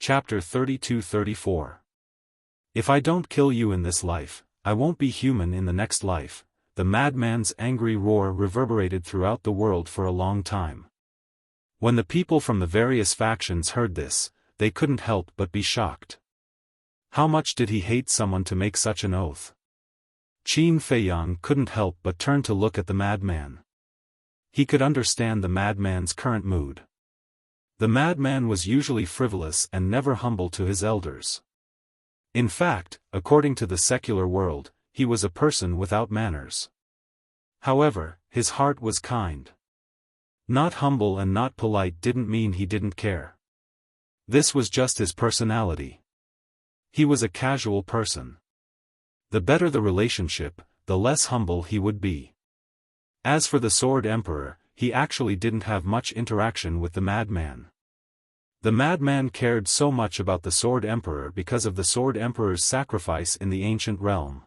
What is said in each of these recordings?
Chapter 32-34. If I don't kill you in this life, I won't be human in the next life. The madman's angry roar reverberated throughout the world for a long time. When the people from the various factions heard this, they couldn't help but be shocked. How much did he hate someone to make such an oath? Qin Feiyang couldn't help but turn to look at the madman. He could understand the madman's current mood. The madman was usually frivolous and never humble to his elders. In fact, according to the secular world, he was a person without manners. However, his heart was kind. Not humble and not polite didn't mean he didn't care. This was just his personality. He was a casual person. The better the relationship, the less humble he would be. As for the Sword Emperor, he actually didn't have much interaction with the madman. The madman cared so much about the Sword Emperor because of the Sword Emperor's sacrifice in the ancient realm.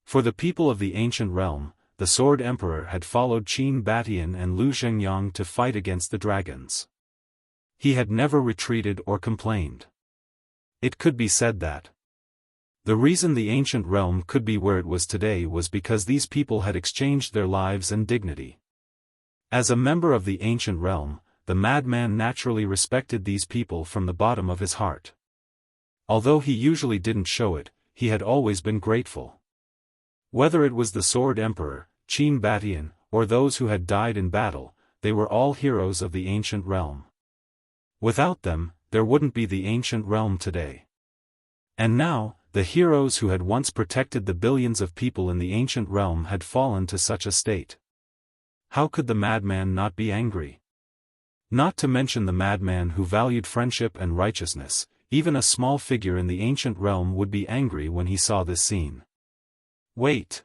For the people of the ancient realm, the Sword Emperor had followed Qin Batian and Lu Zhengyang to fight against the dragons. He had never retreated or complained. It could be said that the reason the ancient realm could be where it was today was because these people had exchanged their lives and dignity. As a member of the ancient realm, the madman naturally respected these people from the bottom of his heart. Although he usually didn't show it, he had always been grateful. Whether it was the Sword Emperor, Qin Batian, or those who had died in battle, they were all heroes of the ancient realm. Without them, there wouldn't be the ancient realm today. And now, the heroes who had once protected the billions of people in the ancient realm had fallen to such a state. How could the madman not be angry? Not to mention the madman who valued friendship and righteousness, even a small figure in the ancient realm would be angry when he saw this scene. Wait.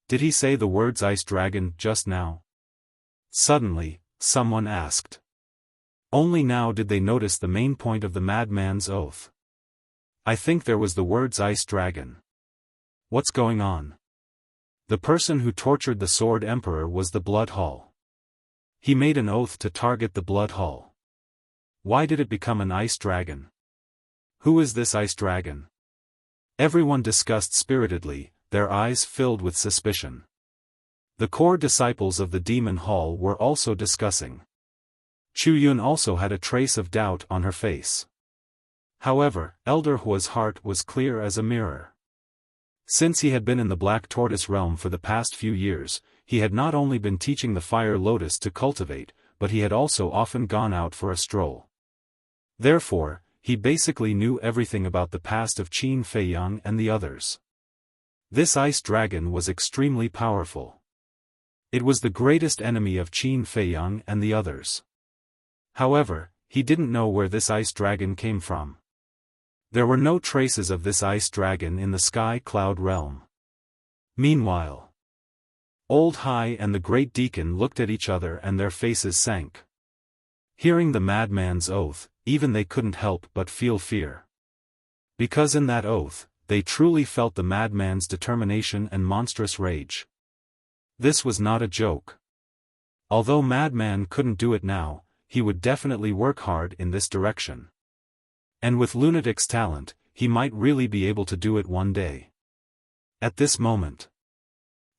Did he say the words Ice Dragon just now? Suddenly, someone asked. Only now did they notice the main point of the madman's oath. I think there was the words Ice Dragon. What's going on? The person who tortured the Sword Emperor was the Blood Hall. He made an oath to target the Blood Hall. Why did it become an Ice Dragon? Who is this Ice Dragon? Everyone discussed spiritedly, their eyes filled with suspicion. The core disciples of the Demon Hall were also discussing. Chu Yun also had a trace of doubt on her face. However, Elder Hua's heart was clear as a mirror. Since he had been in the Black Tortoise realm for the past few years, he had not only been teaching the Fire Lotus to cultivate, but he had also often gone out for a stroll. Therefore, he basically knew everything about the past of Qin Feiyang and the others. This Ice Dragon was extremely powerful. It was the greatest enemy of Qin Feiyang and the others. However, he didn't know where this Ice Dragon came from. There were no traces of this Ice Dragon in the Sky Cloud realm. Meanwhile, Old Hai and the Great Deacon looked at each other and their faces sank. Hearing the madman's oath, even they couldn't help but feel fear. Because in that oath, they truly felt the madman's determination and monstrous rage. This was not a joke. Although Madman couldn't do it now, he would definitely work hard in this direction. And with Lunatic's talent, he might really be able to do it one day. At this moment,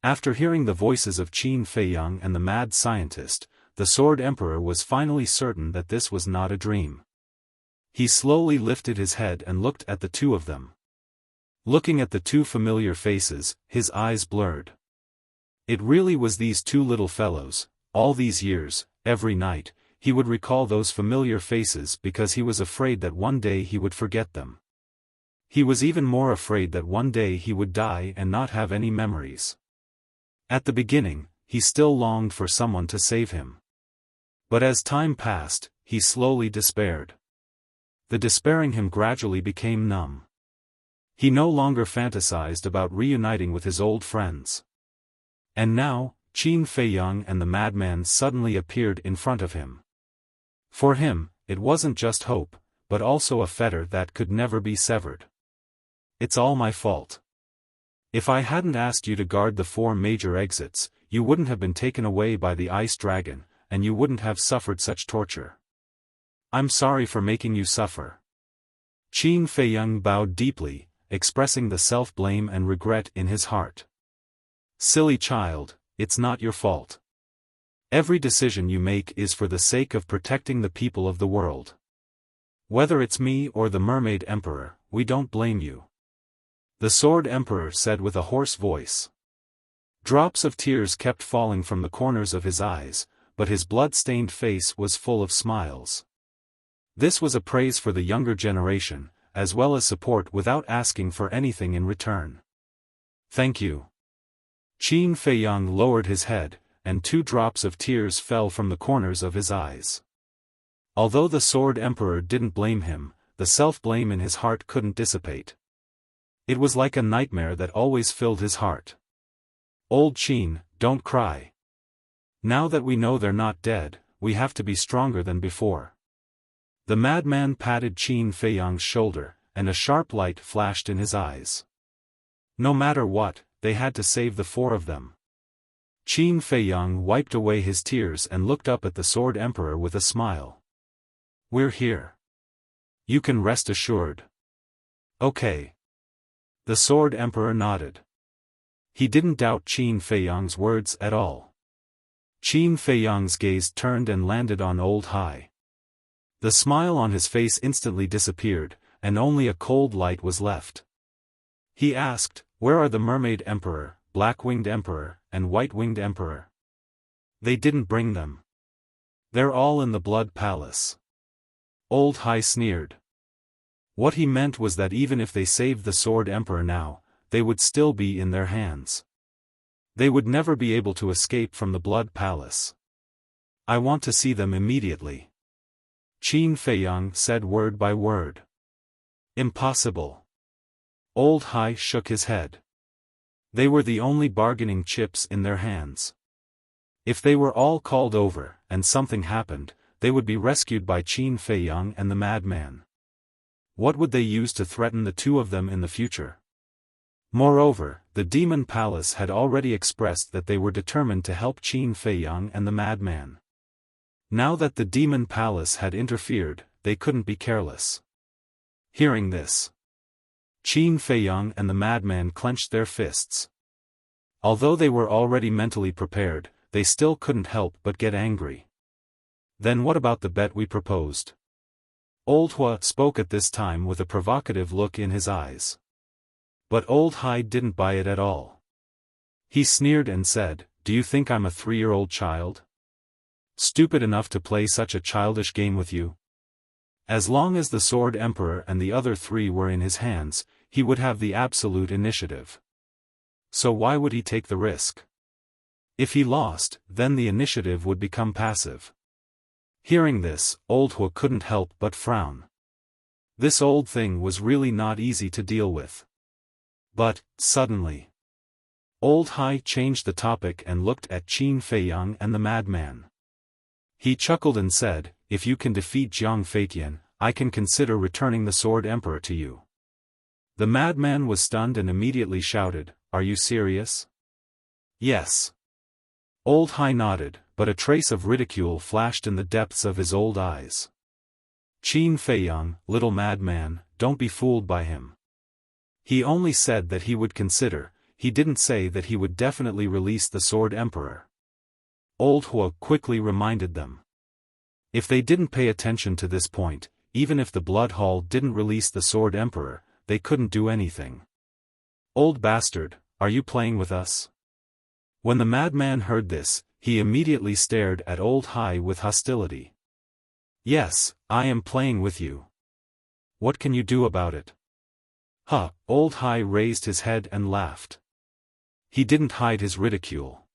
after hearing the voices of Qin Feiyang and the mad scientist, the Sword Emperor was finally certain that this was not a dream. He slowly lifted his head and looked at the two of them. Looking at the two familiar faces, his eyes blurred. It really was these two little fellows. All these years, every night, he would recall those familiar faces because he was afraid that one day he would forget them. He was even more afraid that one day he would die and not have any memories. At the beginning, he still longed for someone to save him. But as time passed, he slowly despaired. The despairing him gradually became numb. He no longer fantasized about reuniting with his old friends. And now, Qin Feiyang and the madman suddenly appeared in front of him. For him, it wasn't just hope, but also a fetter that could never be severed. It's all my fault. If I hadn't asked you to guard the 4 major exits, you wouldn't have been taken away by the Ice Dragon, and you wouldn't have suffered such torture. I'm sorry for making you suffer. Qin Feiyang bowed deeply, expressing the self-blame and regret in his heart. Silly child, it's not your fault. Every decision you make is for the sake of protecting the people of the world. Whether it's me or the Mermaid Emperor, we don't blame you. The Sword Emperor said with a hoarse voice. Drops of tears kept falling from the corners of his eyes, but his blood-stained face was full of smiles. This was a praise for the younger generation, as well as support without asking for anything in return. Thank you. Qin Feiyang lowered his head, and 2 drops of tears fell from the corners of his eyes. Although the Sword Emperor didn't blame him, the self-blame in his heart couldn't dissipate. It was like a nightmare that always filled his heart. Old Qin, don't cry. Now that we know they're not dead, we have to be stronger than before. The madman patted Qin Feiyang's shoulder, and a sharp light flashed in his eyes. No matter what, they had to save the 4 of them. Qin Feiyang wiped away his tears and looked up at the Sword Emperor with a smile. We're here. You can rest assured. Okay. The Sword Emperor nodded. He didn't doubt Qin Feiyang's words at all. Qin Feiyang's gaze turned and landed on Old Hai. The smile on his face instantly disappeared, and only a cold light was left. He asked, where are the Mermaid Emperor, Black-Winged Emperor, and White-Winged Emperor? They didn't bring them. They're all in the Blood Palace. Old Hai sneered. What he meant was that even if they saved the Sword Emperor now, they would still be in their hands. They would never be able to escape from the Blood Palace. I want to see them immediately. Qin Feiyang said word by word. Impossible. Old Hai shook his head. They were the only bargaining chips in their hands. If they were all called over, and something happened, they would be rescued by Qin Feiyang and the madman. What would they use to threaten the 2 of them in the future? Moreover, the Demon Palace had already expressed that they were determined to help Qin Feiyang and the madman. Now that the Demon Palace had interfered, they couldn't be careless. Hearing this, Qin Feiyang and the madman clenched their fists. Although they were already mentally prepared, they still couldn't help but get angry. Then what about the bet we proposed? Old Hua spoke at this time with a provocative look in his eyes. But Old Hai didn't buy it at all. He sneered and said, do you think I'm a 3-year-old child? Stupid enough to play such a childish game with you? As long as the Sword Emperor and the other 3 were in his hands, he would have the absolute initiative. So why would he take the risk? If he lost, then the initiative would become passive. Hearing this, Old Hua couldn't help but frown. This old thing was really not easy to deal with. But, suddenly, Old Hai changed the topic and looked at Qin Feiyang and the madman. He chuckled and said, if you can defeat Jiang Feitian, I can consider returning the Sword Emperor to you. The madman was stunned and immediately shouted, are you serious? Yes. Old Hai nodded, but a trace of ridicule flashed in the depths of his old eyes. Qin Feiyang, little madman, don't be fooled by him. He only said that he would consider, he didn't say that he would definitely release the Sword Emperor. Old Hua quickly reminded them. If they didn't pay attention to this point, even if the Blood Hall didn't release the Sword Emperor, they couldn't do anything. Old bastard, are you playing with us? When the madman heard this, he immediately stared at Old Hai with hostility. Yes, I am playing with you. What can you do about it? Huh, Old Hai raised his head and laughed. He didn't hide his ridicule.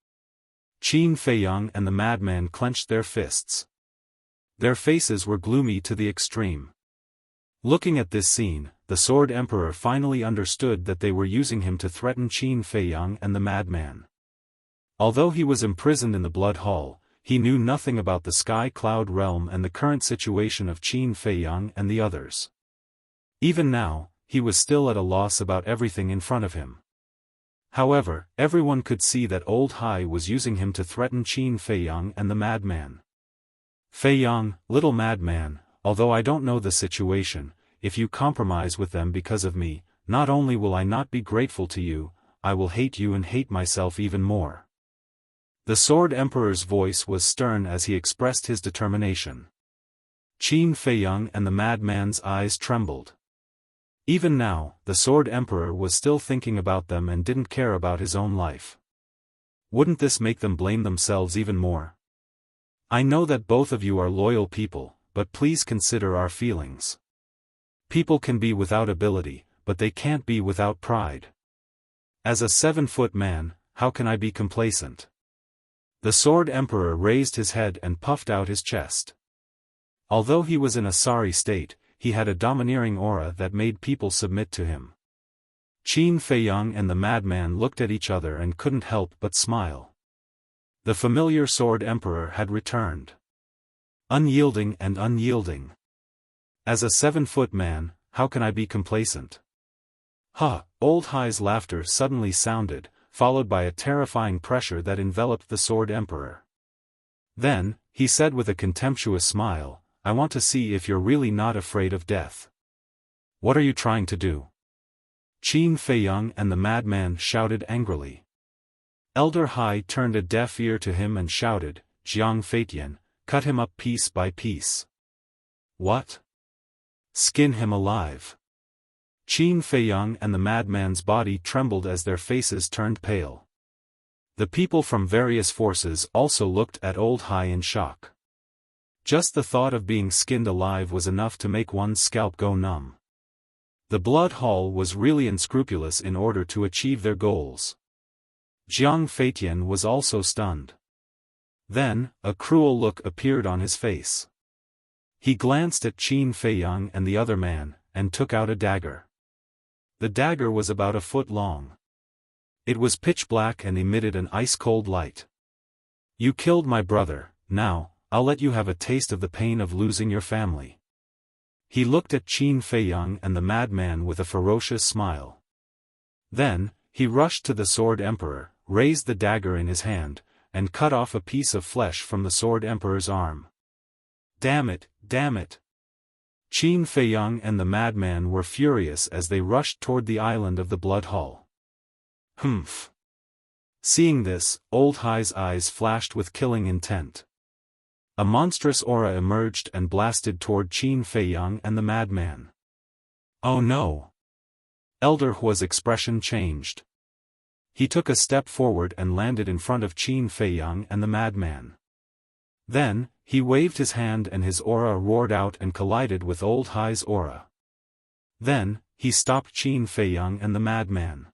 Qin Feiyang and the madman clenched their fists. Their faces were gloomy to the extreme. Looking at this scene, the Sword Emperor finally understood that they were using him to threaten Qin Feiyang and the madman. Although he was imprisoned in the Blood Hall, he knew nothing about the Sky Cloud realm and the current situation of Qin Feiyang and the others. Even now, he was still at a loss about everything in front of him. However, everyone could see that Old Hai was using him to threaten Qin Feiyang and the madman. Feiyang, little madman, although I don't know the situation, if you compromise with them because of me, not only will I not be grateful to you, I will hate you and hate myself even more." The Sword Emperor's voice was stern as he expressed his determination. Qin Feiyang and the madman's eyes trembled. Even now, the Sword Emperor was still thinking about them and didn't care about his own life. Wouldn't this make them blame themselves even more? "I know that both of you are loyal people, but please consider our feelings. People can be without ability, but they can't be without pride. As a 7-foot man, how can I be complacent?" The Sword Emperor raised his head and puffed out his chest. Although he was in a sorry state, he had a domineering aura that made people submit to him. Qin Feiyang and the madman looked at each other and couldn't help but smile. The familiar Sword Emperor had returned. Unyielding and unyielding. As a 7-foot man, how can I be complacent? Ha! Old Hai's laughter suddenly sounded, followed by a terrifying pressure that enveloped the Sword Emperor. Then, he said with a contemptuous smile, "I want to see if you're really not afraid of death. What are you trying to do?" Qin Feiyang and the madman shouted angrily. Elder Hai turned a deaf ear to him and shouted, "Jiang Feitian, cut him up piece by piece." "What? Skin him alive." Qin Feiyang and the madman's body trembled as their faces turned pale. The people from various forces also looked at Old Hai in shock. Just the thought of being skinned alive was enough to make one's scalp go numb. The blood hall was really unscrupulous in order to achieve their goals. Jiang Feitian was also stunned. Then, a cruel look appeared on his face. He glanced at Qin Feiyang and the other man, and took out a dagger. The dagger was about 1 foot long. It was pitch black and emitted an ice-cold light. "You killed my brother, now, I'll let you have a taste of the pain of losing your family." He looked at Qin Feiyang and the madman with a ferocious smile. Then, he rushed to the Sword Emperor, raised the dagger in his hand, and cut off a piece of flesh from the Sword Emperor's arm. "Damn it, damn it!" Qin Feiyang and the madman were furious as they rushed toward the island of the Blood Hall. Humph! Seeing this, Old Hai's eyes flashed with killing intent. A monstrous aura emerged and blasted toward Qin Feiyang and the madman. "Oh no!" Elder Hua's expression changed. He took a step forward and landed in front of Qin Feiyang and the madman. Then, he waved his hand and his aura roared out and collided with Old Hai's aura. Then, he stopped Qin Feiyang and the madman.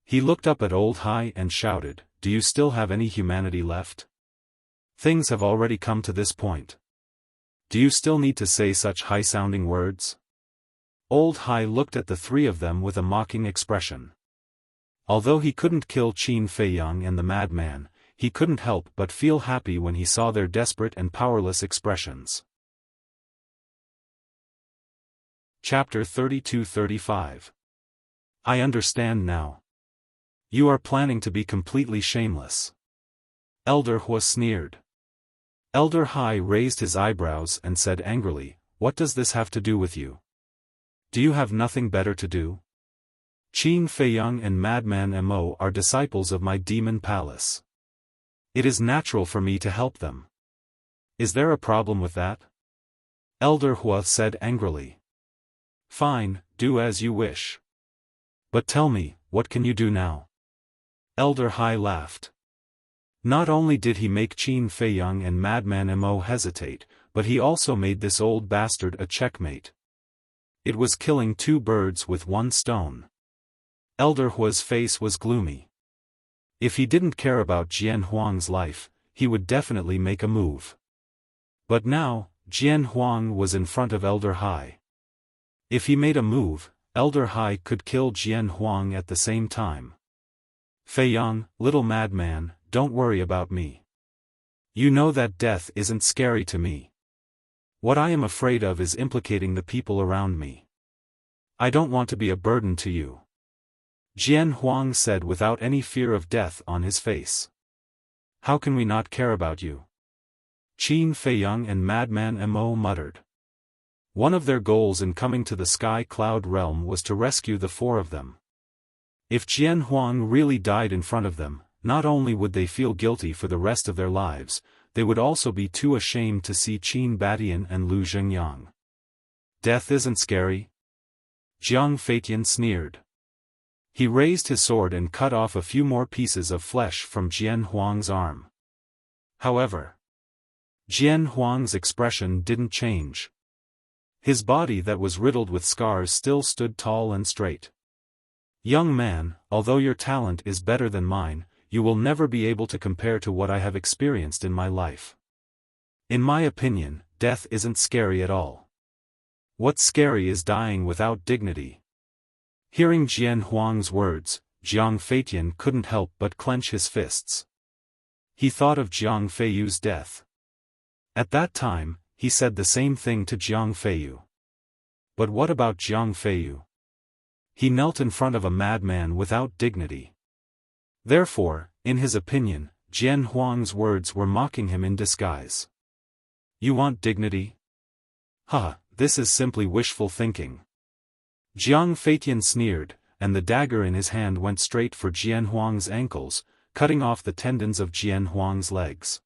He looked up at Old Hai and shouted, "Do you still have any humanity left? Things have already come to this point. Do you still need to say such high-sounding words?" Old Hai looked at the three of them with a mocking expression. Although he couldn't kill Qin Feiyang and the madman, he couldn't help but feel happy when he saw their desperate and powerless expressions. Chapter 32-35. I understand now. You are planning to be completely shameless. Elder Hua sneered. Elder Hai raised his eyebrows and said angrily, "What does this have to do with you? Do you have nothing better to do? Qin Feiyang and Madman Mo are disciples of my demon palace. It is natural for me to help them. Is there a problem with that?" Elder Hua said angrily. "Fine, do as you wish. But tell me, what can you do now?" Elder Hai laughed. Not only did he make Qin Feiyang and Madman Mo hesitate, but he also made this old bastard a checkmate. It was killing 2 birds with 1 stone. Elder Hua's face was gloomy. If he didn't care about Jian Huang's life, he would definitely make a move. But now, Jian Huang was in front of Elder Hai. If he made a move, Elder Hai could kill Jian Huang at the same time. "Feiyang, little madman, don't worry about me. You know that death isn't scary to me. What I am afraid of is implicating the people around me. I don't want to be a burden to you," Jian Huang said without any fear of death on his face. "How can we not care about you?" Qin Feiyang and Madman Mo muttered. One of their goals in coming to the Sky Cloud realm was to rescue the four of them. If Jian Huang really died in front of them, not only would they feel guilty for the rest of their lives, they would also be too ashamed to see Qin Batian and Lu Zhengyang. Death isn't scary? Jiang Feitian sneered. He raised his sword and cut off a few more pieces of flesh from Jian Huang's arm. However, Jian Huang's expression didn't change. His body that was riddled with scars still stood tall and straight. Young man, although your talent is better than mine, you will never be able to compare to what I have experienced in my life. In my opinion, death isn't scary at all. What's scary is dying without dignity. Hearing Jian Huang's words, Jiang Feitian couldn't help but clench his fists. He thought of Jiang Feiyu's death. At that time, he said the same thing to Jiang Feiyu. But what about Jiang Feiyu? He knelt in front of a madman without dignity. Therefore, in his opinion, Jian Huang's words were mocking him in disguise. You want dignity? This is simply wishful thinking. Jiang Feitian sneered, and the dagger in his hand went straight for Jian Huang's ankles, cutting off the tendons of Jian Huang's legs.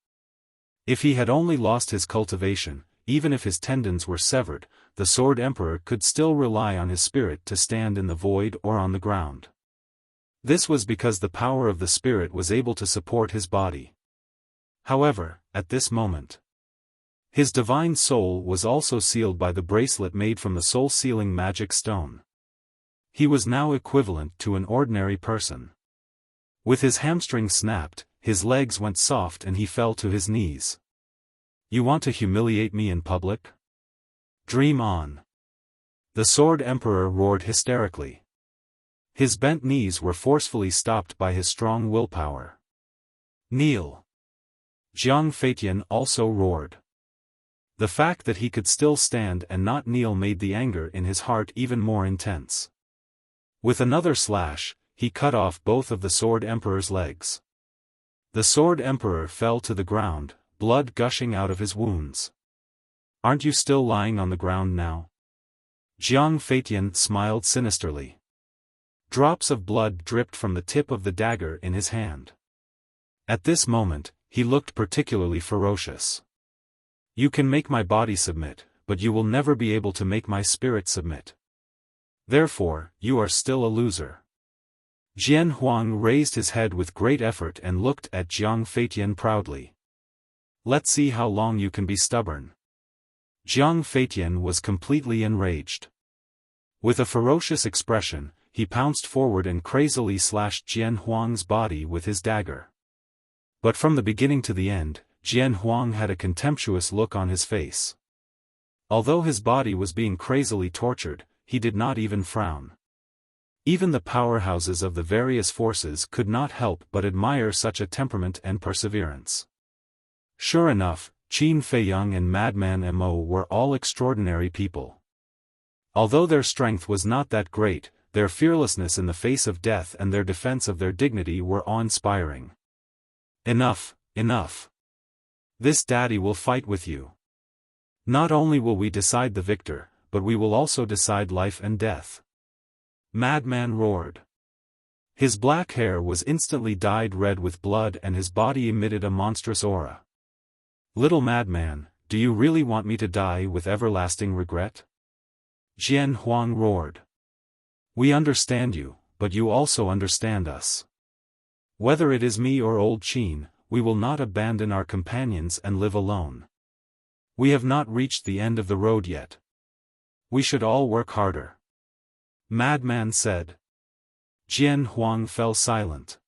If he had only lost his cultivation, even if his tendons were severed, the Sword Emperor could still rely on his spirit to stand in the void or on the ground. This was because the power of the spirit was able to support his body. However, at this moment, his divine soul was also sealed by the bracelet made from the soul-sealing magic stone. He was now equivalent to an ordinary person. With his hamstring snapped, his legs went soft and he fell to his knees. You want to humiliate me in public? Dream on. The Sword Emperor roared hysterically. His bent knees were forcefully stopped by his strong willpower. Kneel. Jiang Feitian also roared. The fact that he could still stand and not kneel made the anger in his heart even more intense. With another slash, he cut off both of the Sword Emperor's legs. The Sword Emperor fell to the ground, blood gushing out of his wounds. Aren't you still lying on the ground now? Jiang Feitian smiled sinisterly. Drops of blood dripped from the tip of the dagger in his hand. At this moment, he looked particularly ferocious. You can make my body submit, but you will never be able to make my spirit submit. Therefore, you are still a loser. Jian Huang raised his head with great effort and looked at Jiang Feitian proudly. Let's see how long you can be stubborn. Jiang Feitian was completely enraged. With a ferocious expression, he pounced forward and crazily slashed Jian Huang's body with his dagger. But from the beginning to the end, Jian Huang had a contemptuous look on his face. Although his body was being crazily tortured, he did not even frown. Even the powerhouses of the various forces could not help but admire such a temperament and perseverance. Sure enough, Qin Feiyang and Madman Mo were all extraordinary people. Although their strength was not that great, their fearlessness in the face of death and their defense of their dignity were awe-inspiring. Enough, enough. This daddy will fight with you. Not only will we decide the victor, but we will also decide life and death. Madman roared. His black hair was instantly dyed red with blood and his body emitted a monstrous aura. Little madman, do you really want me to die with everlasting regret? Jian Huang roared. We understand you, but you also understand us. Whether it is me or old Qin, we will not abandon our companions and live alone. We have not reached the end of the road yet. We should all work harder. Madman said. Jian Huang fell silent.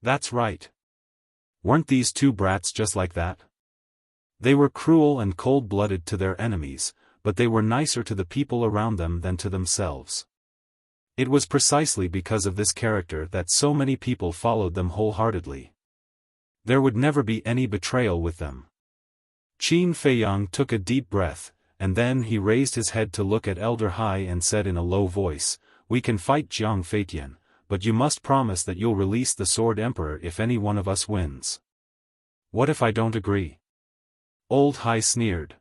That's right. Weren't these two brats just like that? They were cruel and cold-blooded to their enemies, but they were nicer to the people around them than to themselves. It was precisely because of this character that so many people followed them wholeheartedly. There would never be any betrayal with them. Qin Feiyang took a deep breath, and then he raised his head to look at Elder Hai and said in a low voice, We can fight Jiang Feitian, but you must promise that you'll release the Sword Emperor if any one of us wins. What if I don't agree? Old Hai sneered.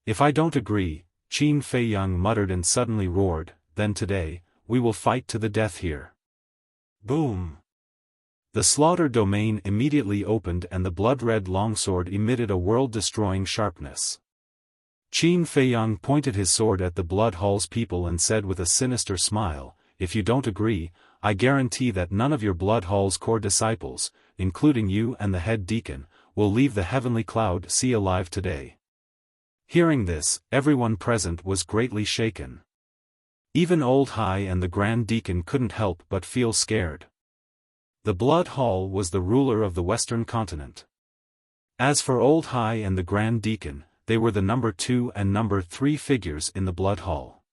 If I don't agree, Qin Fei Yang muttered and suddenly roared, "Then today, we will fight to the death here." Boom! The slaughter domain immediately opened and the blood-red longsword emitted a world-destroying sharpness. Qin Fei Yang pointed his sword at the blood hall's people and said with a sinister smile, "If you don't agree, I guarantee that none of your blood hall's core disciples, including you and the head deacon, will leave the heavenly cloud sea alive today." Hearing this, everyone present was greatly shaken. Even Old Hai and the Grand Deacon couldn't help but feel scared. The Blood Hall was the ruler of the Western continent. As for Old Hai and the Grand Deacon, they were the number 2 and number 3 figures in the Blood Hall.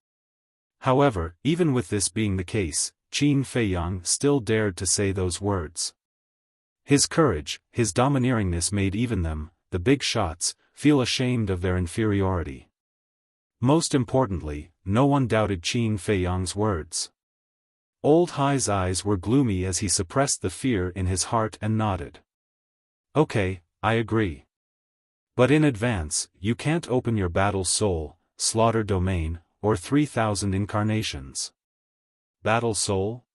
However, even with this being the case, Qin Fei Yang still dared to say those words. His courage, his domineeringness made even them, the big shots, feel ashamed of their inferiority. Most importantly, no one doubted Qin Fei Yang's words. Old Hai's eyes were gloomy as he suppressed the fear in his heart and nodded. "Okay, I agree. But in advance, you can't open your battle soul, slaughter domain, or 3,000 incarnations." Battle soul?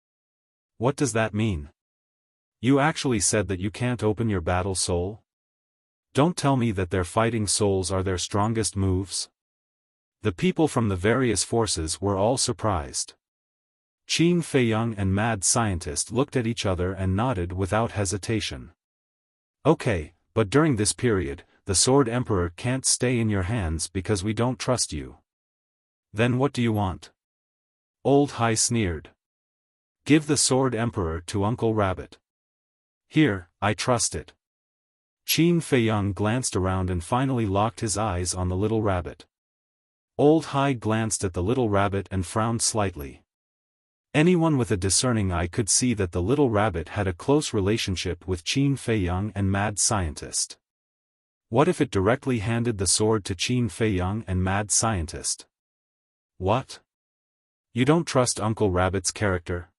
What does that mean? You actually said that you can't open your battle soul? Don't tell me that their fighting souls are their strongest moves. The people from the various forces were all surprised. Qin Fei Yang and Mad Scientist looked at each other and nodded without hesitation. "Okay, but during this period, the Sword Emperor can't stay in your hands because we don't trust you." "Then what do you want?" Old Hai sneered. "Give the Sword Emperor to Uncle Rabbit." "Here, I trust it." Qin Fei Yang glanced around and finally locked his eyes on the little rabbit. Old Hai glanced at the little rabbit and frowned slightly. Anyone with a discerning eye could see that the little rabbit had a close relationship with Qin Fei Yang and Mad Scientist. What if it directly handed the sword to Qin Fei Yang and Mad Scientist? What? You don't trust Uncle Rabbit's character?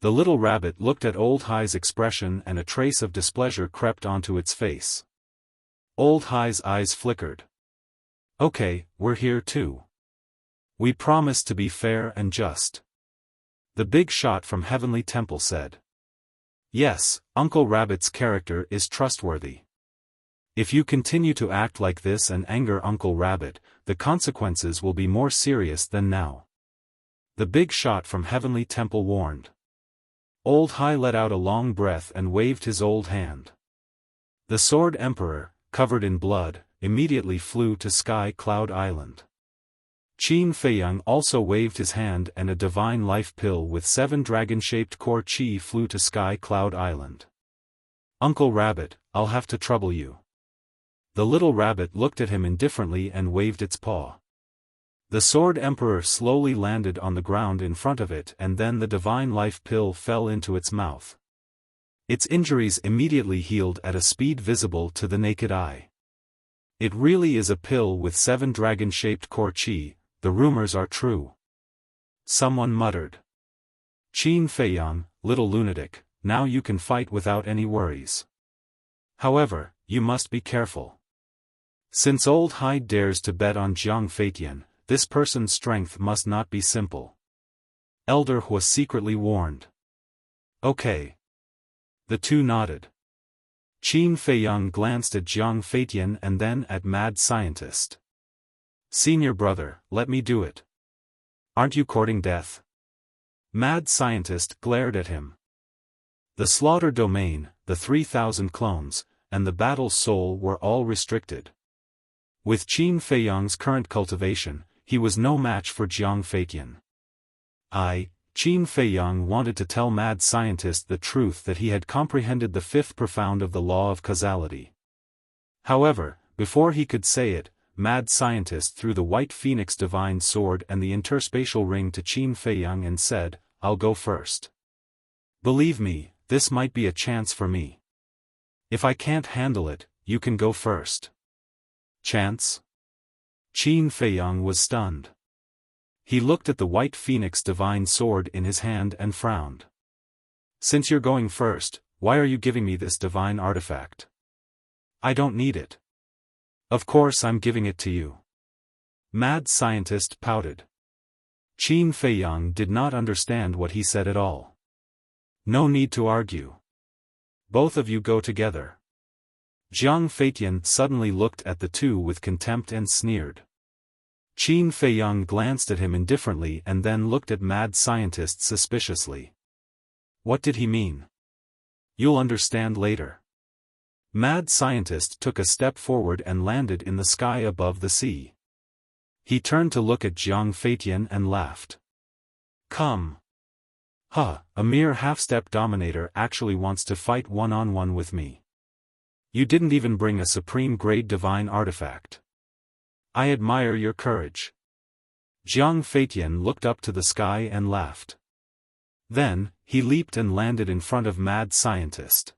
The little rabbit looked at Old Hai's expression and a trace of displeasure crept onto its face. Old Hai's eyes flickered. "Okay, we're here too. We promise to be fair and just." The big shot from Heavenly Temple said. "Yes, Uncle Rabbit's character is trustworthy. If you continue to act like this and anger Uncle Rabbit, the consequences will be more serious than now." The big shot from Heavenly Temple warned. Old Hai let out a long breath and waved his old hand. The Sword Emperor, covered in blood, immediately flew to Sky Cloud Island. Qin Fei Yang also waved his hand and a divine life pill with 7 dragon-shaped core chi flew to Sky Cloud Island. "Uncle Rabbit, I'll have to trouble you." The little rabbit looked at him indifferently and waved its paw. The Sword Emperor slowly landed on the ground in front of it and then the divine life pill fell into its mouth. Its injuries immediately healed at a speed visible to the naked eye. "It really is a pill with 7 dragon-shaped core chi, the rumors are true," someone muttered. "Qin Fei Yang, little lunatic, now you can fight without any worries. However, you must be careful. Since Old Hai dares to bet on Jiang Feitian, this person's strength must not be simple." Elder Hua secretly warned. "Okay." The two nodded. Qin Fei Yang glanced at Jiang Feitian and then at Mad Scientist. "Senior brother, let me do it. Aren't you courting death?" Mad Scientist glared at him. The slaughter domain, the 3,000 clones, and the battle soul were all restricted. With Qin Fei Yang's current cultivation, he was no match for Jiang Feitian. Qin Fei Yang wanted to tell Mad Scientist the truth that he had comprehended the 5th profound of the law of causality. However, before he could say it, Mad Scientist threw the White Phoenix Divine Sword and the interspatial ring to Qin Fei Yang and said, "I'll go first. Believe me, this might be a chance for me. If I can't handle it, you can go first." "Chance?" Qin Fei Yang was stunned. He looked at the White Phoenix Divine Sword in his hand and frowned. "Since you're going first, why are you giving me this divine artifact? I don't need it." "Of course I'm giving it to you." Mad scientist pouted. Qin Feiyang did not understand what he said at all. No need to argue. Both of you go together. Jiang Feitian suddenly looked at the two with contempt and sneered. Qin Feiyang glanced at him indifferently and then looked at Mad Scientist suspiciously. What did he mean? You'll understand later. Mad Scientist took a step forward and landed in the sky above the sea. He turned to look at Jiang Feitian and laughed. Come. Huh, a mere half-step dominator actually wants to fight one-on-one with me. You didn't even bring a supreme-grade divine artifact. I admire your courage. Jiang Feitian looked up to the sky and laughed. Then, he leaped and landed in front of Mad Scientist.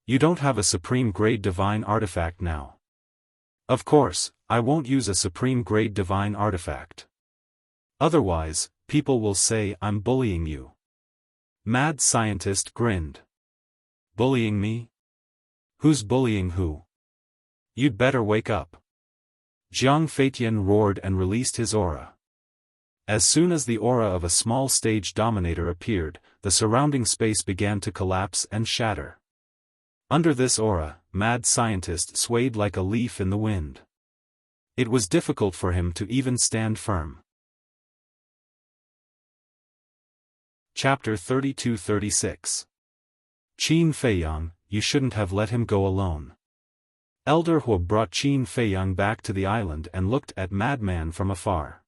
You don't have a supreme-grade divine artifact now. Of course, I won't use a supreme-grade divine artifact. Otherwise, people will say I'm bullying you. Mad Scientist grinned. Bullying me? Who's bullying who? You'd better wake up. Jiang Feitian roared and released his aura. As soon as the aura of a small stage dominator appeared, the surrounding space began to collapse and shatter. Under this aura, Mad Scientist swayed like a leaf in the wind. It was difficult for him to even stand firm. Chapter 32-36. Qin Feiyang, you shouldn't have let him go alone. Elder Hu brought Qin Feiyang back to the island and looked at Madman from afar.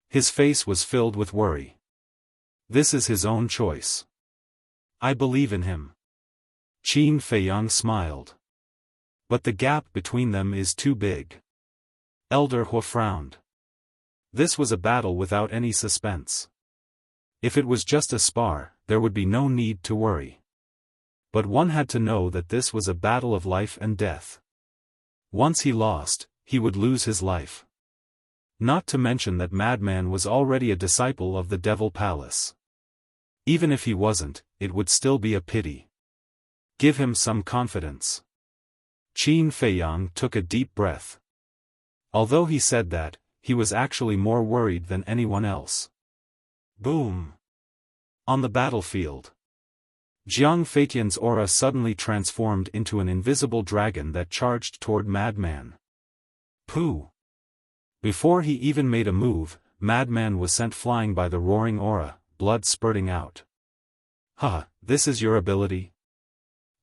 His face was filled with worry. This is his own choice. I believe in him. Qin Feiyang smiled. But the gap between them is too big. Elder Hu frowned. This was a battle without any suspense. If it was just a spar, there would be no need to worry. But one had to know that this was a battle of life and death. Once he lost, he would lose his life. Not to mention that Madman was already a disciple of the Devil Palace. Even if he wasn't, it would still be a pity. Give him some confidence. Qin Feiyang took a deep breath. Although he said that, he was actually more worried than anyone else. Boom! On the battlefield. Jiang Feitian's aura suddenly transformed into an invisible dragon that charged toward Madman. Pooh! Before he even made a move, Madman was sent flying by the roaring aura, blood spurting out. This is your ability?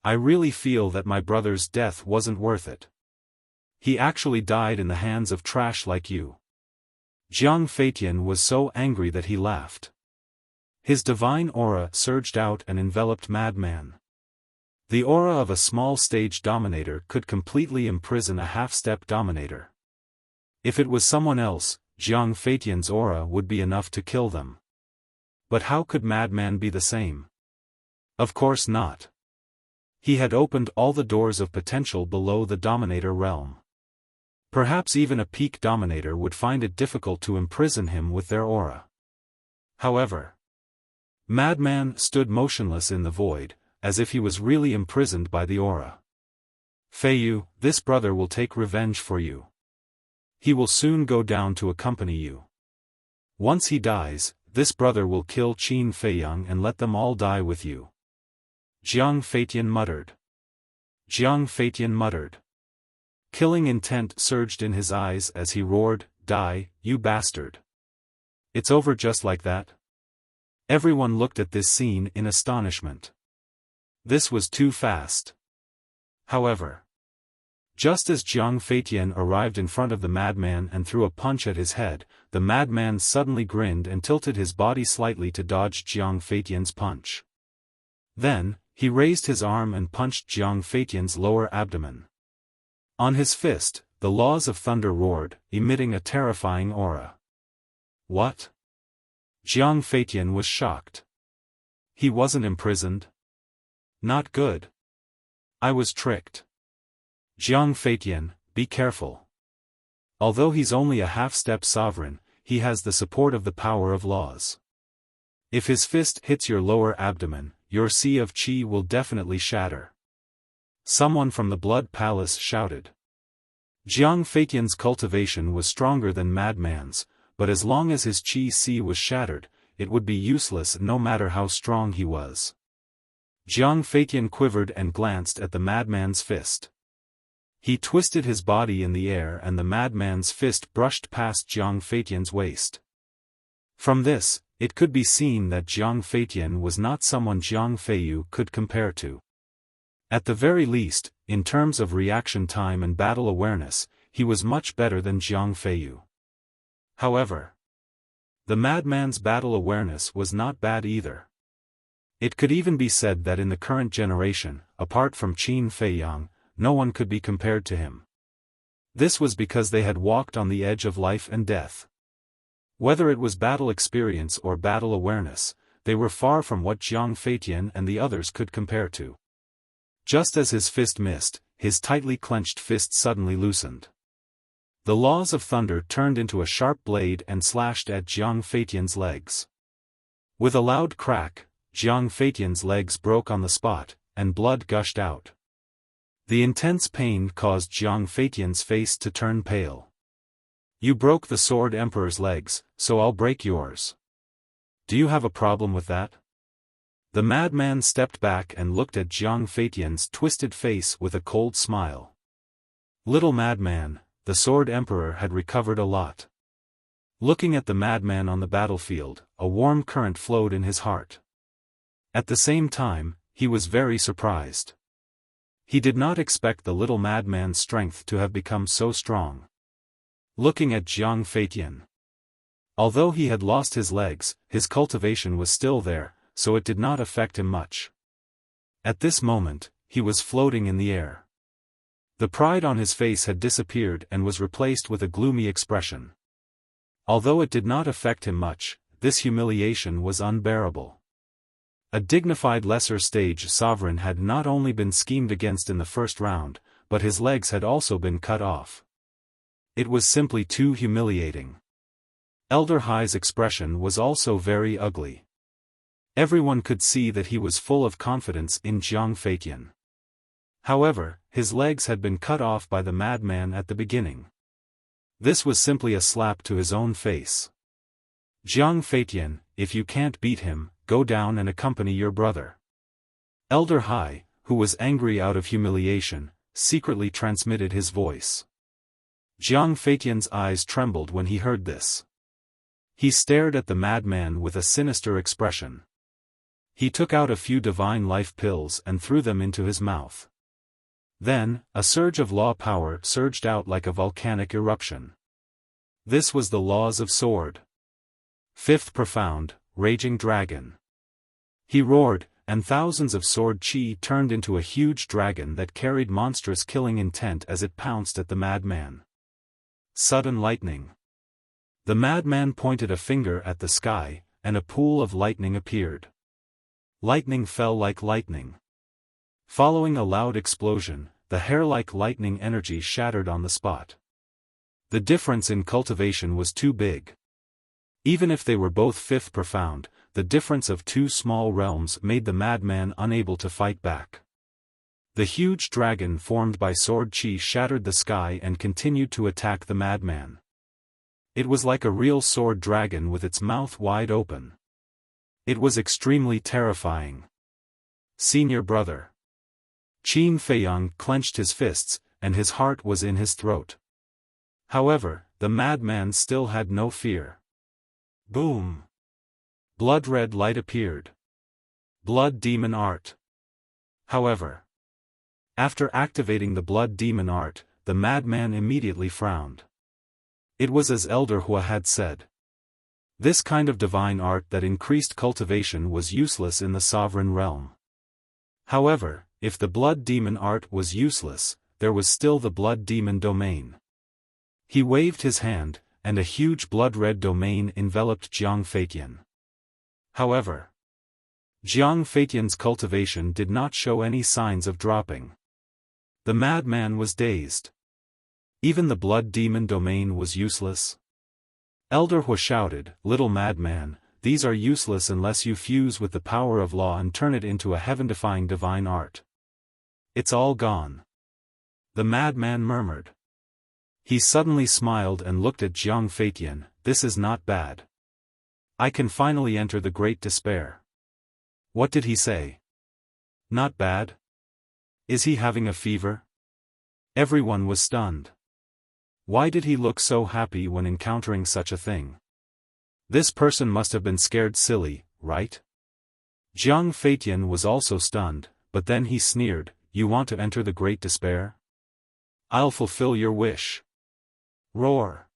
I really feel that my brother's death wasn't worth it. He actually died in the hands of trash like you. Jiang Feitian was so angry that he laughed. His divine aura surged out and enveloped Madman. The aura of a small stage dominator could completely imprison a half-step dominator. If it was someone else, Jiang Feitian's aura would be enough to kill them. But how could Madman be the same? Of course not. He had opened all the doors of potential below the dominator realm. Perhaps even a peak dominator would find it difficult to imprison him with their aura. However, Madman stood motionless in the void, as if he was really imprisoned by the aura. Feiyu, this brother will take revenge for you. He will soon go down to accompany you. Once he dies, this brother will kill Qin Feiyang and let them all die with you. Jiang Feitian muttered. Jiang Feitian muttered. Killing intent surged in his eyes as he roared, "Die, you bastard!" It's over just like that? Everyone looked at this scene in astonishment. This was too fast. However, just as Jiang Feitian arrived in front of the madman and threw a punch at his head, the madman suddenly grinned and tilted his body slightly to dodge Jiang Feitian's punch. Then, he raised his arm and punched Jiang Feitian's lower abdomen. On his fist, the laws of thunder roared, emitting a terrifying aura. What? Jiang Feitian was shocked. He wasn't imprisoned? Not good. I was tricked. Jiang Feitian, be careful. Although he's only a half-step sovereign, he has the support of the power of laws. If his fist hits your lower abdomen, your sea of qi will definitely shatter. Someone from the Blood Palace shouted. Jiang Feitian's cultivation was stronger than Madman's, but as long as his Qi was shattered, it would be useless no matter how strong he was. Jiang Feitian quivered and glanced at the madman's fist. He twisted his body in the air and the madman's fist brushed past Jiang Feitian's waist. From this, it could be seen that Jiang Feitian was not someone Jiang Feiyu could compare to. At the very least, in terms of reaction time and battle awareness, he was much better than Jiang Feiyu. However, the madman's battle awareness was not bad either. It could even be said that in the current generation, apart from Qin Feiyang, no one could be compared to him. This was because they had walked on the edge of life and death. Whether it was battle experience or battle awareness, they were far from what Jiang Feitian and the others could compare to. Just as his fist missed, his tightly clenched fist suddenly loosened. The laws of thunder turned into a sharp blade and slashed at Jiang Feitian's legs. With a loud crack, Jiang Feitian's legs broke on the spot, and blood gushed out. The intense pain caused Jiang Feitian's face to turn pale. "You broke the Sword Emperor's legs, so I'll break yours. Do you have a problem with that?" The madman stepped back and looked at Jiang Feitian's twisted face with a cold smile. Little madman, the Sword Emperor had recovered a lot. Looking at the madman on the battlefield, a warm current flowed in his heart. At the same time, he was very surprised. He did not expect the little madman's strength to have become so strong. Looking at Jiang Feitian. Although he had lost his legs, his cultivation was still there, so it did not affect him much. At this moment, he was floating in the air. The pride on his face had disappeared and was replaced with a gloomy expression. Although it did not affect him much, this humiliation was unbearable. A dignified lesser stage sovereign had not only been schemed against in the first round, but his legs had also been cut off. It was simply too humiliating. Elder Hai's expression was also very ugly. Everyone could see that he was full of confidence in Jiang Feitian. However, his legs had been cut off by the madman at the beginning. This was simply a slap to his own face. "Jiang Feitian, if you can't beat him, go down and accompany your brother." Elder Hai, who was angry out of humiliation, secretly transmitted his voice. Jiang Feitian's eyes trembled when he heard this. He stared at the madman with a sinister expression. He took out a few divine life pills and threw them into his mouth. Then, a surge of law power surged out like a volcanic eruption. This was the laws of sword. Fifth profound, raging dragon. He roared, and thousands of sword chi turned into a huge dragon that carried monstrous killing intent as it pounced at the madman. Sudden lightning. The madman pointed a finger at the sky, and a pool of lightning appeared. Lightning fell like lightning. Following a loud explosion, the hair-like lightning energy shattered on the spot. The difference in cultivation was too big. Even if they were both fifth profound, the difference of two small realms made the madman unable to fight back. The huge dragon formed by sword chi shattered the sky and continued to attack the madman. It was like a real sword dragon with its mouth wide open. It was extremely terrifying. "Senior brother." Qin Feiyang clenched his fists, and his heart was in his throat. However, the madman still had no fear. Boom! Blood-red light appeared. Blood demon art. However, after activating the blood demon art, the madman immediately frowned. It was as Elder Hua had said. This kind of divine art that increased cultivation was useless in the sovereign realm. However, if the blood demon art was useless, there was still the blood demon domain. He waved his hand, and a huge blood-red domain enveloped Jiang Feitian. However, Jiang Feitian's cultivation did not show any signs of dropping. The madman was dazed. Even the blood demon domain was useless? Elder Hua shouted, "Little madman, these are useless unless you fuse with the power of law and turn it into a heaven-defying divine art." "It's all gone." The madman murmured. He suddenly smiled and looked at Jiang Feitian. This is not bad. I can finally enter the Great Despair. What did he say? Not bad? Is he having a fever? Everyone was stunned. Why did he look so happy when encountering such a thing? This person must have been scared silly, right? Jiang Feitian was also stunned, but then he sneered, you want to enter the Great Despair? I'll fulfill your wish. Roar.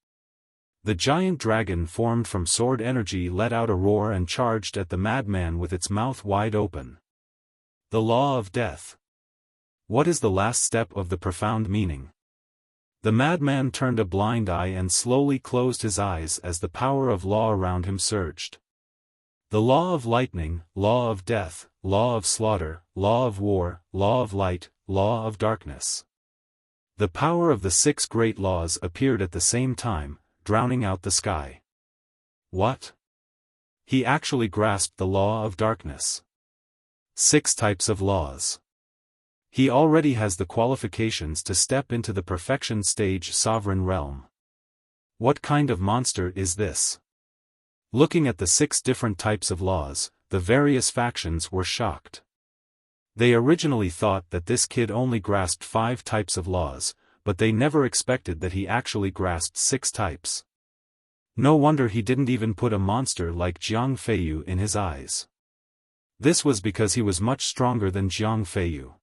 The giant dragon formed from sword energy let out a roar and charged at the madman with its mouth wide open. The law of death. What is the last step of the profound meaning? The madman turned a blind eye and slowly closed his eyes as the power of law around him surged. The law of lightning, law of death, law of slaughter, law of war, law of light, law of darkness. The power of the 6 great laws appeared at the same time, drowning out the sky. What? He actually grasped the law of darkness. 6 types of laws. He already has the qualifications to step into the perfection stage sovereign realm. What kind of monster is this? Looking at the 6 different types of laws, the various factions were shocked. They originally thought that this kid only grasped 5 types of laws, but they never expected that he actually grasped 6 types. No wonder he didn't even put a monster like Jiang Feiyu in his eyes. This was because he was much stronger than Jiang Feiyu.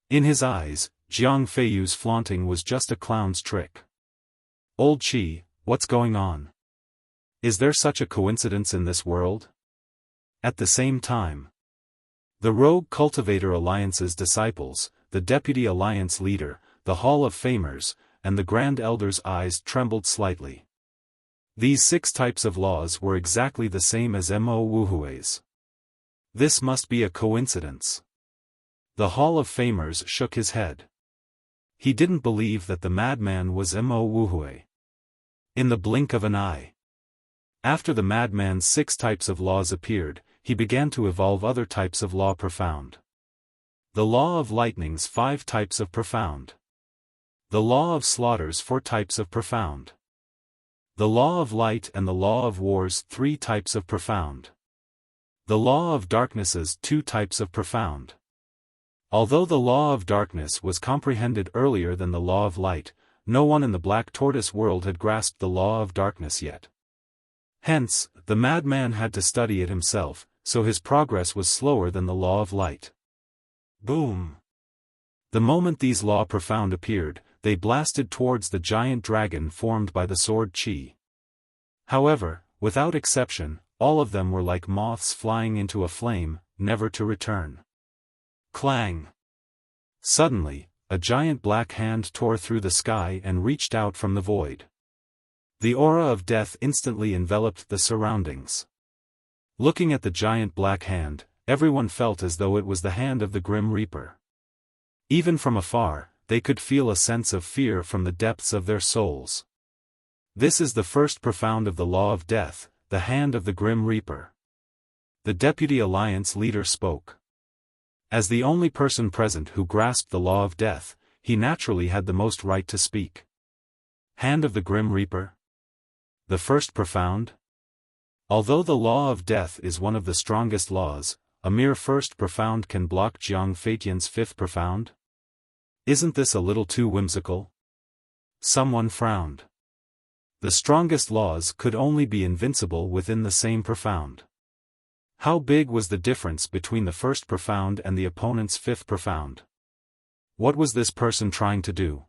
In his eyes, Jiang Feiyu's flaunting was just a clown's trick. Old Qi, what's going on? Is there such a coincidence in this world? At the same time, the Rogue Cultivator Alliance's disciples, the Deputy Alliance leader, the Hall of Famers, and the Grand Elder's eyes trembled slightly. These 6 types of laws were exactly the same as Mo Wuhui's. This must be a coincidence. The Hall of Famers shook his head. He didn't believe that the madman was Mo Wuhui. In the blink of an eye. After the madman's 6 types of laws appeared, he began to evolve other types of law profound. The law of lightning's 5 types of profound. The law of slaughter's 4 types of profound. The law of light and the law of war's 3 types of profound. The law of darkness's 2 types of profound. Although the law of darkness was comprehended earlier than the law of light, no one in the Black Tortoise world had grasped the law of darkness yet. Hence, the madman had to study it himself, so his progress was slower than the law of light. Boom! The moment these law profound appeared, they blasted towards the giant dragon formed by the sword Qi. However, without exception, all of them were like moths flying into a flame, never to return. Clang! Suddenly, a giant black hand tore through the sky and reached out from the void. The aura of death instantly enveloped the surroundings. Looking at the giant black hand, everyone felt as though it was the hand of the Grim Reaper. Even from afar, they could feel a sense of fear from the depths of their souls. This is the first profound of the law of death, the hand of the Grim Reaper. The Deputy Alliance leader spoke. As the only person present who grasped the law of death, he naturally had the most right to speak. Hand of the Grim Reaper? The first profound? Although the law of death is one of the strongest laws, a mere first profound can block Jiang Feitian's 5th profound? Isn't this a little too whimsical? Someone frowned. The strongest laws could only be invincible within the same profound. How big was the difference between the first profound and the opponent's 5th profound? What was this person trying to do?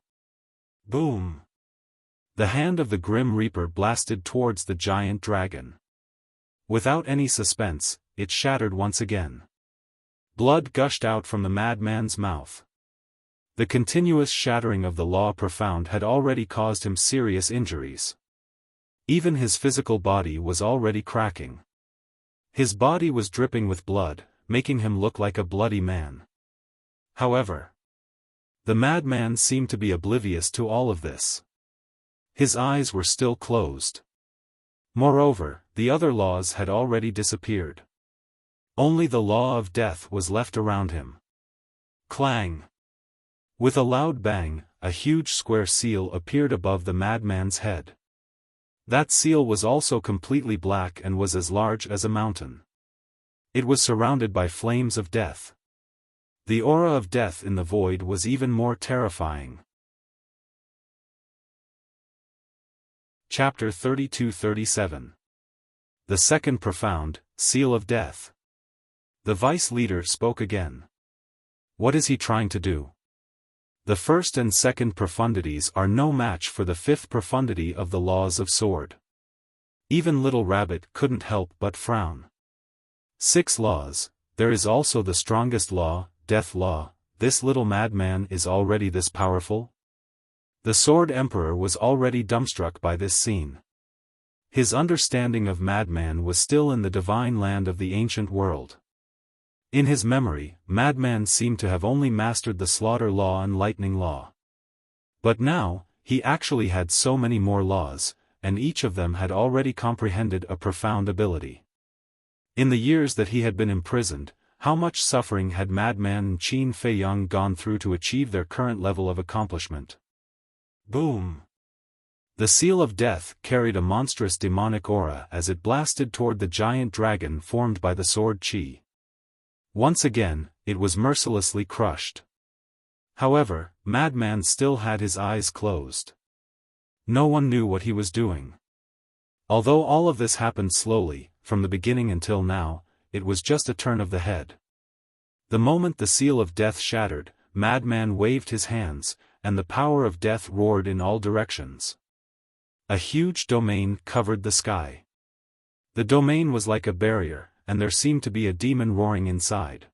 Boom! The hand of the Grim Reaper blasted towards the giant dragon. Without any suspense, it shattered once again. Blood gushed out from the madman's mouth. The continuous shattering of the law profound had already caused him serious injuries. Even his physical body was already cracking. His body was dripping with blood, making him look like a bloody man. However, the madman seemed to be oblivious to all of this. His eyes were still closed. Moreover, the other laws had already disappeared. Only the law of death was left around him. Clang! With a loud bang, a huge square seal appeared above the madman's head. That seal was also completely black and was as large as a mountain. It was surrounded by flames of death. The aura of death in the void was even more terrifying. Chapter 32-37. The second profound, seal of death. The vice leader spoke again. What is he trying to do? The first and second profundities are no match for the fifth profundity of the laws of sword. Even Little Rabbit couldn't help but frown. 6 laws, there is also the strongest law, death law. This little madman is already this powerful? The Sword Emperor was already dumbstruck by this scene. His understanding of madman was still in the divine land of the ancient world. In his memory, madman seemed to have only mastered the slaughter law and lightning law. But now, he actually had so many more laws, and each of them had already comprehended a profound ability. In the years that he had been imprisoned, how much suffering had madman and Qin Fei Yang gone through to achieve their current level of accomplishment? Boom! The seal of death carried a monstrous demonic aura as it blasted toward the giant dragon formed by the sword Qi. Once again, it was mercilessly crushed. However, madman still had his eyes closed. No one knew what he was doing. Although all of this happened slowly, from the beginning until now, it was just a turn of the head. The moment the seal of death shattered, madman waved his hands, and the power of death roared in all directions. A huge domain covered the sky. The domain was like a barrier, and there seemed to be a demon roaring inside.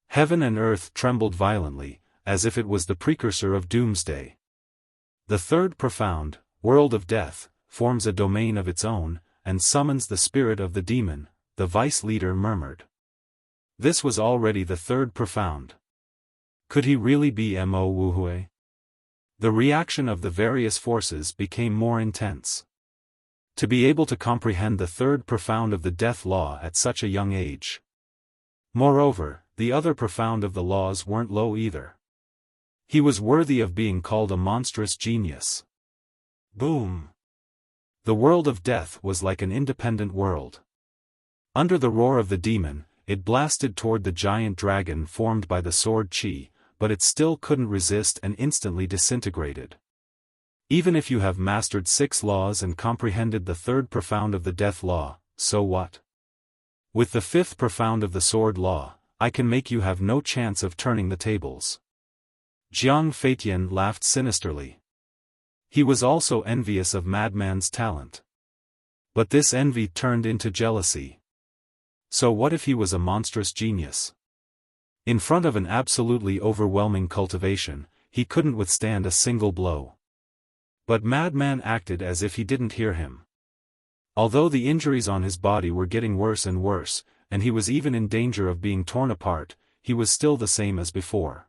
Heaven and earth trembled violently, as if it was the precursor of doomsday. The third profound, world of death, forms a domain of its own, and summons the spirit of the demon, the vice leader murmured. This was already the third profound. Could he really be Mo Wuhui? The reaction of the various forces became more intense. To be able to comprehend the third profound of the death law at such a young age. Moreover, the other profound of the laws weren't low either. He was worthy of being called a monstrous genius. Boom! The world of death was like an independent world. Under the roar of the demon, it blasted toward the giant dragon formed by the sword Qi, but it still couldn't resist and instantly disintegrated. Even if you have mastered 6 laws and comprehended the third profound of the death law, so what? With the 5th profound of the sword law, I can make you have no chance of turning the tables. Jiang Feitian laughed sinisterly. He was also envious of madman's talent. But this envy turned into jealousy. So what if he was a monstrous genius? In front of an absolutely overwhelming cultivation, he couldn't withstand a single blow. But madman acted as if he didn't hear him. Although the injuries on his body were getting worse and worse, and he was even in danger of being torn apart, he was still the same as before.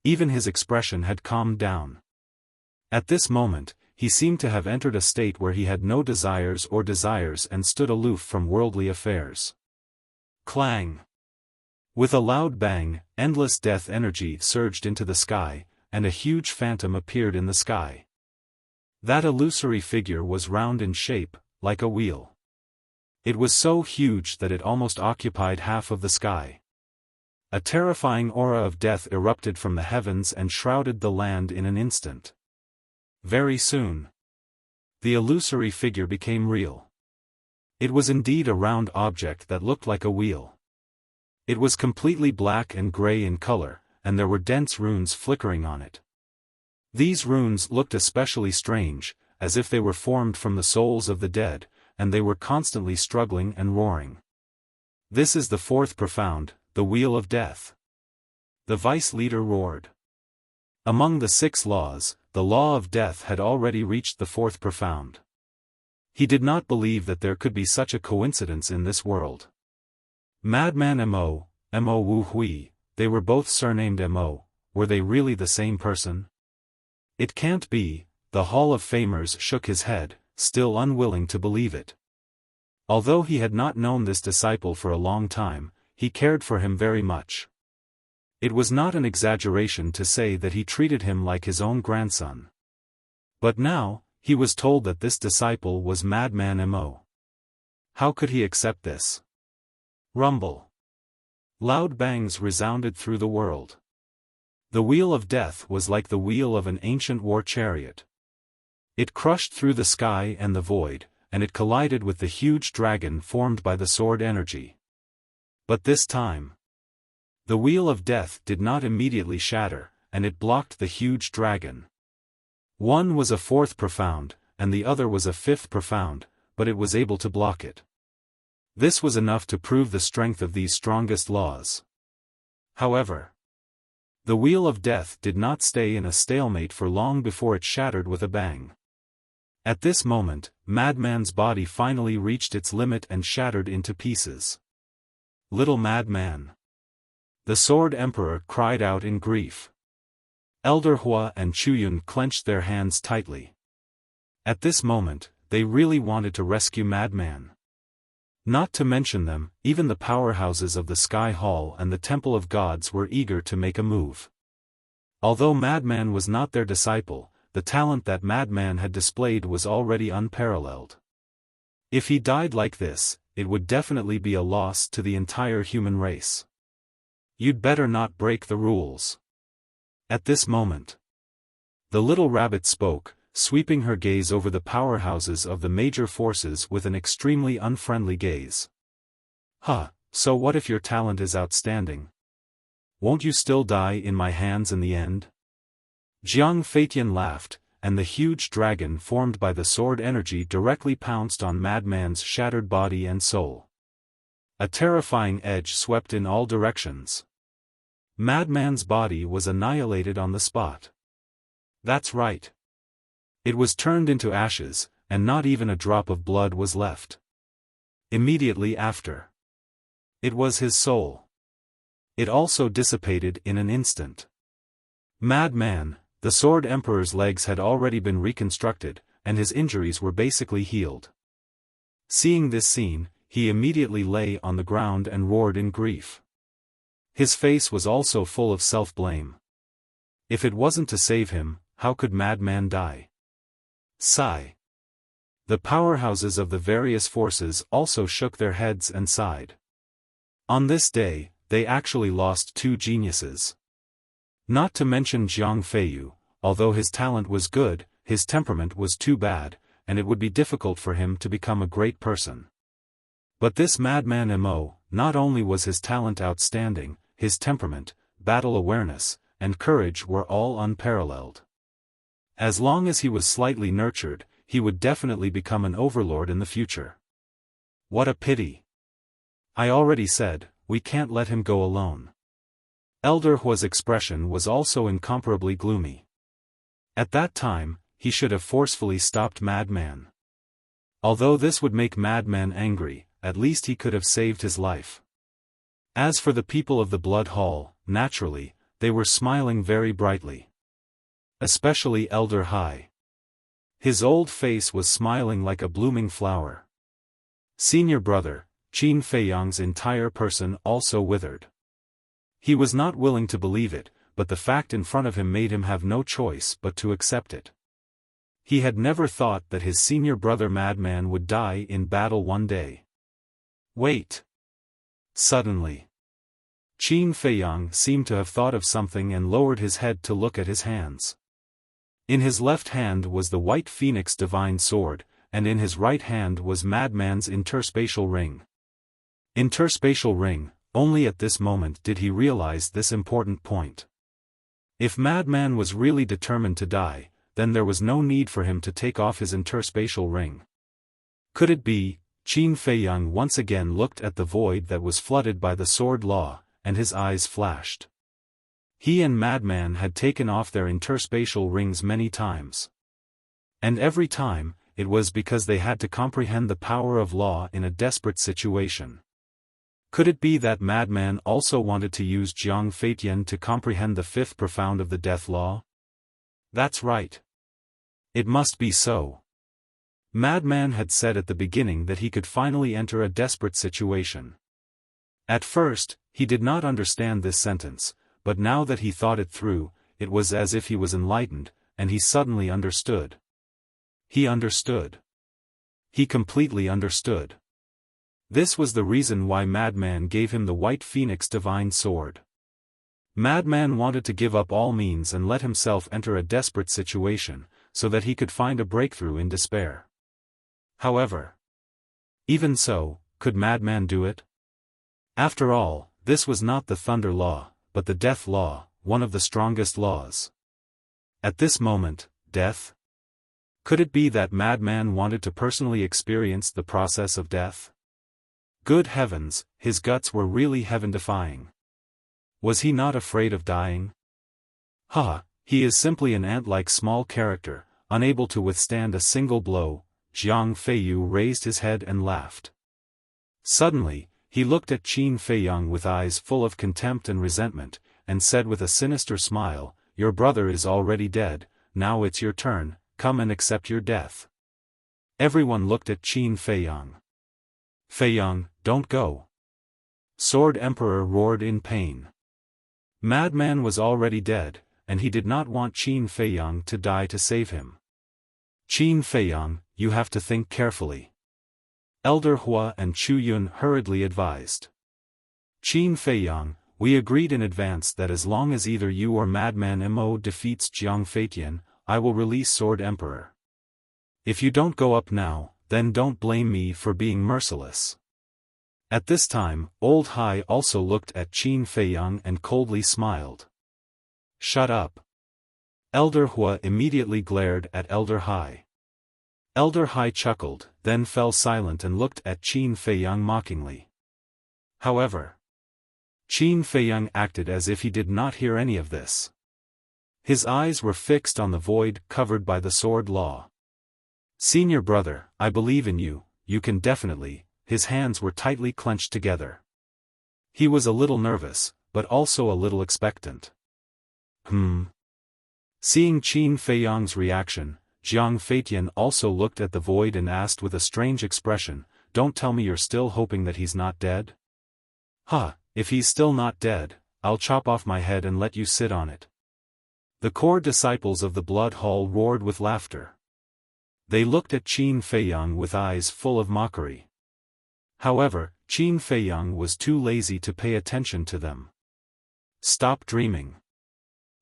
Even his expression had calmed down. At this moment, he seemed to have entered a state where he had no desires and stood aloof from worldly affairs. Clang! With a loud bang, endless death energy surged into the sky, and a huge phantom appeared in the sky. That illusory figure was round in shape, like a wheel. It was so huge that it almost occupied half of the sky. A terrifying aura of death erupted from the heavens and shrouded the land in an instant. Very soon, the illusory figure became real. It was indeed a round object that looked like a wheel. It was completely black and gray in color, and there were dense runes flickering on it. These runes looked especially strange, as if they were formed from the souls of the dead, and they were constantly struggling and roaring. This is the 4th profound, the Wheel of Death. The vice leader roared. Among the 6 laws, the law of death had already reached the 4th profound. He did not believe that there could be such a coincidence in this world. Madman Mo Wuhui, they were both surnamed Mo, were they really the same person? It can't be, the Hall of Famers shook his head, still unwilling to believe it. Although he had not known this disciple for a long time, he cared for him very much. It was not an exaggeration to say that he treated him like his own grandson. But now, he was told that this disciple was Madman Mo. How could he accept this? Rumble. Loud bangs resounded through the world. The wheel of death was like the wheel of an ancient war chariot. It crushed through the sky and the void, and it collided with the huge dragon formed by the sword energy. But this time, the wheel of death did not immediately shatter, and it blocked the huge dragon. One was a fourth profound, and the other was a fifth profound, but it was able to block it. This was enough to prove the strength of these strongest laws. However, the wheel of death did not stay in a stalemate for long before it shattered with a bang. At this moment, Madman's body finally reached its limit and shattered into pieces. Little Madman! The Sword Emperor cried out in grief. Elder Hua and Chuyun clenched their hands tightly. At this moment, they really wanted to rescue Madman. Not to mention them, even the powerhouses of the Sky Hall and the Temple of Gods were eager to make a move. Although Madman was not their disciple, the talent that Madman had displayed was already unparalleled. If he died like this, it would definitely be a loss to the entire human race. You'd better not break the rules. At this moment, the little rabbit spoke, sweeping her gaze over the powerhouses of the major forces with an extremely unfriendly gaze. So what if your talent is outstanding? Won't you still die in my hands in the end? Jiang Feitian laughed, and the huge dragon formed by the sword energy directly pounced on Madman's shattered body and soul. A terrifying edge swept in all directions. Madman's body was annihilated on the spot. That's right. It was turned into ashes, and not even a drop of blood was left. Immediately after, it was his soul. It also dissipated in an instant. Madman, the Sword Emperor's legs had already been reconstructed, and his injuries were basically healed. Seeing this scene, he immediately lay on the ground and roared in grief. His face was also full of self-blame. If it wasn't to save him, how could Madman die? Sigh. The powerhouses of the various forces also shook their heads and sighed. On this day, they actually lost two geniuses. Not to mention Jiang Feiyu, although his talent was good, his temperament was too bad, and it would be difficult for him to become a great person. But this Madman Mo, not only was his talent outstanding, his temperament, battle awareness, and courage were all unparalleled. As long as he was slightly nurtured, he would definitely become an overlord in the future. What a pity. I already said, we can't let him go alone. Elder Hua's expression was also incomparably gloomy. At that time, he should have forcefully stopped Madman. Although this would make Madman angry, at least he could have saved his life. As for the people of the Blood Hall, naturally, they were smiling very brightly. Especially Elder Hai. His old face was smiling like a blooming flower. Senior brother, Qin Feiyang's entire person also withered. He was not willing to believe it, but the fact in front of him made him have no choice but to accept it. He had never thought that his senior brother Madman would die in battle one day. Wait. Suddenly, Qin Feiyang seemed to have thought of something and lowered his head to look at his hands. In his left hand was the White Phoenix Divine Sword, and in his right hand was Madman's interspatial ring. Interspatial ring. Only at this moment did he realize this important point. If Madman was really determined to die, then there was no need for him to take off his interspatial ring. Could it be? Qin Feiyang once again looked at the void that was flooded by the sword law, and his eyes flashed. He and Madman had taken off their interspatial rings many times. And every time, it was because they had to comprehend the power of law in a desperate situation. Could it be that Madman also wanted to use Jiang Feitian to comprehend the fifth profound of the death law? That's right. It must be so. Madman had said at the beginning that he could finally enter a desperate situation. At first, he did not understand this sentence, but now that he thought it through, it was as if he was enlightened, and he suddenly understood. He understood. He completely understood. This was the reason why Madman gave him the White Phoenix Divine Sword. Madman wanted to give up all means and let himself enter a desperate situation, so that he could find a breakthrough in despair. However, even so, could Madman do it? After all, this was not the Thunder Law, but the Death Law, one of the strongest laws. At this moment, death? Could it be that Madman wanted to personally experience the process of death? Good heavens, his guts were really heaven-defying. Was he not afraid of dying? He is simply an ant-like small character, unable to withstand a single blow. Jiang Feiyu raised his head and laughed. Suddenly, he looked at Qin Feiyang with eyes full of contempt and resentment, and said with a sinister smile, "Your brother is already dead, now it's your turn, come and accept your death." Everyone looked at Qin Feiyang. "Feiyang, don't go." Sword Emperor roared in pain. Madman was already dead, and he did not want Qin Feiyang to die to save him. "Qin Feiyang, you have to think carefully," Elder Hua and Chu Yun hurriedly advised. "Qin Feiyang, we agreed in advance that as long as either you or Madman Mo defeats Jiang Feitian, I will release Sword Emperor. If you don't go up now, then don't blame me for being merciless." At this time, Old Hai also looked at Qin Feiyang and coldly smiled. "Shut up." Elder Hua immediately glared at Elder Hai. Elder Hai chuckled, then fell silent and looked at Qin Feiyang mockingly. However, Qin Feiyang acted as if he did not hear any of this. His eyes were fixed on the void covered by the Sword Law. "Senior brother, I believe in you, you can definitely." His hands were tightly clenched together. He was a little nervous, but also a little expectant. Seeing Qin Feiyang's reaction, Jiang Feitian also looked at the void and asked with a strange expression, "Don't tell me you're still hoping that he's not dead?" If he's still not dead, I'll chop off my head and let you sit on it." The core disciples of the Blood Hall roared with laughter. They looked at Qin Feiyang with eyes full of mockery. However, Qin Feiyang was too lazy to pay attention to them. Stop dreaming.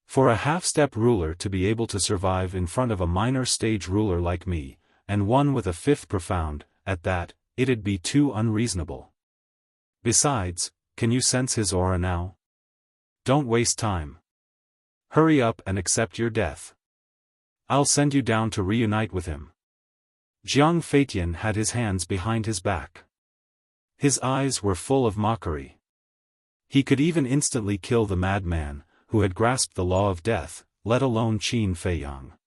For a half-step ruler to be able to survive in front of a minor stage ruler like me, and one with a fifth profound, at that, it'd be too unreasonable. Besides, can you sense his aura now? Don't waste time. Hurry up and accept your death. I'll send you down to reunite with him. Jiang Feitian had his hands behind his back. His eyes were full of mockery. He could even instantly kill the madman, who had grasped the law of death, let alone Qin Feiyang.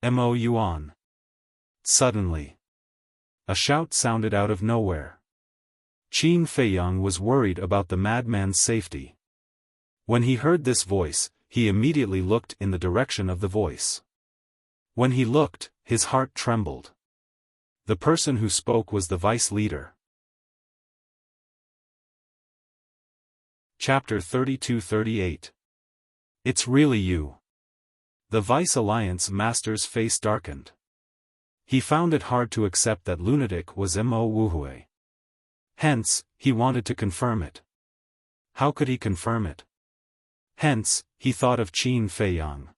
Mo Yuan. Suddenly, a shout sounded out of nowhere. Qin Feiyang was worried about the madman's safety. When he heard this voice, he immediately looked in the direction of the voice. When he looked, his heart trembled. The person who spoke was the vice leader. Chapter 32-38. It's really you. The Vice Alliance Master's face darkened. He found it hard to accept that lunatic was Mo Wuhui. Hence, he wanted to confirm it. How could he confirm it? Hence, he thought of Qin Feiyang.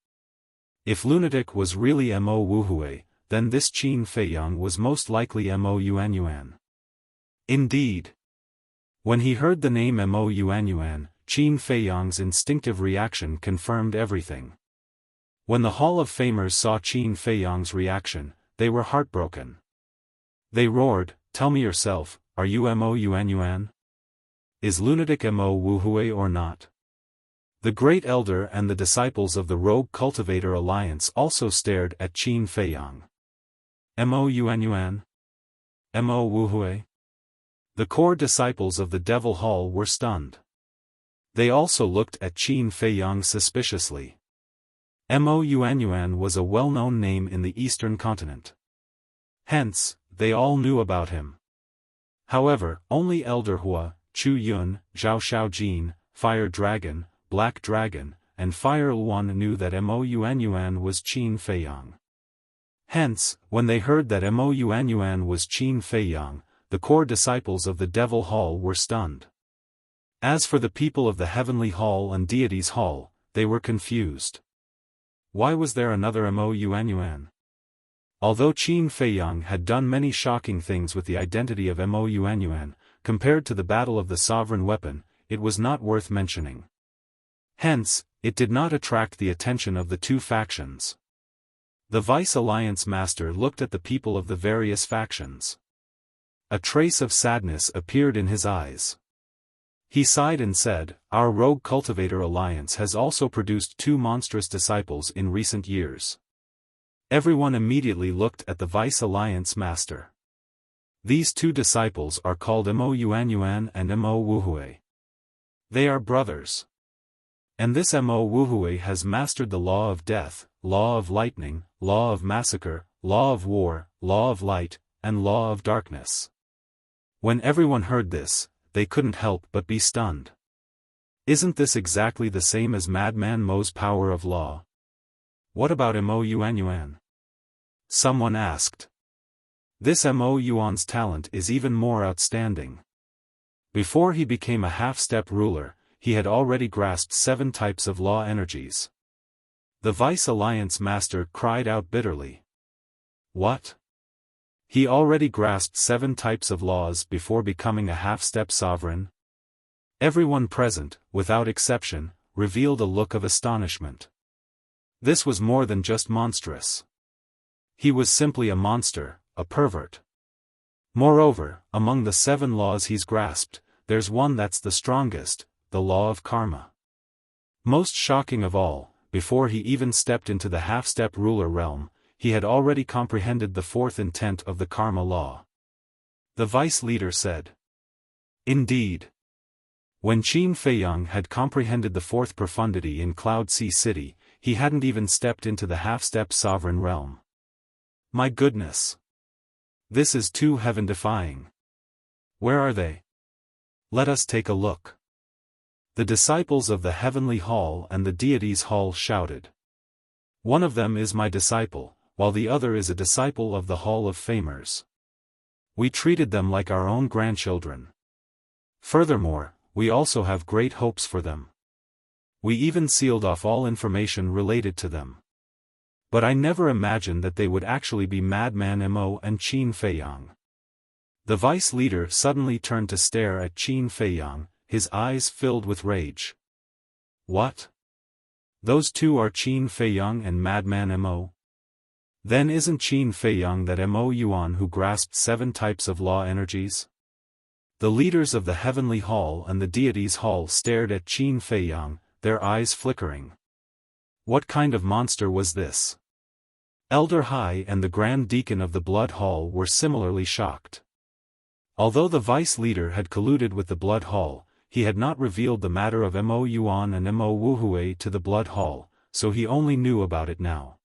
If lunatic was really Mo Wuhui, then this Qin Feiyang was most likely Mo Yuanyuan. Indeed. When he heard the name Mo Yuanyuan, Qin Feiyang's instinctive reaction confirmed everything. When the Hall of Famers saw Qin Feiyang's reaction, they were heartbroken. They roared, "Tell me yourself, are you Mo Yuanyuan? Is lunatic Mo Wuhui or not?" The Great Elder and the disciples of the Rogue Cultivator Alliance also stared at Qin Feiyang. Mo Yuanyuan? Mo Wuhui? The core disciples of the Devil Hall were stunned. They also looked at Qin Feiyang suspiciously. Mo Yuanyuan was a well-known name in the Eastern continent. Hence, they all knew about him. However, only Elder Hua, Chu Yun, Zhao Shaojin, Fire Dragon, Black Dragon, and Fire One knew that Mo Yuanyuan was Qin Feiyang. Hence, when they heard that Mo Yuanyuan was Qin Feiyang, the core disciples of the Devil Hall were stunned. As for the people of the Heavenly Hall and Deities Hall, they were confused. Why was there another Mo Yuanyuan? Although Qin Feiyang had done many shocking things with the identity of Mo Yuanyuan, compared to the battle of the sovereign weapon, it was not worth mentioning. Hence, it did not attract the attention of the two factions. The Vice Alliance Master looked at the people of the various factions. A trace of sadness appeared in his eyes. He sighed and said, "Our Rogue Cultivator Alliance has also produced two monstrous disciples in recent years." Everyone immediately looked at the Vice Alliance Master. These two disciples are called Mo Yuanyuan and Mo Wuhui. They are brothers. And this Mo Wuhui has mastered the law of death, law of lightning, law of massacre, law of war, law of light, and law of darkness. When everyone heard this, they couldn't help but be stunned. Isn't this exactly the same as Madman Mo's power of law? What about Mo Yuanyuan? Someone asked. This Mo Yuan's talent is even more outstanding. Before he became a half-step ruler, he had already grasped 7 types of law energies. The Vice Alliance Master cried out bitterly. What? He already grasped 7 types of laws before becoming a half-step sovereign? Everyone present, without exception, revealed a look of astonishment. This was more than just monstrous. He was simply a monster, a pervert. Moreover, among the 7 laws he's grasped, there's one that's the strongest, the law of karma. Most shocking of all, before he even stepped into the half-step ruler realm, he had already comprehended the 4th intent of the karma law. The vice leader said. Indeed. When Qin Feiyang had comprehended the 4th profundity in Cloud Sea City, he hadn't even stepped into the half-step sovereign realm. My goodness. This is too heaven-defying. Where are they? Let us take a look. The disciples of the Heavenly Hall and the Deities Hall shouted. One of them is my disciple, while the other is a disciple of the Hall of Famers. We treated them like our own grandchildren. Furthermore, we also have great hopes for them. We even sealed off all information related to them. But I never imagined that they would actually be Madman Mo and Qin Feiyang. The vice leader suddenly turned to stare at Qin Feiyang, his eyes filled with rage. What? Those two are Qin Feiyang and Madman Mo? Then isn't Qin Feiyang that Mo Yuan who grasped 7 types of law energies? The leaders of the Heavenly Hall and the Deities Hall stared at Qin Feiyang, their eyes flickering. What kind of monster was this? Elder Hai and the Grand Deacon of the Blood Hall were similarly shocked. Although the vice leader had colluded with the Blood Hall, he had not revealed the matter of Mo Yuan and Mo Wuhui to the Blood Hall, so he only knew about it now.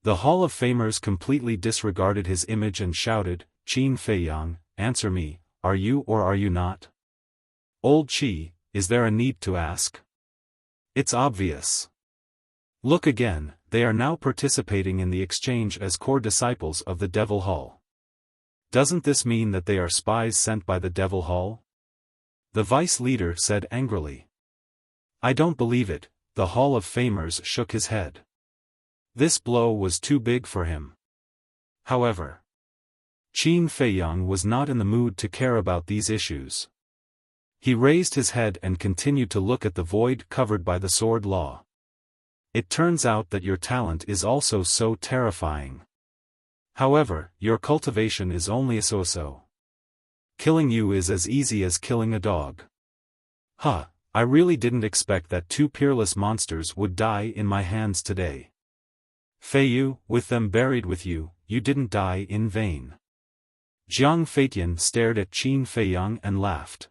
The Hall of Famers completely disregarded his image and shouted, Qin Feiyang, answer me, are you or are you not? Old Qi, is there a need to ask? It's obvious. Look again, they are now participating in the exchange as core disciples of the Devil Hall. Doesn't this mean that they are spies sent by the Devil Hall? The vice leader said angrily. I don't believe it, the Hall of Famers shook his head. This blow was too big for him. However, Qin Feiyang was not in the mood to care about these issues. He raised his head and continued to look at the void covered by the sword law. It turns out that your talent is also so terrifying. However, your cultivation is only a so-so. Killing you is as easy as killing a dog. Huh, I really didn't expect that 2 peerless monsters would die in my hands today. Feiyu, with them buried with you, you didn't die in vain. Jiang Feitian stared at Qin Feiyang and laughed.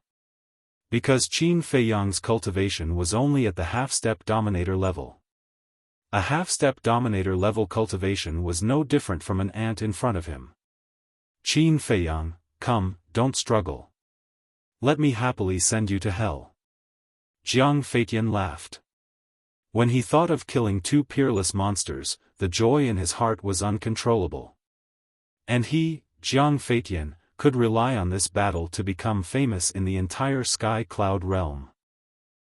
Because Qin Feiyang's cultivation was only at the half-step dominator level. A half-step dominator level cultivation was no different from an ant in front of him. Qin Feiyang, come, don't struggle. Let me happily send you to hell. Jiang Feitian laughed. When he thought of killing two peerless monsters, the joy in his heart was uncontrollable. And he, Jiang Feitian, could rely on this battle to become famous in the entire sky cloud realm.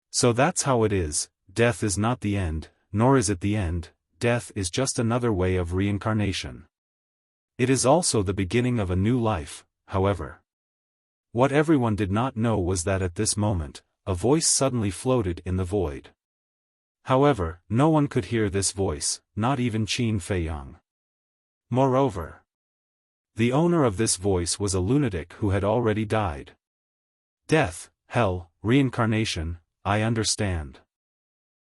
So that's how it is, death is not the end, nor is it the end, death is just another way of reincarnation. It is also the beginning of a new life, however. What everyone did not know was that at this moment, a voice suddenly floated in the void. However, no one could hear this voice, not even Qin Feiyang. Moreover, the owner of this voice was a lunatic who had already died. Death, hell, reincarnation, I understand.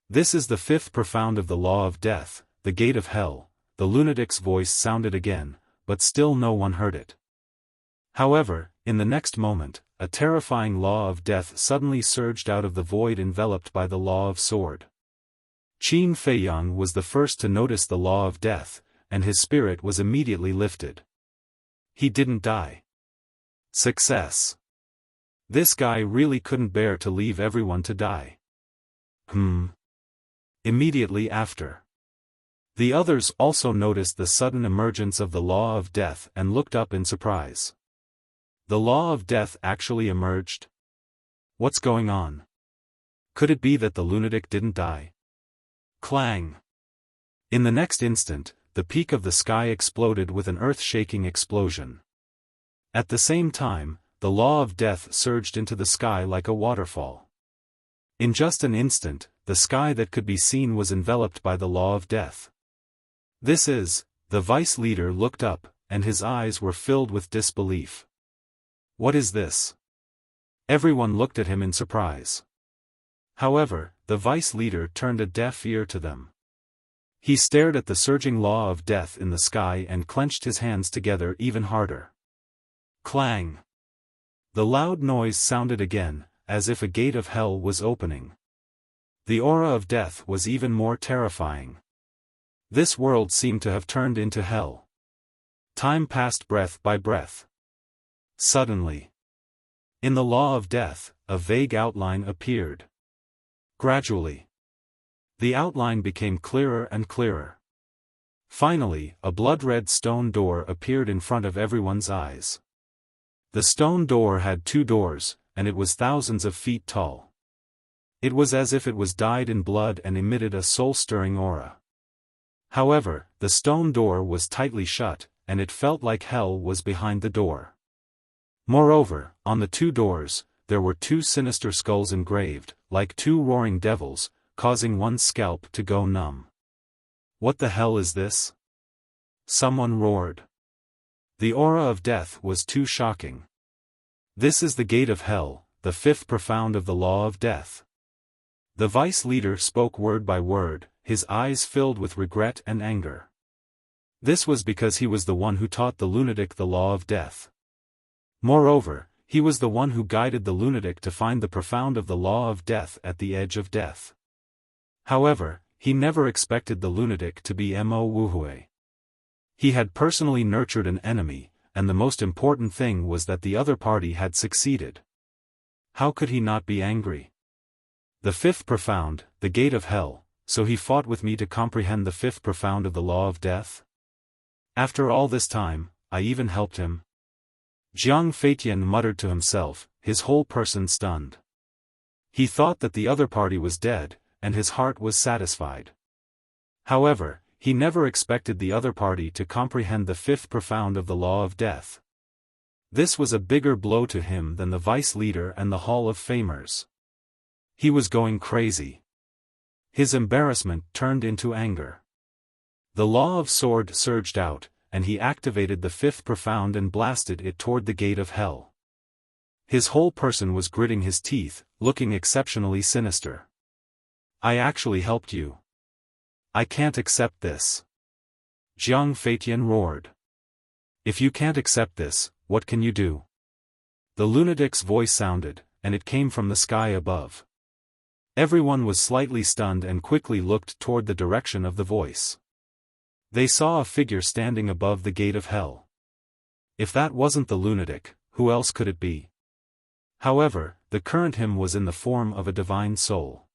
This is the fifth profound of the law of death, the gate of hell. The lunatic's voice sounded again, but still no one heard it. However, in the next moment, a terrifying law of death suddenly surged out of the void enveloped by the law of sword. Qin Feiyang was the first to notice the law of death, and his spirit was immediately lifted. He didn't die. Success. This guy really couldn't bear to leave everyone to die. Immediately after, the others also noticed the sudden emergence of the law of death and looked up in surprise. The law of death actually emerged? What's going on? Could it be that the lunatic didn't die? Clang! In the next instant, the peak of the sky exploded with an earth-shaking explosion. At the same time, the law of death surged into the sky like a waterfall. In just an instant, the sky that could be seen was enveloped by the law of death. The vice leader looked up, and his eyes were filled with disbelief. What is this? Everyone looked at him in surprise. However, the vice leader turned a deaf ear to them. He stared at the surging law of death in the sky and clenched his hands together even harder. Clang! The loud noise sounded again, as if a gate of hell was opening. The aura of death was even more terrifying. This world seemed to have turned into hell. Time passed breath by breath. Suddenly, in the law of death, a vague outline appeared. Gradually, the outline became clearer and clearer. Finally, a blood-red stone door appeared in front of everyone's eyes. The stone door had two doors, and it was thousands of feet tall. It was as if it was dyed in blood and emitted a soul-stirring aura. However, the stone door was tightly shut, and it felt like hell was behind the door. Moreover, on the two doors, there were two sinister skulls engraved, like two roaring devils, causing one's scalp to go numb. What the hell is this? Someone roared. The aura of death was too shocking. This is the gate of hell, the fifth profound of the law of death. The vice leader spoke word by word, his eyes filled with regret and anger. This was because he was the one who taught the lunatic the law of death. Moreover, he was the one who guided the lunatic to find the profound of the law of death at the edge of death. However, he never expected the lunatic to be Mo Wuhui. He had personally nurtured an enemy, and the most important thing was that the other party had succeeded. How could he not be angry? The fifth profound, the gate of hell, so he fought with me to comprehend the fifth profound of the law of death? After all this time, I even helped him? Jiang Feitian muttered to himself, his whole person stunned. He thought that the other party was dead, and his heart was satisfied. However, he never expected the other party to comprehend the fifth profound of the law of death. This was a bigger blow to him than the vice leader and the Hall of Famers. He was going crazy. His embarrassment turned into anger. The law of sword surged out, and he activated the fifth profound and blasted it toward the gate of hell. His whole person was gritting his teeth, looking exceptionally sinister. I actually helped you. I can't accept this. Jiang Feitian roared. If you can't accept this, what can you do? The lunatic's voice sounded, and it came from the sky above. Everyone was slightly stunned and quickly looked toward the direction of the voice. They saw a figure standing above the gate of hell. If that wasn't the lunatic, who else could it be? However, the current him was in the form of a divine soul.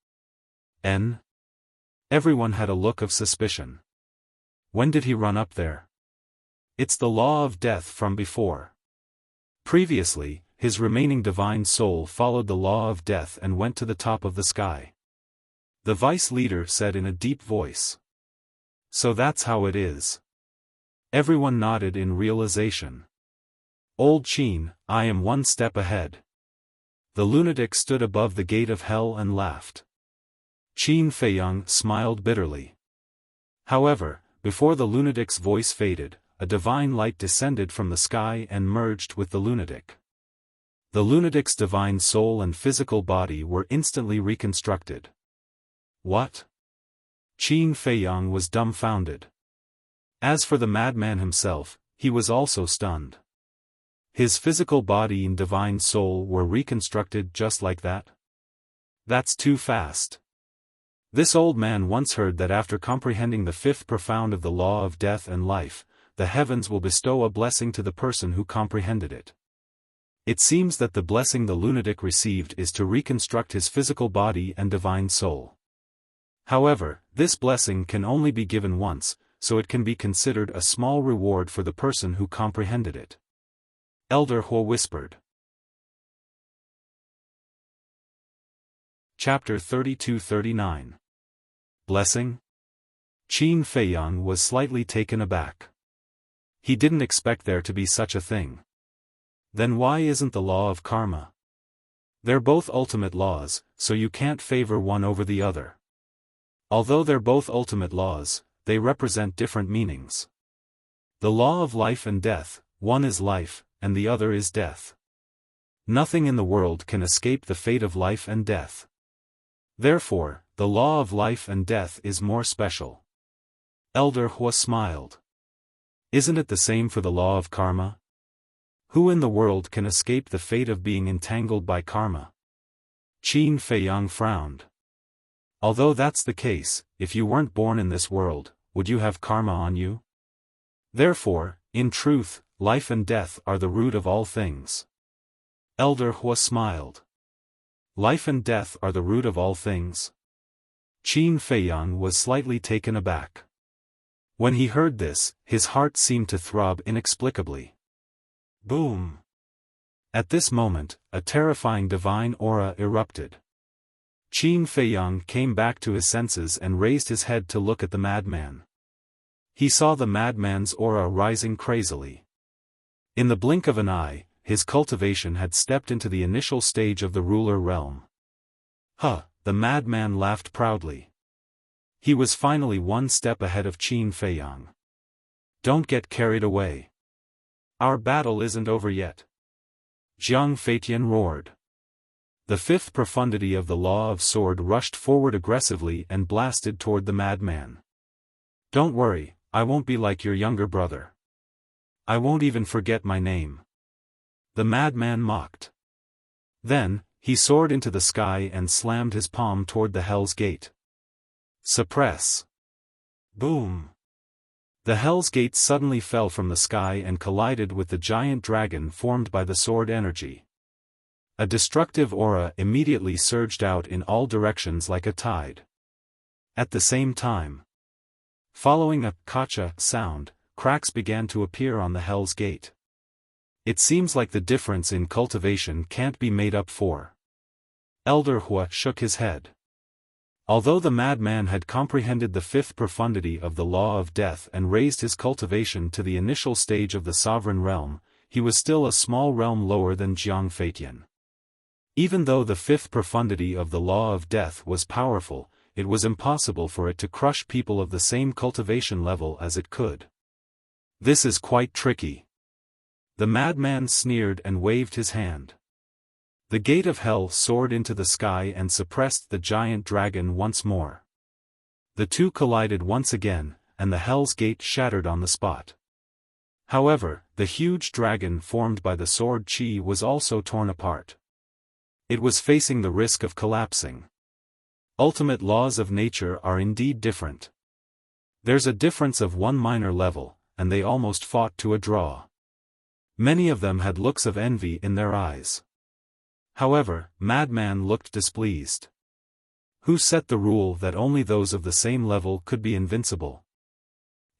Everyone had a look of suspicion. When did he run up there? It's the law of death from before. Previously, his remaining divine soul followed the law of death and went to the top of the sky. The vice leader said in a deep voice. So that's how it is. Everyone nodded in realization. Old Qin, I am one step ahead. The lunatic stood above the gate of hell and laughed. Qin Feiyang smiled bitterly. However, before the lunatic's voice faded, a divine light descended from the sky and merged with the lunatic. The lunatic's divine soul and physical body were instantly reconstructed. What? Qin Feiyang was dumbfounded. As for the madman himself, he was also stunned. His physical body and divine soul were reconstructed just like that? That's too fast. This old man once heard that after comprehending the fifth profound of the law of death and life, the heavens will bestow a blessing to the person who comprehended it. It seems that the blessing the lunatic received is to reconstruct his physical body and divine soul. However, this blessing can only be given once, so it can be considered a small reward for the person who comprehended it. Elder Hua whispered. Chapter 32-39. Blessing? Qin Feiyang was slightly taken aback. He didn't expect there to be such a thing. Then why isn't the law of karma? They're both ultimate laws, so you can't favor one over the other. Although they're both ultimate laws, they represent different meanings. The law of life and death, one is life, and the other is death. Nothing in the world can escape the fate of life and death. Therefore, the law of life and death is more special. Elder Hua smiled. Isn't it the same for the law of karma? Who in the world can escape the fate of being entangled by karma? Qin Feiyang frowned. Although that's the case, if you weren't born in this world, would you have karma on you? Therefore, in truth, life and death are the root of all things. Elder Hua smiled. Life and death are the root of all things? Qin Feiyang was slightly taken aback. When he heard this, his heart seemed to throb inexplicably. Boom! At this moment, a terrifying divine aura erupted. Qin Feiyang came back to his senses and raised his head to look at the madman. He saw the madman's aura rising crazily. In the blink of an eye, his cultivation had stepped into the initial stage of the ruler realm. The madman laughed proudly. He was finally one step ahead of Qin Feiyang. Don't get carried away. Our battle isn't over yet. Jiang Feitian roared. The fifth profundity of the law of sword rushed forward aggressively and blasted toward the madman. Don't worry, I won't be like your younger brother. I won't even forget my name. The madman mocked. Then, he soared into the sky and slammed his palm toward the Hell's Gate. Suppress. Boom. The Hell's Gate suddenly fell from the sky and collided with the giant dragon formed by the sword energy. A destructive aura immediately surged out in all directions like a tide. At the same time, following a kacha sound, cracks began to appear on the Hell's Gate. It seems like the difference in cultivation can't be made up for. Elder Hua shook his head. Although the madman had comprehended the fifth profundity of the law of death and raised his cultivation to the initial stage of the sovereign realm, he was still a small realm lower than Jiang Feitian. Even though the fifth profundity of the law of death was powerful, it was impossible for it to crush people of the same cultivation level as it could. This is quite tricky. The madman sneered and waved his hand. The gate of hell soared into the sky and suppressed the giant dragon once more. The two collided once again, and the Hell's Gate shattered on the spot. However, the huge dragon formed by the sword chi was also torn apart. It was facing the risk of collapsing. Ultimate laws of nature are indeed different. There's a difference of one minor level, and they almost fought to a draw. Many of them had looks of envy in their eyes. However, Madman looked displeased. Who set the rule that only those of the same level could be invincible?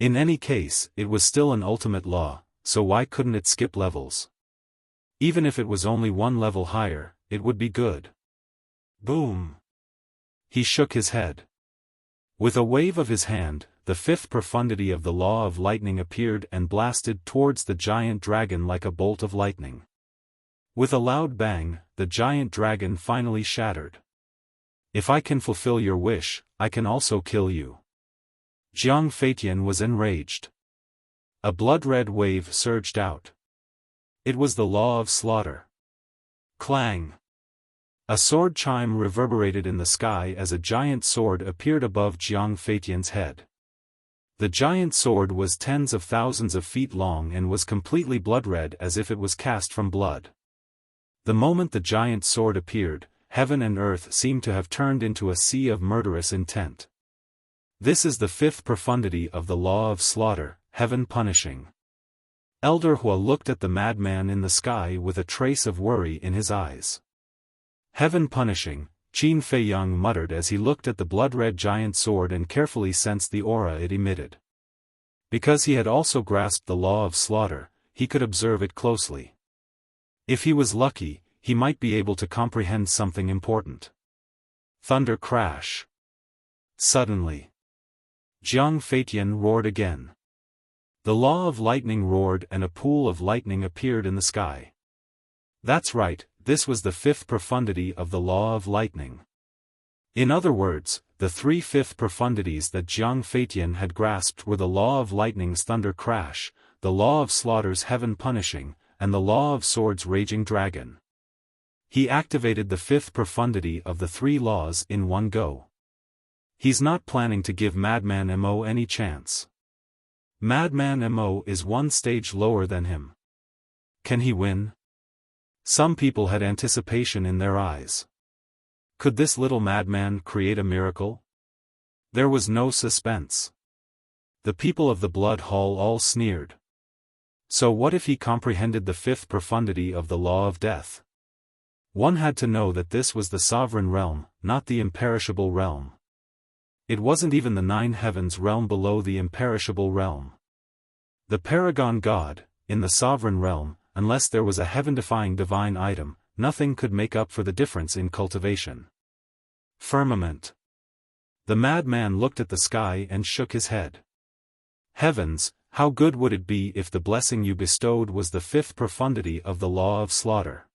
In any case, it was still an ultimate law, so why couldn't it skip levels? Even if it was only one level higher, it would be good. Boom! He shook his head. With a wave of his hand, the fifth profundity of the law of lightning appeared and blasted towards the giant dragon like a bolt of lightning. With a loud bang, the giant dragon finally shattered. If I can fulfill your wish, I can also kill you. Jiang Feitian was enraged. A blood-red wave surged out. It was the law of slaughter. Clang! A sword chime reverberated in the sky as a giant sword appeared above Jiang Feitian's head. The giant sword was tens of thousands of feet long and was completely blood-red as if it was cast from blood. The moment the giant sword appeared, heaven and earth seemed to have turned into a sea of murderous intent. This is the fifth profundity of the law of slaughter, heaven punishing. Elder Hua looked at the madman in the sky with a trace of worry in his eyes. Heaven punishing, Qin Feiyang muttered as he looked at the blood-red giant sword and carefully sensed the aura it emitted. Because he had also grasped the law of slaughter, he could observe it closely. If he was lucky, he might be able to comprehend something important. Thunder crash. Suddenly, Jiang Feitian roared again. The law of lightning roared and a pool of lightning appeared in the sky. That's right, this was the fifth profundity of the law of lightning. In other words, the three fifth profundities that Jiang Feitian had grasped were the law of lightning's thunder crash, the law of slaughter's heaven punishing, and the law of sword's raging dragon. He activated the fifth profundity of the three laws in one go. He's not planning to give Madman Mo any chance. Madman Mo is one stage lower than him. Can he win? Some people had anticipation in their eyes. Could this little madman create a miracle? There was no suspense. The people of the blood hall all sneered. So what if he comprehended the fifth profundity of the law of death? One had to know that this was the sovereign realm, not the imperishable realm. It wasn't even the nine heavens realm below the imperishable realm. The paragon god, in the sovereign realm, unless there was a heaven-defying divine item, nothing could make up for the difference in cultivation. Firmament. The madman looked at the sky and shook his head. Heavens, how good would it be if the blessing you bestowed was the fifth profundity of the law of slaughter?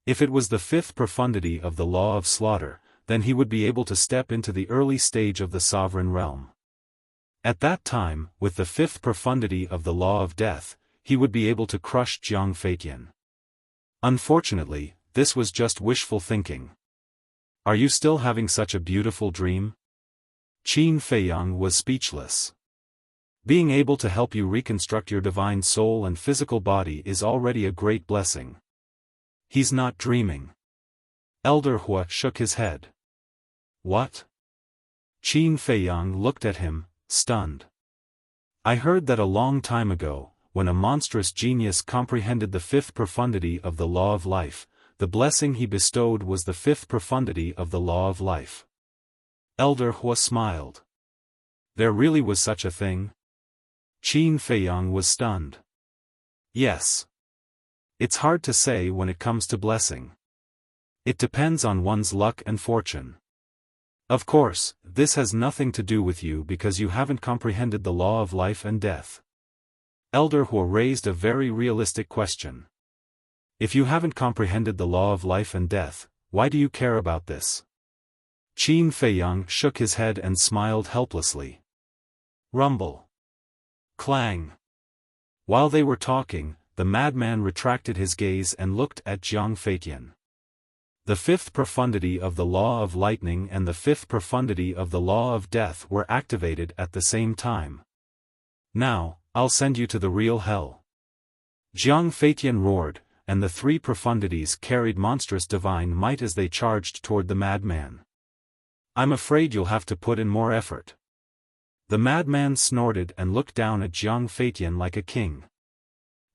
If it was the fifth profundity of the law of slaughter, then he would be able to step into the early stage of the sovereign realm. At that time, with the fifth profundity of the law of death, he would be able to crush Jiang Feitian. Unfortunately, this was just wishful thinking. Are you still having such a beautiful dream? Qin Feiyang was speechless. Being able to help you reconstruct your divine soul and physical body is already a great blessing. He's not dreaming. Elder Hua shook his head. What? Qin Feiyang looked at him, stunned. I heard that a long time ago, when a monstrous genius comprehended the fifth profundity of the law of life, the blessing he bestowed was the fifth profundity of the law of life. Elder Hua smiled. There really was such a thing? Qin Feiyang was stunned. Yes. It's hard to say when it comes to blessing. It depends on one's luck and fortune. Of course, this has nothing to do with you because you haven't comprehended the law of life and death. Elder Hua raised a very realistic question. If you haven't comprehended the law of life and death, why do you care about this? Qin Feiyang shook his head and smiled helplessly. Rumble. Clang. While they were talking, the madman retracted his gaze and looked at Jiang Feitian. The fifth profundity of the law of lightning and the fifth profundity of the law of death were activated at the same time. Now, I'll send you to the real hell. Jiang Feitian roared, and the three profundities carried monstrous divine might as they charged toward the madman. I'm afraid you'll have to put in more effort. The madman snorted and looked down at Jiang Feitian like a king.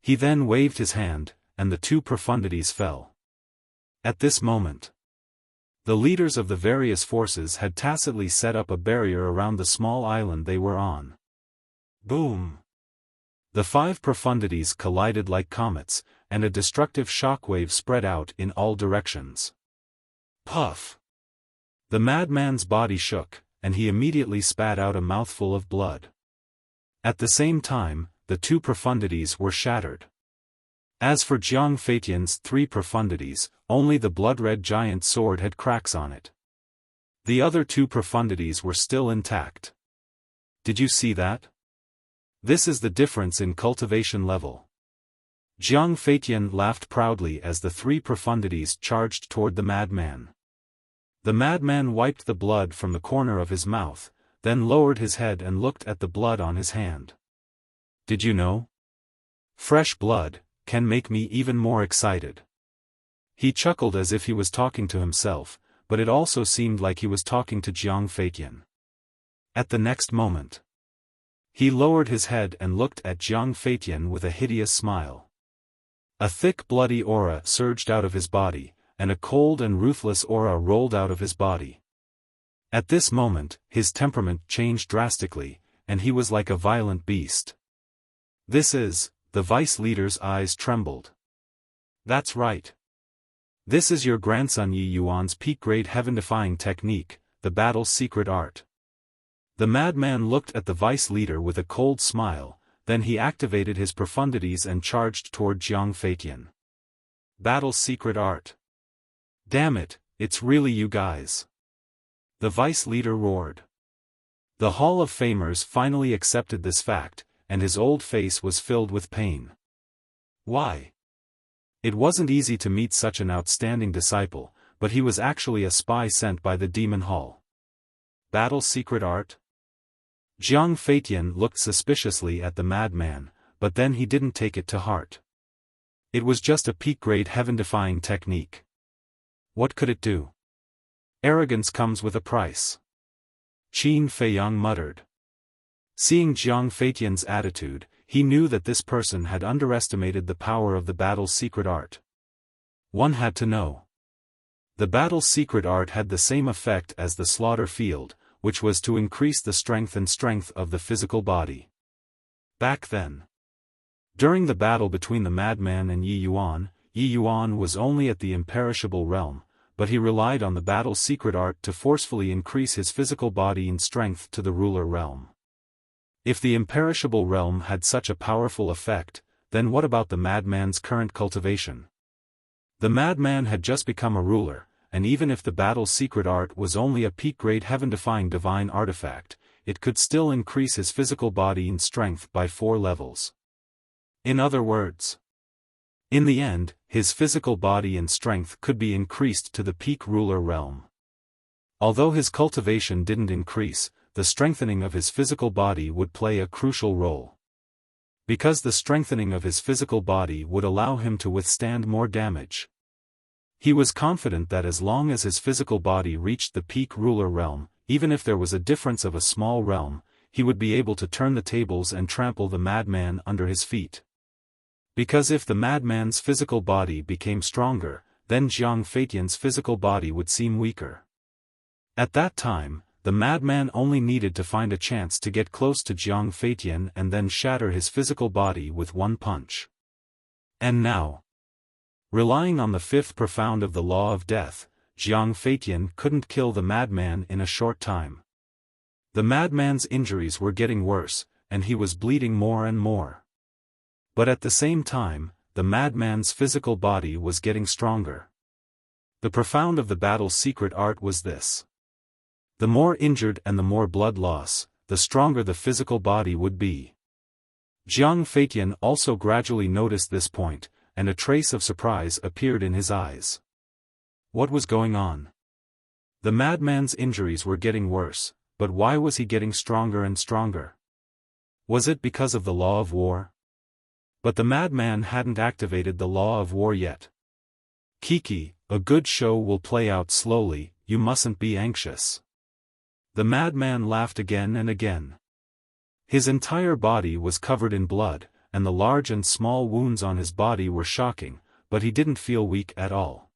He then waved his hand, and the two profundities fell. At this moment, the leaders of the various forces had tacitly set up a barrier around the small island they were on. Boom! The 5 profundities collided like comets, and a destructive shockwave spread out in all directions. Puff! The madman's body shook, and he immediately spat out a mouthful of blood. At the same time, the 2 profundities were shattered. As for Jiang Feitian's 3 profundities, only the blood-red giant sword had cracks on it. The other 2 profundities were still intact. Did you see that? This is the difference in cultivation level. Jiang Feitian laughed proudly as the 3 profundities charged toward the madman. The madman wiped the blood from the corner of his mouth, then lowered his head and looked at the blood on his hand. Did you know? Fresh blood can make me even more excited. He chuckled as if he was talking to himself, but it also seemed like he was talking to Jiang Feitian. At the next moment, he lowered his head and looked at Jiang Feitian with a hideous smile. A thick bloody aura surged out of his body, and a cold and ruthless aura rolled out of his body. At this moment, his temperament changed drastically, and he was like a violent beast. This is, the vice leader's eyes trembled. That's right. This is your grandson Yi Yuan's peak-grade heaven-defying technique, the battle's secret art. The madman looked at the vice leader with a cold smile, then he activated his profundities and charged toward Jiang Feitian. Battle's secret art. Damn it, it's really you guys. The vice leader roared. The Hall of Famers finally accepted this fact, and his old face was filled with pain. Why? It wasn't easy to meet such an outstanding disciple, but he was actually a spy sent by the Demon Hall. Battle's secret art? Jiang Feitian looked suspiciously at the madman, but then he didn't take it to heart. It was just a peak-grade heaven-defying technique. What could it do? Arrogance comes with a price. Qin Feiyang muttered. Seeing Jiang Feitian's attitude, he knew that this person had underestimated the power of the battle's secret art. One had to know. The battle's secret art had the same effect as the slaughter field, which was to increase the strength of the physical body. Back then, during the battle between the madman and Yi Yuan was only at the imperishable realm, but he relied on the battle's secret art to forcefully increase his physical body in strength to the ruler realm. If the imperishable realm had such a powerful effect, then what about the madman's current cultivation? The madman had just become a ruler, and even if the battle's secret art was only a peak-grade heaven-defying divine artifact, it could still increase his physical body in strength by 4 levels. In other words, in the end, his physical body and strength could be increased to the peak ruler realm. Although his cultivation didn't increase, the strengthening of his physical body would play a crucial role. Because the strengthening of his physical body would allow him to withstand more damage. He was confident that as long as his physical body reached the peak ruler realm, even if there was a difference of a small realm, he would be able to turn the tables and trample the madman under his feet. Because if the madman's physical body became stronger, then Jiang Feitian's physical body would seem weaker. At that time, the madman only needed to find a chance to get close to Jiang Feitian and then shatter his physical body with one punch. And now, relying on the 5th profound of the law of death, Jiang Feitian couldn't kill the madman in a short time. The madman's injuries were getting worse, and he was bleeding more and more. But at the same time, the madman's physical body was getting stronger. The profound of the battle's secret art was this. The more injured and the more blood loss, the stronger the physical body would be. Jiang Feitian also gradually noticed this point, and a trace of surprise appeared in his eyes. What was going on? The madman's injuries were getting worse, but why was he getting stronger and stronger? Was it because of the law of war? But the madman hadn't activated the law of war yet. Kiki, a good show will play out slowly, you mustn't be anxious. The madman laughed again and again. His entire body was covered in blood, and the large and small wounds on his body were shocking, but he didn't feel weak at all.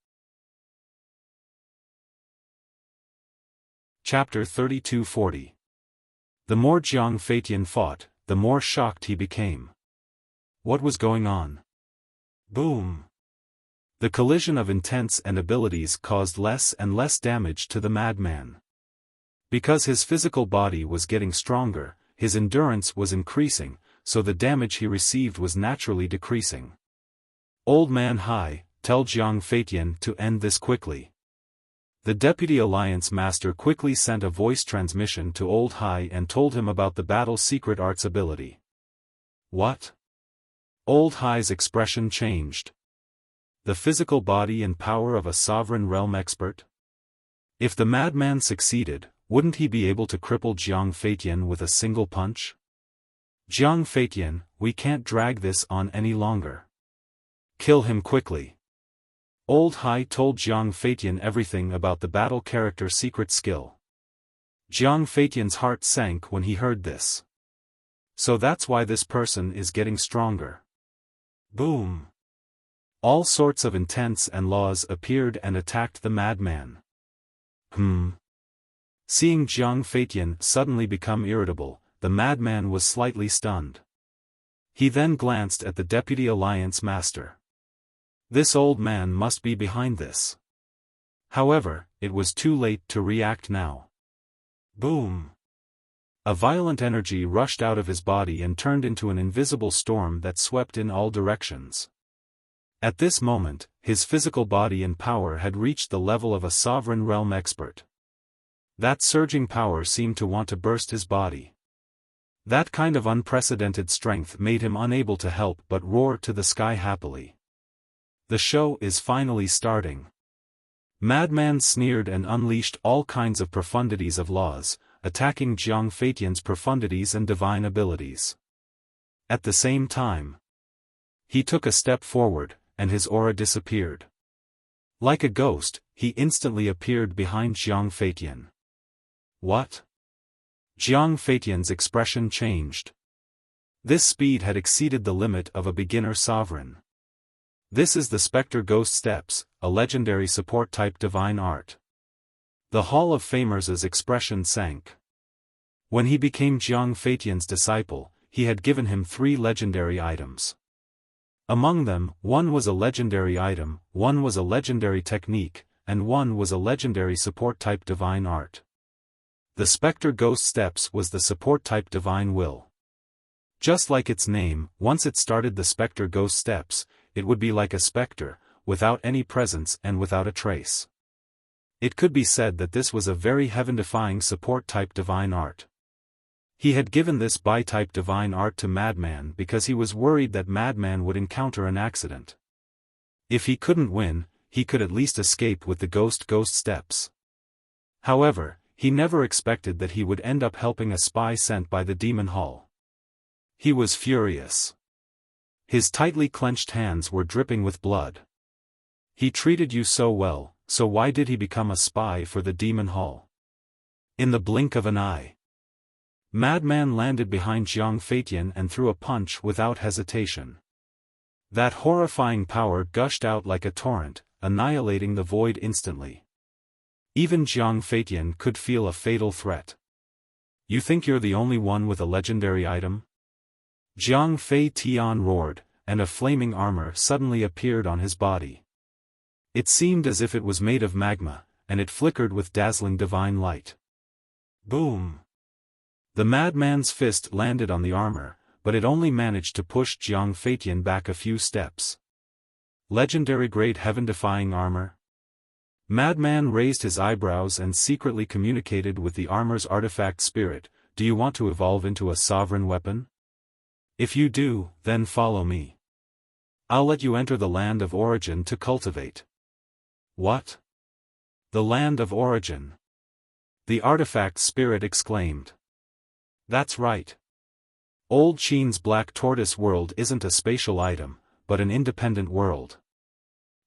Chapter 3240. The more Jiang Feitian fought, the more shocked he became. What was going on? Boom! The collision of intents and abilities caused less and less damage to the madman. Because his physical body was getting stronger, his endurance was increasing, so the damage he received was naturally decreasing. Old Man Hai, tell Jiang Feitian to end this quickly. The Deputy Alliance Master quickly sent a voice transmission to Old Hai and told him about the battle's secret arts ability. What? Old Hai's expression changed. The physical body and power of a sovereign realm expert? If the madman succeeded, wouldn't he be able to cripple Jiang Feitian with a single punch? Jiang Feitian, we can't drag this on any longer. Kill him quickly. Old Hai told Jiang Feitian everything about the battle character secret skill. Jiang Feitian's heart sank when he heard this. So that's why this person is getting stronger. Boom! All sorts of intents and laws appeared and attacked the madman. Seeing Jiang Feitian suddenly become irritable, the madman was slightly stunned. He then glanced at the Deputy Alliance Master. This old man must be behind this. However, it was too late to react now. Boom! A violent energy rushed out of his body and turned into an invisible storm that swept in all directions. At this moment, his physical body and power had reached the level of a sovereign realm expert. That surging power seemed to want to burst his body. That kind of unprecedented strength made him unable to help but roar to the sky happily. The show is finally starting. Madman sneered and unleashed all kinds of profundities of laws, attacking Jiang Feitian's profundities and divine abilities. At the same time, he took a step forward, and his aura disappeared. Like a ghost, he instantly appeared behind Jiang Feitian. What? Jiang Feitian's expression changed. This speed had exceeded the limit of a beginner sovereign. This is the Spectre Ghost Steps, a legendary support-type divine art. The Hall of Famers' expression sank. When he became Jiang Feitian's disciple, he had given him 3 legendary items. Among them, one was a legendary item, one was a legendary technique, and one was a legendary support-type divine art. The Spectre Ghost Steps was the support-type divine will. Just like its name, once it started the Spectre Ghost Steps, it would be like a spectre, without any presence and without a trace. It could be said that this was a very heaven-defying support-type divine art. He had given this bi-type divine art to Madman because he was worried that Madman would encounter an accident. If he couldn't win, he could at least escape with the Ghost Steps. However, he never expected that he would end up helping a spy sent by the Demon Hall. He was furious. His tightly clenched hands were dripping with blood. He treated you so well, so why did he become a spy for the Demon Hall? In the blink of an eye, Madman landed behind Jiang Feitian and threw a punch without hesitation. That horrifying power gushed out like a torrent, annihilating the void instantly. Even Jiang Feitian could feel a fatal threat. You think you're the only one with a legendary item? Jiang Feitian roared, and a flaming armor suddenly appeared on his body. It seemed as if it was made of magma, and it flickered with dazzling divine light. Boom! The madman's fist landed on the armor, but it only managed to push Jiang Feitian back a few steps. Legendary-grade heaven-defying armor? Madman raised his eyebrows and secretly communicated with the armor's artifact spirit. Do you want to evolve into a sovereign weapon? If you do, then follow me. I'll let you enter the land of origin to cultivate. What? The land of origin? The artifact spirit exclaimed. That's right. Old Qin's Black Tortoise world isn't a spatial item, but an independent world.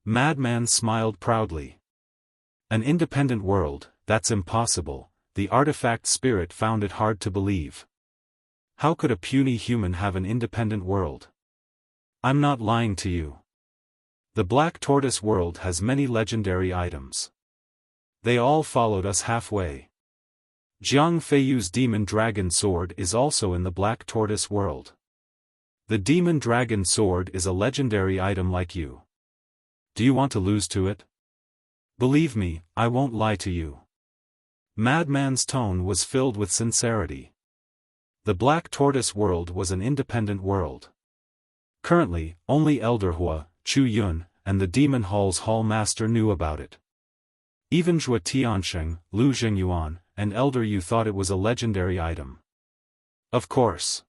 Madman smiled proudly. An independent world, that's impossible, the artifact spirit found it hard to believe. How could a puny human have an independent world? I'm not lying to you. The Black Tortoise world has many legendary items. They all followed us halfway. Jiang Feiyu's demon dragon sword is also in the Black Tortoise world. The demon dragon sword is a legendary item like you. Do you want to lose to it? Believe me, I won't lie to you. Madman's tone was filled with sincerity. The Black Tortoise world was an independent world. Currently, only Elder Hua, Chu Yun, and the Demon Hall's Hall Master knew about it. Even Zhua Tiansheng, Lu Zhengyuan, and Elder Yu thought it was a legendary item. Of course.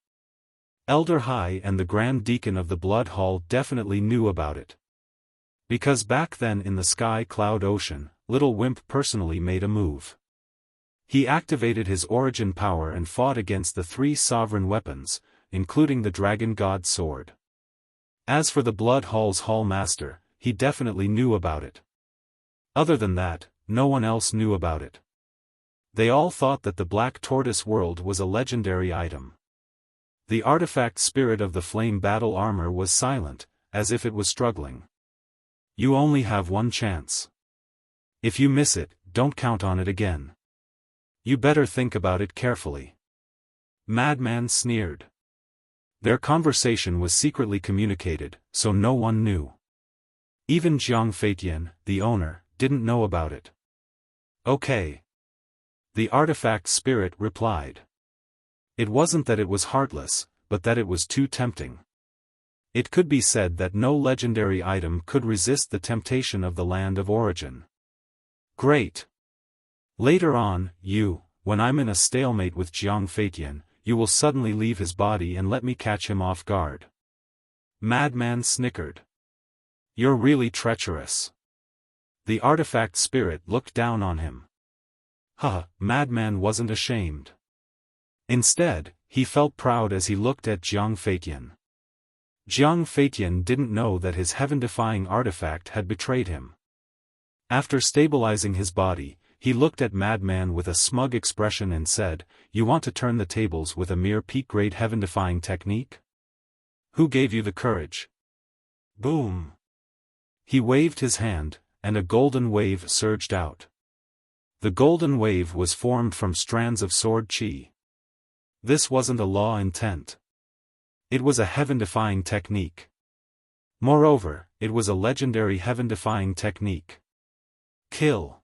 Elder Hai and the Grand Deacon of the Blood Hall definitely knew about it. Because back then in the Sky Cloud Ocean, Little Wimp personally made a move. He activated his origin power and fought against the 3 sovereign weapons, including the Dragon God Sword. As for the Blood Hall's Hall Master, he definitely knew about it. Other than that, no one else knew about it. They all thought that the Black Tortoise world was a legendary item. The artifact spirit of the flame battle armor was silent, as if it was struggling. You only have one chance. If you miss it, don't count on it again. You better think about it carefully. Madman sneered. Their conversation was secretly communicated, so no one knew. Even Jiang Feitian, the owner, didn't know about it. Okay. The artifact spirit replied. It wasn't that it was heartless, but that it was too tempting. It could be said that no legendary item could resist the temptation of the land of origin. Great. Later on, when I'm in a stalemate with Jiang Feitian, you will suddenly leave his body and let me catch him off guard. Madman snickered. You're really treacherous. The artifact spirit looked down on him. Madman wasn't ashamed. Instead, he felt proud as he looked at Jiang Feitian. Jiang Feitian didn't know that his heaven-defying artifact had betrayed him. After stabilizing his body, he looked at Madman with a smug expression and said, "You want to turn the tables with a mere peak-grade heaven-defying technique? Who gave you the courage?" Boom! He waved his hand, and a golden wave surged out. The golden wave was formed from strands of sword chi. This wasn't a law intent. It was a heaven-defying technique. Moreover, it was a legendary heaven-defying technique. Kill!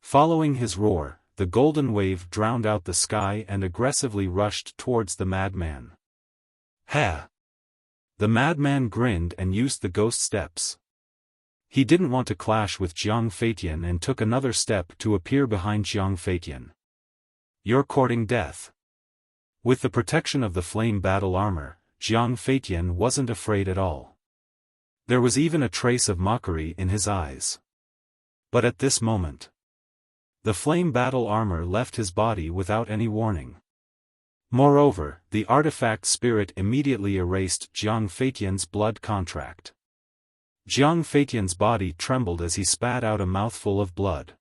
Following his roar, the golden wave drowned out the sky and aggressively rushed towards the madman. Ha! The madman grinned and used the ghost steps. He didn't want to clash with Jiang Feitian and took another step to appear behind Jiang Feitian. You're courting death. With the protection of the flame battle armor, Jiang Feitian wasn't afraid at all. There was even a trace of mockery in his eyes. But at this moment, the flame battle armor left his body without any warning. Moreover, the artifact spirit immediately erased Jiang Feitian's blood contract. Jiang Feitian's body trembled as he spat out a mouthful of blood.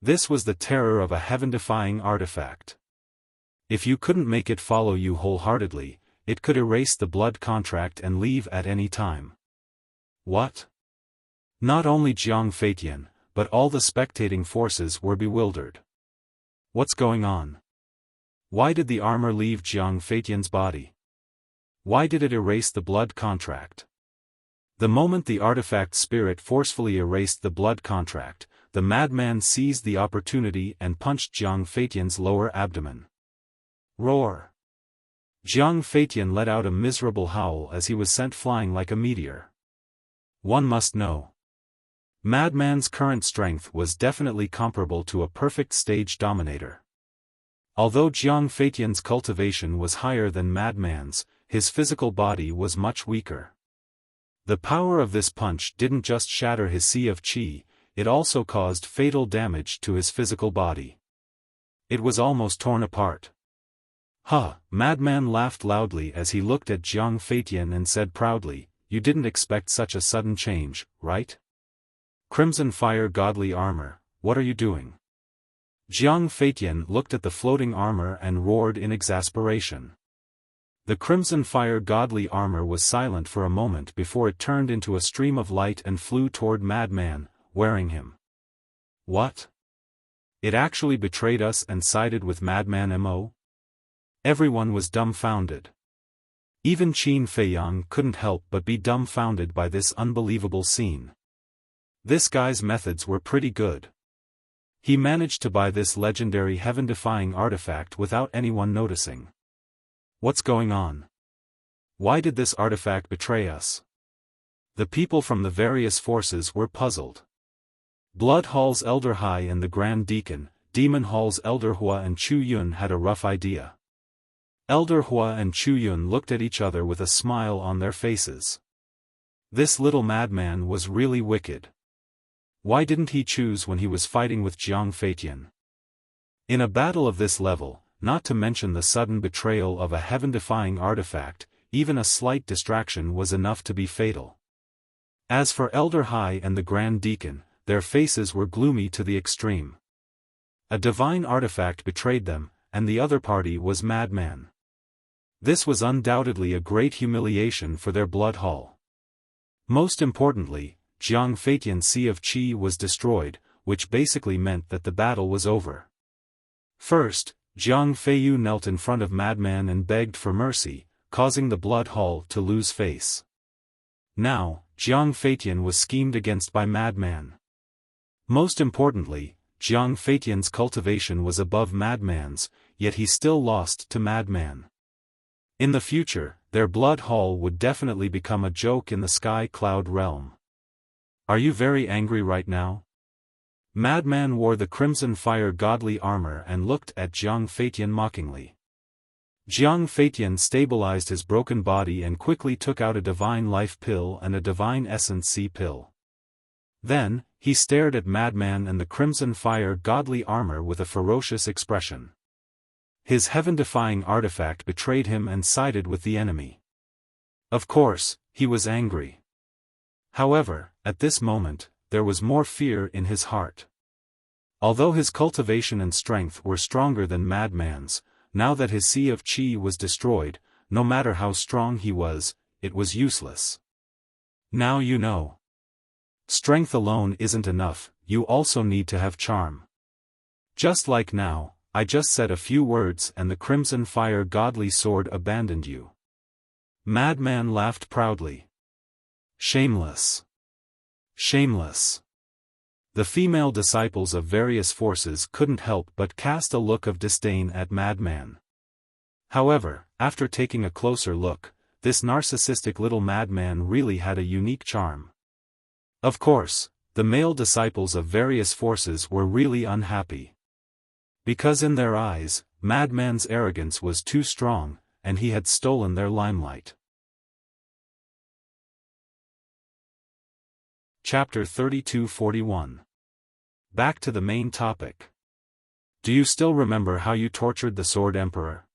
This was the terror of a heaven-defying artifact. If you couldn't make it follow you wholeheartedly, it could erase the blood contract and leave at any time. What? Not only Jiang Feitian, but all the spectating forces were bewildered. What's going on? Why did the armor leave Jiang Feitian's body? Why did it erase the blood contract? The moment the artifact spirit forcefully erased the blood contract, the madman seized the opportunity and punched Jiang Feitian's lower abdomen. Roar! Jiang Feitian let out a miserable howl as he was sent flying like a meteor. One must know. Madman's current strength was definitely comparable to a perfect stage dominator. Although Jiang Feitian's cultivation was higher than Madman's, his physical body was much weaker. The power of this punch didn't just shatter his sea of qi, it also caused fatal damage to his physical body. It was almost torn apart. Madman laughed loudly as he looked at Jiang Feitian and said proudly, "You didn't expect such a sudden change, right? Crimson Fire Godly Armor, what are you doing?" Jiang Feitian looked at the floating armor and roared in exasperation. The Crimson Fire Godly Armor was silent for a moment before it turned into a stream of light and flew toward Madman, wearing him. What? It actually betrayed us and sided with Madman Mo? Everyone was dumbfounded. Even Qin Feiyang couldn't help but be dumbfounded by this unbelievable scene. This guy's methods were pretty good. He managed to buy this legendary heaven-defying artifact without anyone noticing. What's going on? Why did this artifact betray us? The people from the various forces were puzzled. Blood Hall's Elder Hai and the Grand Deacon, Demon Hall's Elder Hua and Chu Yun had a rough idea. Elder Hua and Chu Yun looked at each other with a smile on their faces. This little madman was really wicked. Why didn't he choose when he was fighting with Jiang Feitian? In a battle of this level, not to mention the sudden betrayal of a heaven-defying artifact, even a slight distraction was enough to be fatal. As for Elder Hai and the Grand Deacon, their faces were gloomy to the extreme. A divine artifact betrayed them, and the other party was madman. This was undoubtedly a great humiliation for their Blood Hall. Most importantly, Jiang Feitian's Sea of Qi was destroyed, which basically meant that the battle was over. First, Jiang Feiyu knelt in front of Madman and begged for mercy, causing the Blood Hall to lose face. Now, Jiang Feitian was schemed against by Madman. Most importantly, Jiang Feitian's cultivation was above Madman's, yet he still lost to Madman. In the future, their Blood Hall would definitely become a joke in the Sky Cloud realm. Are you very angry right now? Madman wore the Crimson Fire godly armor and looked at Jiang Feitian mockingly. Jiang Feitian stabilized his broken body and quickly took out a Divine Life pill and a Divine Essence C pill. Then, he stared at Madman and the Crimson Fire godly armor with a ferocious expression. His heaven-defying artifact betrayed him and sided with the enemy. Of course, he was angry. However, at this moment, there was more fear in his heart. Although his cultivation and strength were stronger than Madman's, now that his Sea of Qi was destroyed, no matter how strong he was, it was useless. Now you know. Strength alone isn't enough, you also need to have charm. Just like now, I just said a few words and the Crimson Fire godly sword abandoned you. Madman laughed proudly. Shameless. Shameless. The female disciples of various forces couldn't help but cast a look of disdain at Madman. However, after taking a closer look, this narcissistic little madman really had a unique charm. Of course, the male disciples of various forces were really unhappy. Because in their eyes, Madman's arrogance was too strong, and he had stolen their limelight. Chapter 3241. Back to the main topic. Do you still remember how you tortured the Sword Emperor?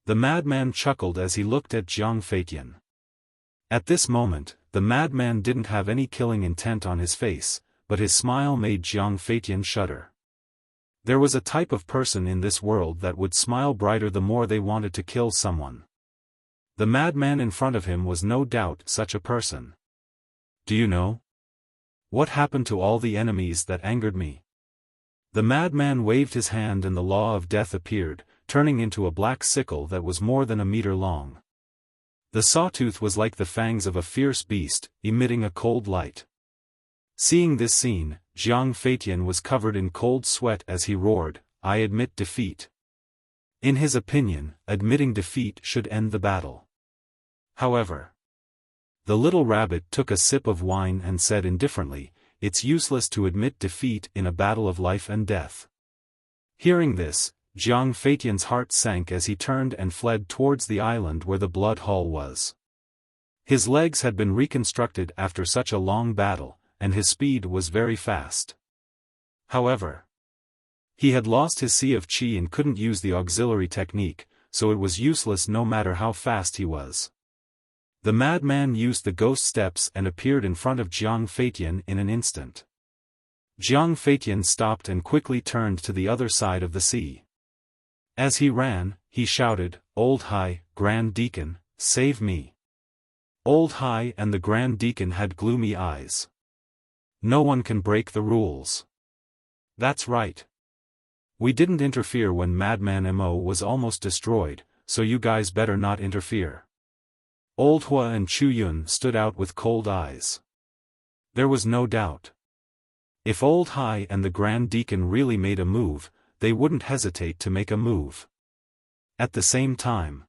The madman chuckled as he looked at Jiang Feitian. At this moment, the madman didn't have any killing intent on his face, but his smile made Jiang Feitian shudder. There was a type of person in this world that would smile brighter the more they wanted to kill someone. The madman in front of him was no doubt such a person. Do you know? What happened to all the enemies that angered me? The madman waved his hand and the law of death appeared, turning into a black sickle that was more than a meter long. The sawtooth was like the fangs of a fierce beast, emitting a cold light. Seeing this scene, Jiang Feitian was covered in cold sweat as he roared, "I admit defeat." In his opinion, admitting defeat should end the battle. However, the little rabbit took a sip of wine and said indifferently, "It's useless to admit defeat in a battle of life and death." Hearing this, Jiang Feitian's heart sank as he turned and fled towards the island where the Blood Hall was. His legs had been reconstructed after such a long battle, and his speed was very fast. However, he had lost his Sea of Qi and couldn't use the auxiliary technique, so it was useless no matter how fast he was. The madman used the ghost steps and appeared in front of Jiang Feitian in an instant. Jiang Feitian stopped and quickly turned to the other side of the sea. As he ran, he shouted, "Old Hai, Grand Deacon, save me." Old Hai and the Grand Deacon had gloomy eyes. No one can break the rules. That's right. We didn't interfere when Madman Mo was almost destroyed, so you guys better not interfere. Old Hua and Chu Yun stood out with cold eyes. There was no doubt. If Old Hai and the Grand Deacon really made a move, they wouldn't hesitate to make a move. At the same time,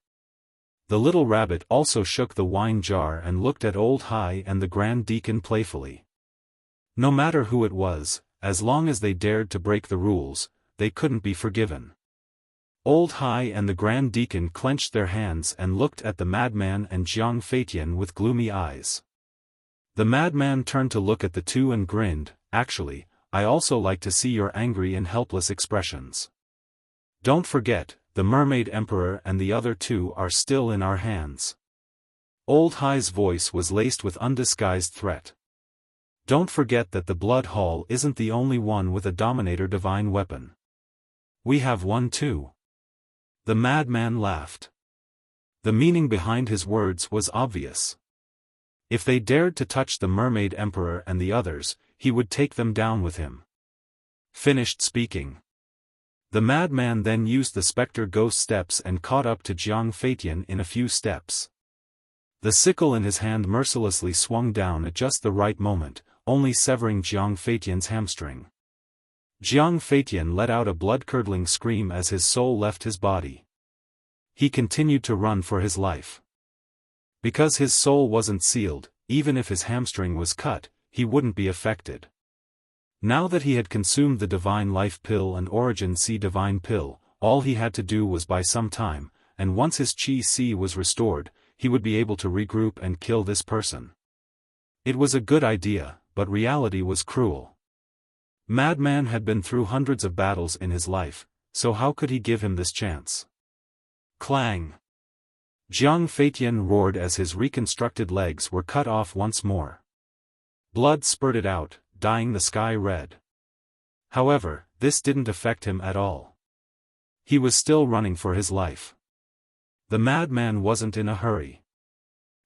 the little rabbit also shook the wine jar and looked at Old Hai and the Grand Deacon playfully. No matter who it was, as long as they dared to break the rules, they couldn't be forgiven. Old Hai and the Grand Deacon clenched their hands and looked at the madman and Jiang Feitian with gloomy eyes. The madman turned to look at the two and grinned. Actually, I also like to see your angry and helpless expressions. Don't forget, the Mermaid Emperor and the other two are still in our hands. Old Hai's voice was laced with undisguised threat. Don't forget that the Blood Hall isn't the only one with a Dominator divine weapon. We have one too. The madman laughed. The meaning behind his words was obvious. If they dared to touch the Mermaid Emperor and the others, he would take them down with him. Finished speaking. The madman then used the Spectre Ghost steps and caught up to Jiang Feitian in a few steps. The sickle in his hand mercilessly swung down at just the right moment, only severing Jiang Feitian's hamstring. Jiang Feitian let out a blood-curdling scream as his soul left his body. He continued to run for his life. Because his soul wasn't sealed, even if his hamstring was cut, he wouldn't be affected. Now that he had consumed the Divine Life Pill and Origin C Divine Pill, all he had to do was buy some time, and once his Qi C was restored, he would be able to regroup and kill this person. It was a good idea, but reality was cruel. Madman had been through hundreds of battles in his life, so how could he give him this chance? Clang! Jiang Feitian roared as his reconstructed legs were cut off once more. Blood spurted out, dyeing the sky red. However, this didn't affect him at all. He was still running for his life. The madman wasn't in a hurry.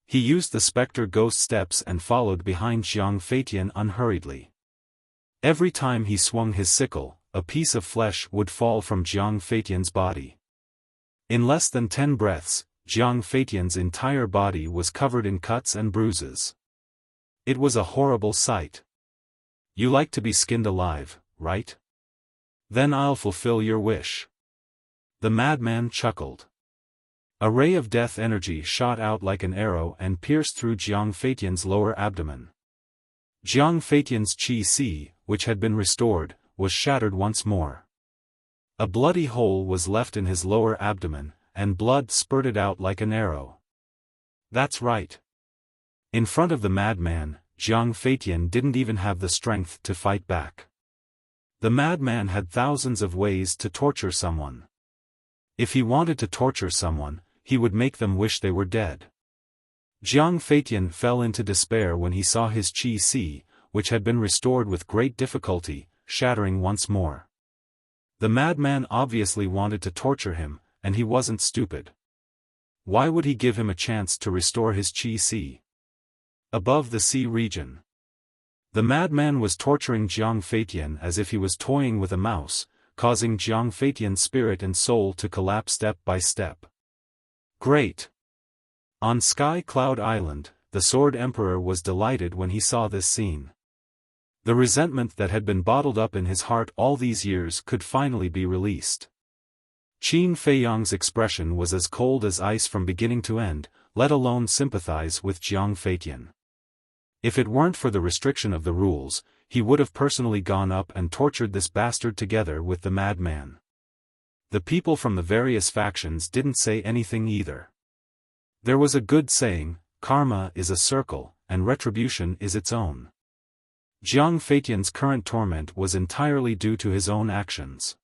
He used the Spectre Ghost steps and followed behind Jiang Feitian unhurriedly. Every time he swung his sickle, a piece of flesh would fall from Jiang Feitian's body. In less than 10 breaths, Jiang Feitian's entire body was covered in cuts and bruises. It was a horrible sight. You like to be skinned alive, right? Then I'll fulfill your wish. The madman chuckled. A ray of death energy shot out like an arrow and pierced through Jiang Feitian's lower abdomen. Jiang Feitian's Qi C, which had been restored, was shattered once more. A bloody hole was left in his lower abdomen, and blood spurted out like an arrow. That's right. In front of the madman, Jiang Feitian didn't even have the strength to fight back. The madman had thousands of ways to torture someone. If he wanted to torture someone, he would make them wish they were dead. Jiang Feitian fell into despair when he saw his Qi C, which had been restored with great difficulty, shattering once more. The madman obviously wanted to torture him, and he wasn't stupid. Why would he give him a chance to restore his Qi C? Above the sea region, the madman was torturing Jiang Feitian as if he was toying with a mouse, causing Jiang Feitian's spirit and soul to collapse step by step. Great! On Sky Cloud Island, the Sword Emperor was delighted when he saw this scene. The resentment that had been bottled up in his heart all these years could finally be released. Qin Feiyang's expression was as cold as ice from beginning to end, let alone sympathize with Jiang Feitian. If it weren't for the restriction of the rules, he would have personally gone up and tortured this bastard together with the madman. The people from the various factions didn't say anything either. There was a good saying, karma is a circle, and retribution is its own. Jiang Feitian's current torment was entirely due to his own actions.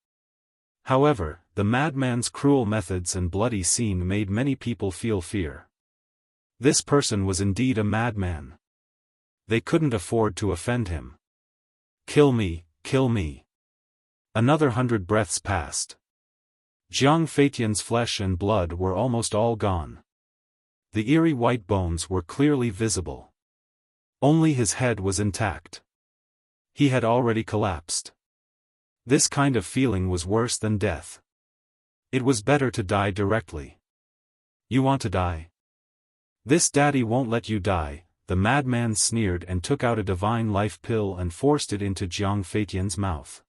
However, the madman's cruel methods and bloody scene made many people feel fear. This person was indeed a madman. They couldn't afford to offend him. Kill me, kill me. Another 100 breaths passed. Jiang Feitian's flesh and blood were almost all gone. The eerie white bones were clearly visible. Only his head was intact. He had already collapsed. This kind of feeling was worse than death. It was better to die directly. You want to die? This daddy won't let you die, the madman sneered and took out a divine life pill and forced it into Jiang Feitian's mouth.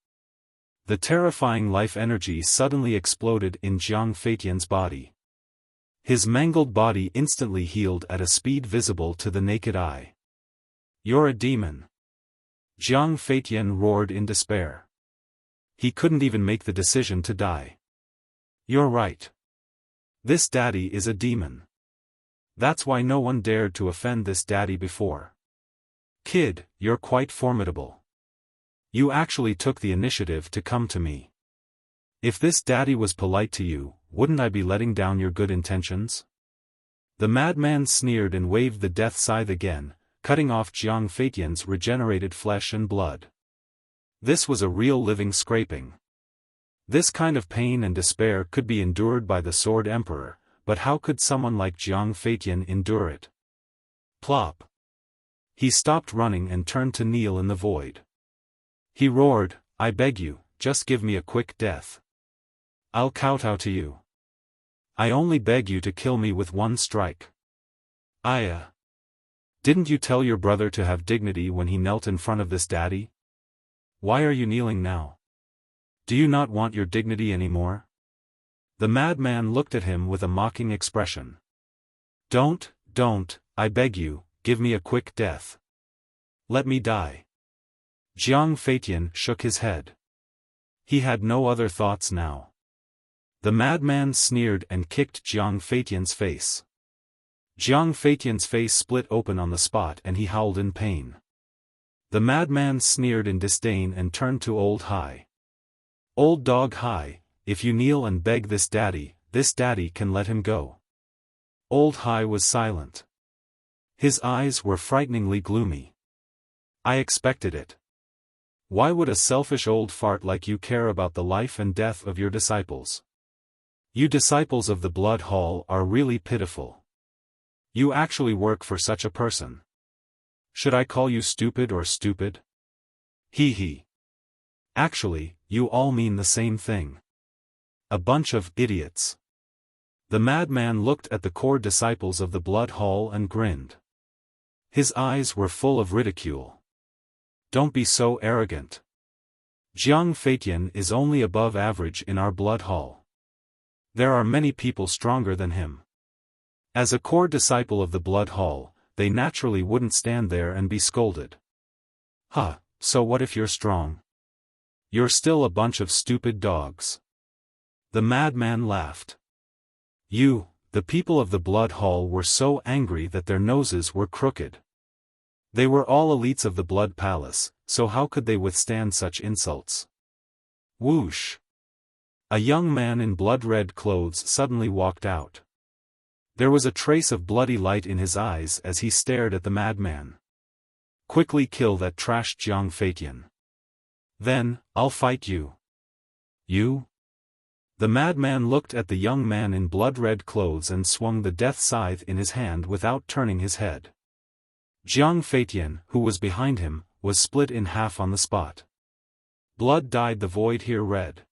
The terrifying life energy suddenly exploded in Jiang Feitian's body. His mangled body instantly healed at a speed visible to the naked eye. You're a demon. Jiang Feitian roared in despair. He couldn't even make the decision to die. You're right. This daddy is a demon. That's why no one dared to offend this daddy before. Kid, you're quite formidable. You actually took the initiative to come to me. If this daddy was polite to you, wouldn't I be letting down your good intentions? The madman sneered and waved the death scythe again, cutting off Jiang Feitian's regenerated flesh and blood. This was a real living scraping. This kind of pain and despair could be endured by the Sword Emperor, but how could someone like Jiang Feitian endure it? Plop. He stopped running and turned to kneel in the void. He roared, I beg you, just give me a quick death. I'll kowtow to you. I only beg you to kill me with one strike. Didn't you tell your brother to have dignity when he knelt in front of this daddy? Why are you kneeling now? Do you not want your dignity anymore? The madman looked at him with a mocking expression. Don't, I beg you, give me a quick death. Let me die. Jiang Feitian shook his head. He had no other thoughts now. The madman sneered and kicked Jiang Feitian's face. Jiang Feitian's face split open on the spot and he howled in pain. The madman sneered in disdain and turned to Old Hai. Old Dog Hai, if you kneel and beg this daddy can let him go. Old Hai was silent. His eyes were frighteningly gloomy. I expected it. Why would a selfish old fart like you care about the life and death of your disciples? You disciples of the Blood Hall are really pitiful. You actually work for such a person. Should I call you stupid or stupid? Hee. Actually, you all mean the same thing. A bunch of idiots. The madman looked at the core disciples of the Blood Hall and grinned. His eyes were full of ridicule. Don't be so arrogant. Jiang Feitian is only above average in our Blood Hall. There are many people stronger than him. As a core disciple of the Blood Hall, they naturally wouldn't stand there and be scolded. So what if you're strong? You're still a bunch of stupid dogs. The madman laughed. The people of the Blood Hall were so angry that their noses were crooked. They were all elites of the Blood Palace, so how could they withstand such insults? Whoosh! A young man in blood-red clothes suddenly walked out. There was a trace of bloody light in his eyes as he stared at the madman. Quickly kill that trash Jiang Feitian. Then, I'll fight you. You? The madman looked at the young man in blood-red clothes and swung the death scythe in his hand without turning his head. Jiang Feitian, who was behind him, was split in half on the spot. Blood dyed the void here red.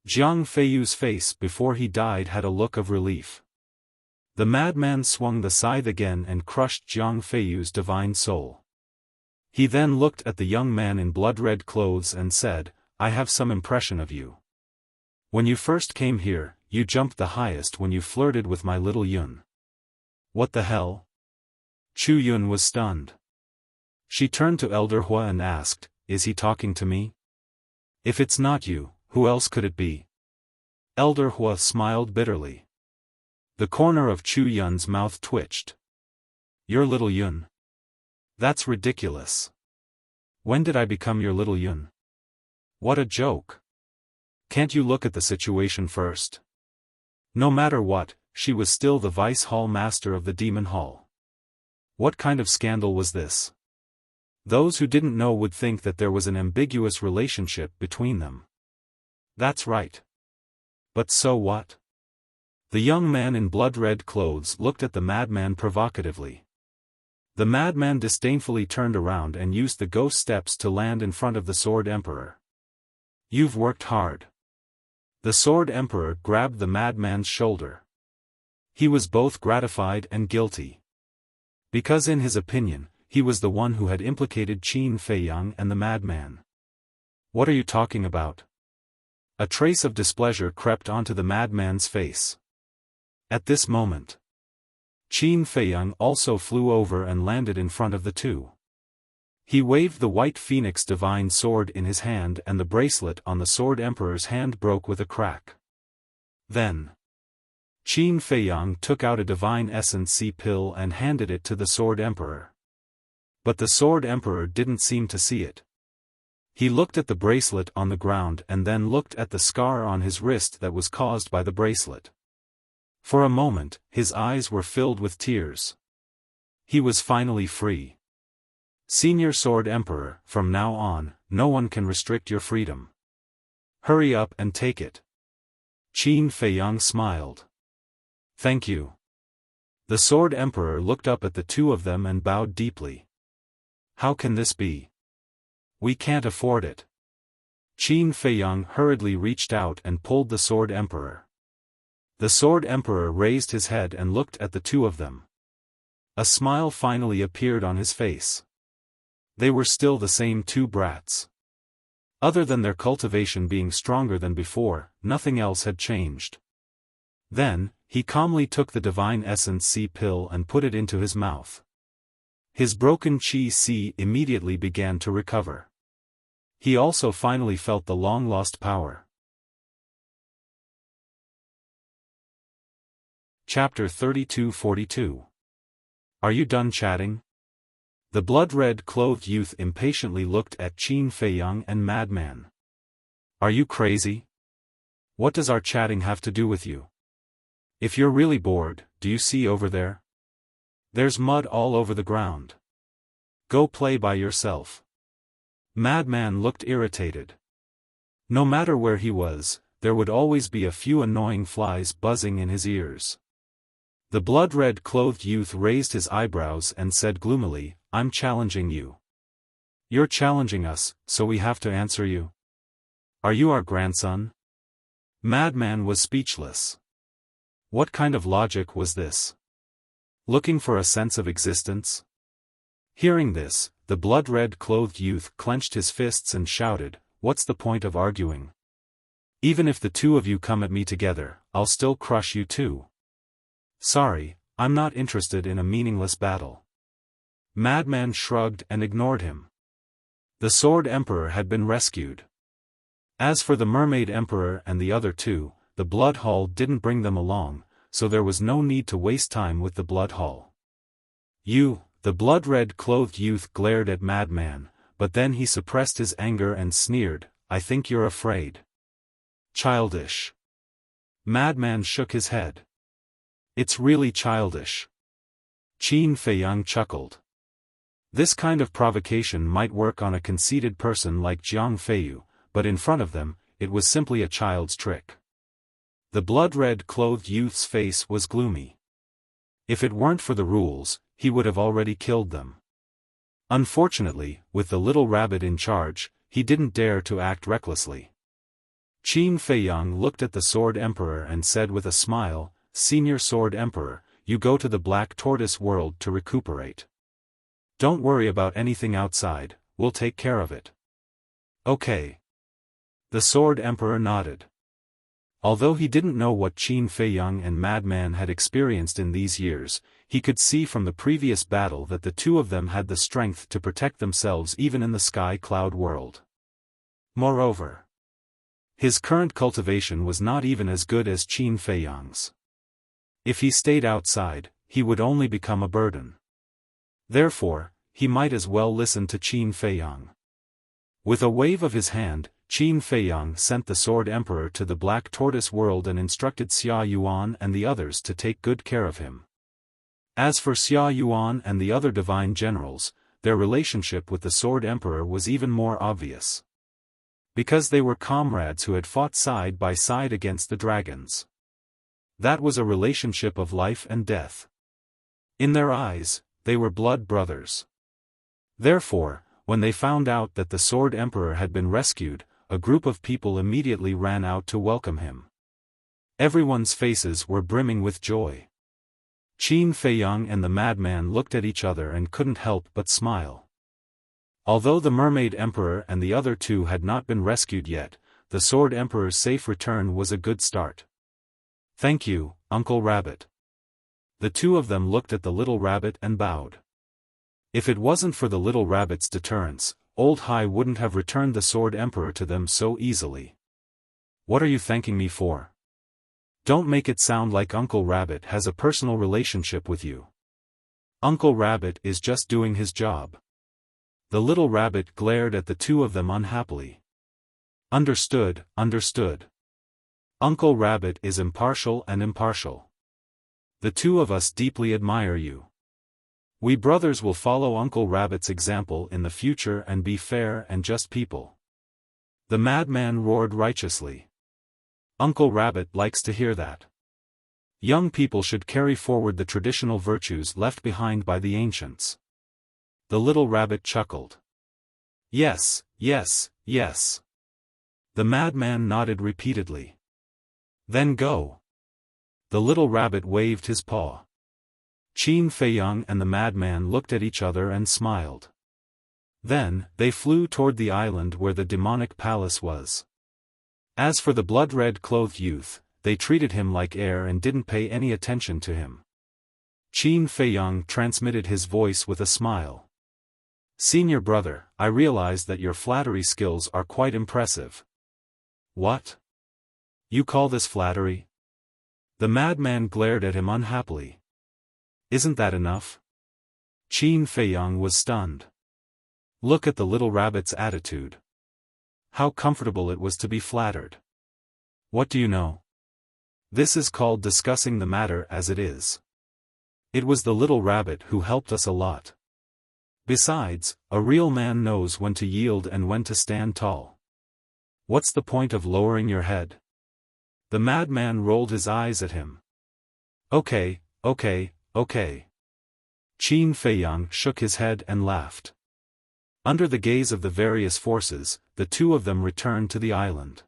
Jiang Feiyu's face before he died had a look of relief. The madman swung the scythe again and crushed Jiang Feiyu's divine soul. He then looked at the young man in blood-red clothes and said, I have some impression of you. When you first came here, you jumped the highest when you flirted with my little Yun. What the hell? Chu Yun was stunned. She turned to Elder Hua and asked, Is he talking to me? If it's not you, who else could it be? Elder Hua smiled bitterly. The corner of Chu Yun's mouth twitched. Your little Yun? That's ridiculous. When did I become your little Yun? What a joke. Can't you look at the situation first? No matter what, she was still the Vice Hall Master of the Demon Hall. What kind of scandal was this? Those who didn't know would think that there was an ambiguous relationship between them. That's right. But so what? The young man in blood-red clothes looked at the madman provocatively. The madman disdainfully turned around and used the ghost steps to land in front of the Sword Emperor. You've worked hard. The Sword Emperor grabbed the madman's shoulder. He was both gratified and guilty. Because in his opinion, he was the one who had implicated Qin Feiyang and the madman. What are you talking about? A trace of displeasure crept onto the madman's face. At this moment, Qin Feiyang also flew over and landed in front of the two. He waved the white phoenix divine sword in his hand and the bracelet on the Sword Emperor's hand broke with a crack. Then, Qin Feiyang took out a divine essence C pill and handed it to the Sword Emperor. But the Sword Emperor didn't seem to see it. He looked at the bracelet on the ground and then looked at the scar on his wrist that was caused by the bracelet. For a moment, his eyes were filled with tears. He was finally free. Senior Sword Emperor, from now on, no one can restrict your freedom. Hurry up and take it. Qin Feiyang smiled. Thank you. The Sword Emperor looked up at the two of them and bowed deeply. How can this be? We can't afford it. Qin Feiyang hurriedly reached out and pulled the Sword Emperor. The Sword Emperor raised his head and looked at the two of them. A smile finally appeared on his face. They were still the same two brats. Other than their cultivation being stronger than before, nothing else had changed. Then, he calmly took the Divine Essence C pill and put it into his mouth. His broken Qi C immediately began to recover. He also finally felt the long-lost power. Chapter 32-42. Are you done chatting? The blood-red clothed youth impatiently looked at Qin Feiyang and Madman. Are you crazy? What does our chatting have to do with you? If you're really bored, do you see over there? There's mud all over the ground. Go play by yourself. Madman looked irritated. No matter where he was, there would always be a few annoying flies buzzing in his ears. The blood-red clothed youth raised his eyebrows and said gloomily, I'm challenging you. You're challenging us, so we have to answer you. Are you our grandson? Madman was speechless. What kind of logic was this? Looking for a sense of existence? Hearing this, the blood-red clothed youth clenched his fists and shouted, What's the point of arguing? Even if the two of you come at me together, I'll still crush you too. Sorry, I'm not interested in a meaningless battle. Madman shrugged and ignored him. The Sword Emperor had been rescued. As for the Mermaid Emperor and the other two, the Blood Hall didn't bring them along, so there was no need to waste time with the Blood Hall. You, the blood-red clothed youth glared at Madman, but then he suppressed his anger and sneered, I think you're afraid. Childish. Madman shook his head. It's really childish. Qin Feiyang chuckled. This kind of provocation might work on a conceited person like Jiang Feiyu, but in front of them, it was simply a child's trick. The blood-red clothed youth's face was gloomy. If it weren't for the rules, he would have already killed them. Unfortunately, with the little rabbit in charge, he didn't dare to act recklessly. Qin Feiyang looked at the Sword Emperor and said with a smile, Senior Sword Emperor, you go to the Black Tortoise world to recuperate. Don't worry about anything outside, we'll take care of it. Okay. The Sword Emperor nodded. Although he didn't know what Qin Feiyang and Madman had experienced in these years, he could see from the previous battle that the two of them had the strength to protect themselves even in the Sky Cloud world. Moreover, his current cultivation was not even as good as Qin Feiyang's. If he stayed outside, he would only become a burden. Therefore, he might as well listen to Qin Feiyang. With a wave of his hand, Qin Feiyang sent the Sword Emperor to the Black Tortoise world and instructed Xia Yuan and the others to take good care of him. As for Xia Yuan and the other divine generals, their relationship with the Sword Emperor was even more obvious. Because they were comrades who had fought side by side against the dragons. That was a relationship of life and death. In their eyes, they were blood brothers. Therefore, when they found out that the Sword Emperor had been rescued, a group of people immediately ran out to welcome him. Everyone's faces were brimming with joy. Qin Feiyang and the madman looked at each other and couldn't help but smile. Although the Mermaid Emperor and the other two had not been rescued yet, the Sword Emperor's safe return was a good start. "Thank you, Uncle Rabbit." The two of them looked at the little rabbit and bowed. If it wasn't for the little rabbit's deterrence, Old Hai wouldn't have returned the Sword Emperor to them so easily. "What are you thanking me for? Don't make it sound like Uncle Rabbit has a personal relationship with you. Uncle Rabbit is just doing his job." The little rabbit glared at the two of them unhappily. "Understood, understood. Uncle Rabbit is impartial and impartial. The two of us deeply admire you. We brothers will follow Uncle Rabbit's example in the future and be fair and just people." The madman roared righteously. Uncle Rabbit likes to hear that. Young people should carry forward the traditional virtues left behind by the ancients. The little rabbit chuckled. "Yes, yes, yes." The madman nodded repeatedly. "Then go." The little rabbit waved his paw. Qin Feiyang and the madman looked at each other and smiled. Then, they flew toward the island where the demonic palace was. As for the blood-red clothed youth, they treated him like air and didn't pay any attention to him. Qin Feiyang transmitted his voice with a smile. "Senior brother, I realize that your flattery skills are quite impressive." "What? You call this flattery?" The madman glared at him unhappily. "Isn't that enough?" Qin Feiyang was stunned. Look at the little rabbit's attitude. How comfortable it was to be flattered. "What do you know? This is called discussing the matter as it is. It was the little rabbit who helped us a lot. Besides, a real man knows when to yield and when to stand tall. What's the point of lowering your head?" The madman rolled his eyes at him. Okay. Qin Feiyang shook his head and laughed. Under the gaze of the various forces, the two of them returned to the island.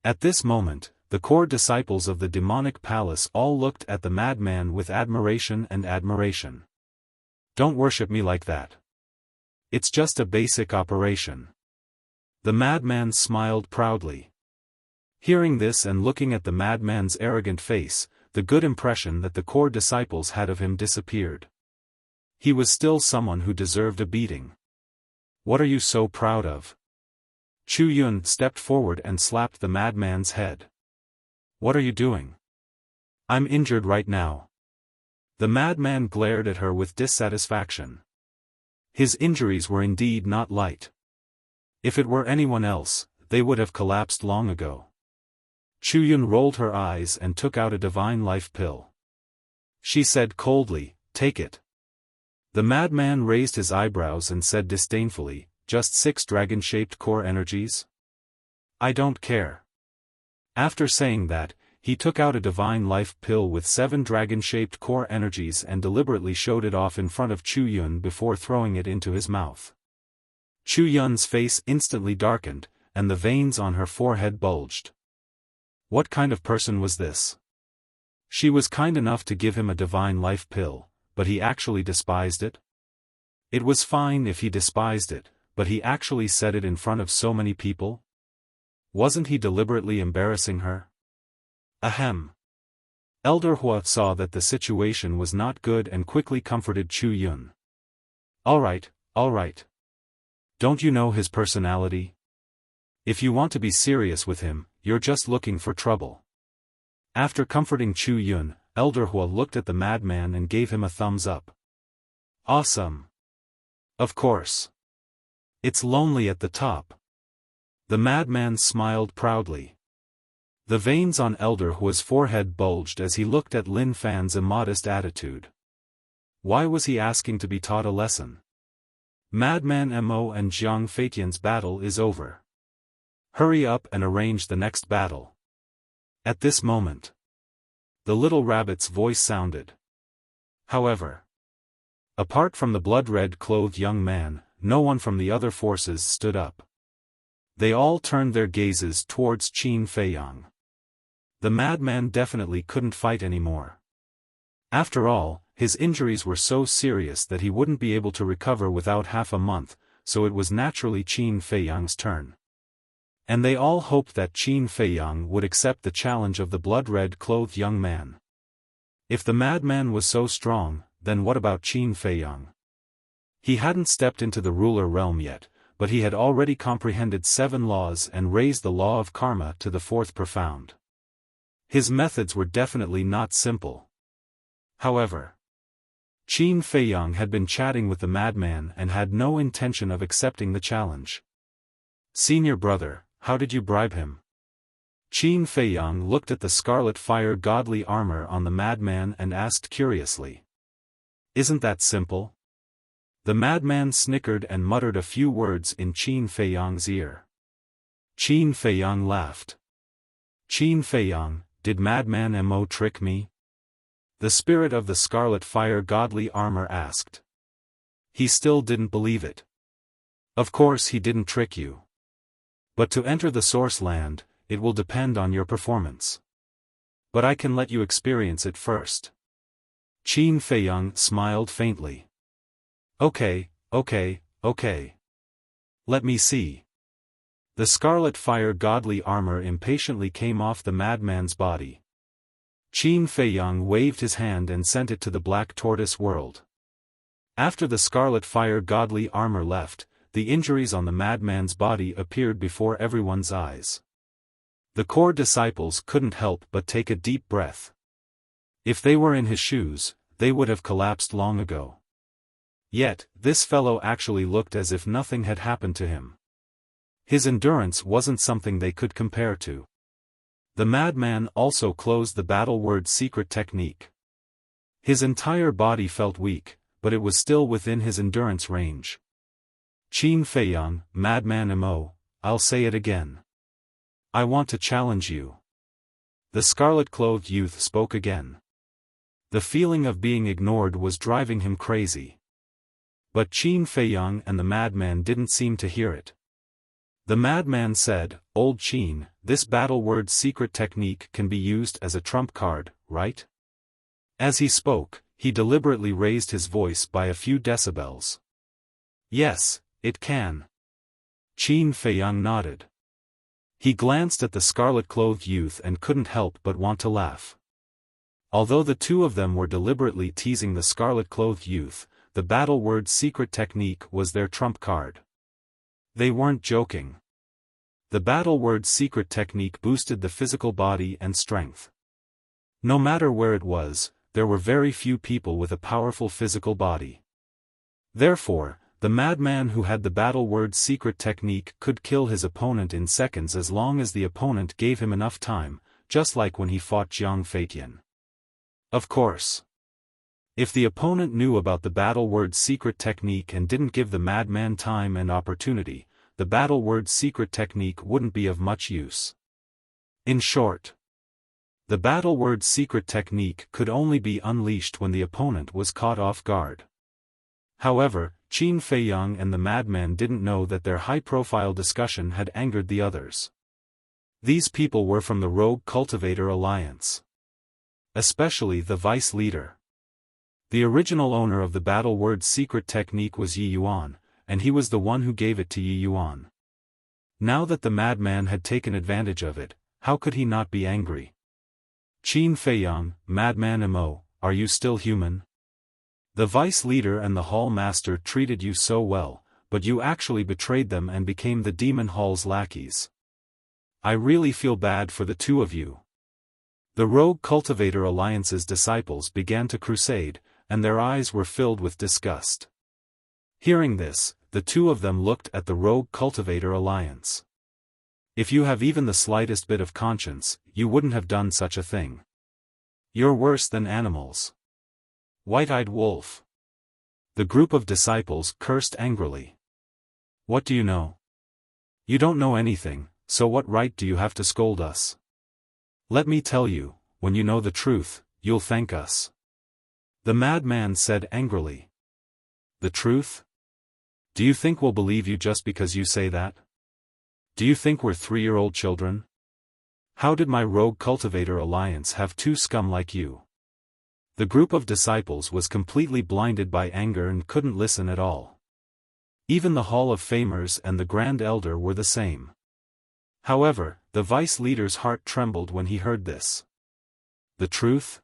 At this moment, the core disciples of the demonic palace all looked at the madman with admiration and admiration. "Don't worship me like that. It's just a basic operation." The madman smiled proudly. Hearing this and looking at the madman's arrogant face, the good impression that the core disciples had of him disappeared. He was still someone who deserved a beating. "What are you so proud of?" Chu Yun stepped forward and slapped the madman's head. "What are you doing? I'm injured right now." The madman glared at her with dissatisfaction. His injuries were indeed not light. If it were anyone else, they would have collapsed long ago. Chu Yun rolled her eyes and took out a divine life pill. She said coldly, "Take it." The madman raised his eyebrows and said disdainfully, "Just 6 dragon-shaped core energies? I don't care." After saying that, he took out a divine life pill with 7 dragon-shaped core energies and deliberately showed it off in front of Chu Yun before throwing it into his mouth. Chu Yun's face instantly darkened, and the veins on her forehead bulged. What kind of person was this? She was kind enough to give him a divine life pill, but he actually despised it? It was fine if he despised it, but he actually said it in front of so many people? Wasn't he deliberately embarrassing her? Ahem. Elder Hua saw that the situation was not good and quickly comforted Chu Yun. All right. Don't you know his personality? If you want to be serious with him, you're just looking for trouble. After comforting Chu Yun, Elder Hua looked at the madman and gave him a thumbs up. Awesome. Of course. It's lonely at the top. The madman smiled proudly. The veins on Elder Hua's forehead bulged as he looked at Lin Fan's immodest attitude. Why was he asking to be taught a lesson? Madman Mo and Jiang Feitian's battle is over. Hurry up and arrange the next battle. At this moment, the little rabbit's voice sounded. However, apart from the blood-red clothed young man, no one from the other forces stood up. They all turned their gazes towards Qin Feiyang. The madman definitely couldn't fight anymore. After all, his injuries were so serious that he wouldn't be able to recover without half a month, so it was naturally Qin Feiyang's turn. And they all hoped that Qin Feiyang would accept the challenge of the blood-red-clothed young man. If the madman was so strong, then what about Qin Feiyang? He hadn't stepped into the ruler realm yet, but he had already comprehended 7 laws and raised the law of karma to the 4th profound. His methods were definitely not simple. However, Qin Feiyang had been chatting with the madman and had no intention of accepting the challenge. "Senior brother, how did you bribe him?" Qin Feiyang looked at the scarlet fire godly armor on the madman and asked curiously. "Isn't that simple?" The madman snickered and muttered a few words in Qin Feiyang's ear. Qin Feiyang laughed. "Qin Feiyang, did Madman Mo trick me?" The spirit of the scarlet fire godly armor asked. He still didn't believe it. "Of course he didn't trick you. But to enter the source land, it will depend on your performance. But I can let you experience it first." Qin Feiyang smiled faintly. Okay. Let me see." The scarlet fire godly armor impatiently came off the madman's body. Qin Feiyang waved his hand and sent it to the black tortoise world. After the scarlet fire godly armor left, the injuries on the madman's body appeared before everyone's eyes. The core disciples couldn't help but take a deep breath. If they were in his shoes, they would have collapsed long ago. Yet, this fellow actually looked as if nothing had happened to him. His endurance wasn't something they could compare to. The madman also closed the battle word secret technique. His entire body felt weak, but it was still within his endurance range. "Qin Feiyang, Madman Mo, I'll say it again. I want to challenge you." The scarlet-clothed youth spoke again. The feeling of being ignored was driving him crazy. But Qin Feiyang and the madman didn't seem to hear it. The madman said, "Old Qin, this battle word secret technique can be used as a trump card, right?" As he spoke, he deliberately raised his voice by a few decibels. "Yes, it can." Qin Feiyang nodded. He glanced at the scarlet-clothed youth and couldn't help but want to laugh. Although the two of them were deliberately teasing the scarlet-clothed youth, the battle word secret technique was their trump card. They weren't joking. The battle word secret technique boosted the physical body and strength. No matter where it was, there were very few people with a powerful physical body. Therefore, the madman who had the battle word secret technique could kill his opponent in seconds as long as the opponent gave him enough time, just like when he fought Jiang Feitian. Of course, if the opponent knew about the battle word secret technique and didn't give the madman time and opportunity, the battle word secret technique wouldn't be of much use. In short, the battle word secret technique could only be unleashed when the opponent was caught off guard. However, Qin Feiyang and the madman didn't know that their high-profile discussion had angered the others. These people were from the Rogue Cultivator Alliance. Especially the vice leader. The original owner of the battle word secret technique was Yi Yuan, and he was the one who gave it to Yi Yuan. Now that the madman had taken advantage of it, how could he not be angry? "Qin Feiyang, Madman Mo, are you still human? The vice leader and the hall master treated you so well, but you actually betrayed them and became the demon hall's lackeys. I really feel bad for the two of you." The Rogue Cultivator Alliance's disciples began to crusade, and their eyes were filled with disgust. Hearing this, the two of them looked at the Rogue Cultivator Alliance. "If you have even the slightest bit of conscience, you wouldn't have done such a thing. You're worse than animals. White-eyed wolf." The group of disciples cursed angrily. "What do you know? You don't know anything, so what right do you have to scold us? Let me tell you, when you know the truth, you'll thank us." The madman said angrily. "The truth? Do you think we'll believe you just because you say that?" Do you think we're 3-year-old children? How did my rogue cultivator alliance have 2 scum like you? The group of disciples was completely blinded by anger and couldn't listen at all. Even the Hall of Famers and the Grand Elder were the same. However, the vice leader's heart trembled when he heard this. The truth?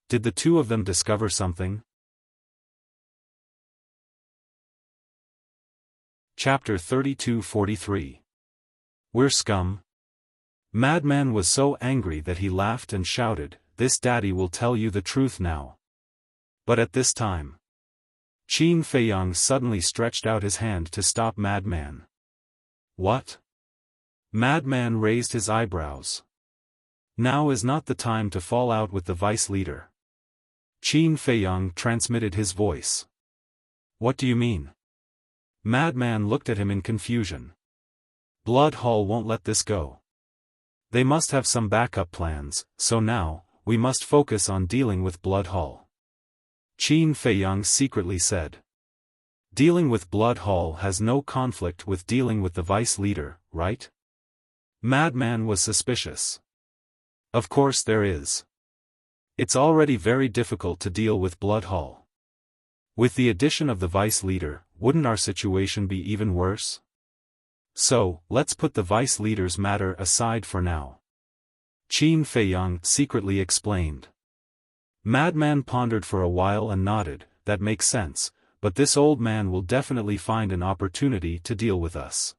Did the 2 of them discover something? Chapter 32-43. We're scum. Madman was so angry that he laughed and shouted, "This daddy will tell you the truth now." But at this time, Qin Feiyang suddenly stretched out his hand to stop Madman. What? Madman raised his eyebrows. Now is not the time to fall out with the vice leader. Qin Feiyang transmitted his voice. What do you mean? Madman looked at him in confusion. Blood Hall won't let this go. They must have some backup plans, so now, we must focus on dealing with Blood Hall. Qin Feiyang secretly said. Dealing with Blood Hall has no conflict with dealing with the vice leader, right? Madman was suspicious. Of course there is. It's already very difficult to deal with Blood Hall. With the addition of the vice leader, wouldn't our situation be even worse? So, let's put the vice leader's matter aside for now. Qin Feiyang secretly explained. Madman pondered for a while and nodded, that makes sense, but this old man will definitely find an opportunity to deal with us.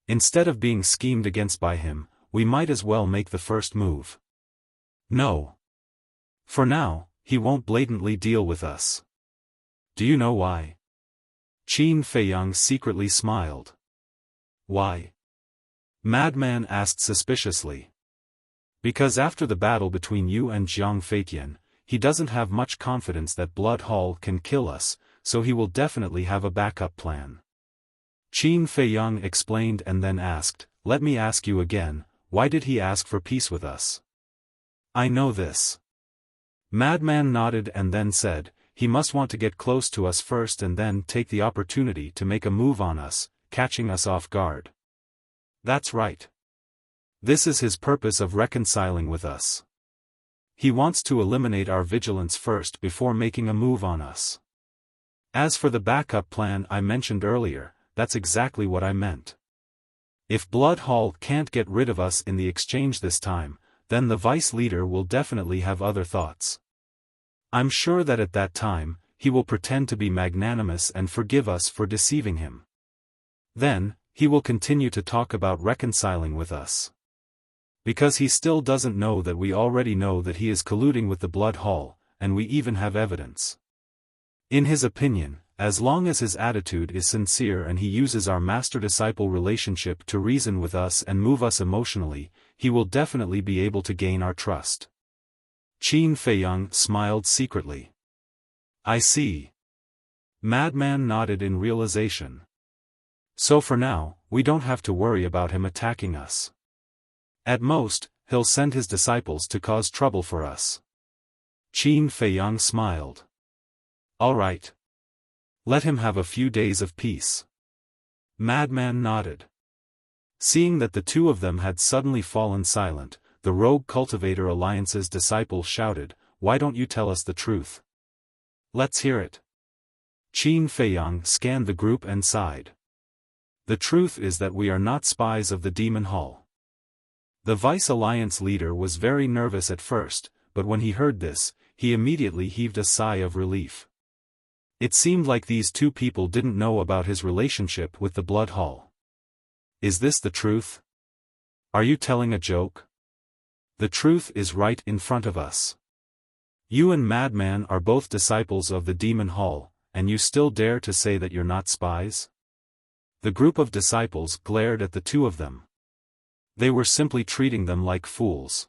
Instead of being schemed against by him, we might as well make the first move. No. For now, he won't blatantly deal with us. Do you know why? Qin Feiyang secretly smiled. Why? Madman asked suspiciously. Because after the battle between you and Jiang Feitian, he doesn't have much confidence that Blood Hall can kill us, so he will definitely have a backup plan. Qin Feiyang explained and then asked, let me ask you again, why did he ask for peace with us? I know this. Madman nodded and then said, he must want to get close to us first and then take the opportunity to make a move on us, catching us off guard. That's right. This is his purpose of reconciling with us. He wants to eliminate our vigilance first before making a move on us. As for the backup plan I mentioned earlier, that's exactly what I meant. If Blood Hall can't get rid of us in the exchange this time, then the vice leader will definitely have other thoughts. I'm sure that at that time, he will pretend to be magnanimous and forgive us for deceiving him. Then, he will continue to talk about reconciling with us. Because he still doesn't know that we already know that he is colluding with the Blood Hall, and we even have evidence. In his opinion, as long as his attitude is sincere and he uses our master-disciple relationship to reason with us and move us emotionally, he will definitely be able to gain our trust. Qin Feiyang smiled secretly. I see. Madman nodded in realization. So for now, we don't have to worry about him attacking us. At most, he'll send his disciples to cause trouble for us. Qin Feiyang smiled. All right. Let him have a few days of peace. Madman nodded. Seeing that the 2 of them had suddenly fallen silent, the Rogue Cultivator Alliance's disciple shouted, why don't you tell us the truth? Let's hear it. Qin Feiyang scanned the group and sighed. The truth is that we are not spies of the Demon Hall. The Vice Alliance leader was very nervous at first, but when he heard this, he immediately heaved a sigh of relief. It seemed like these 2 people didn't know about his relationship with the Blood Hall. Is this the truth? Are you telling a joke? The truth is right in front of us. You and Madman are both disciples of the Demon Hall, and you still dare to say that you're not spies? The group of disciples glared at the 2 of them. They were simply treating them like fools.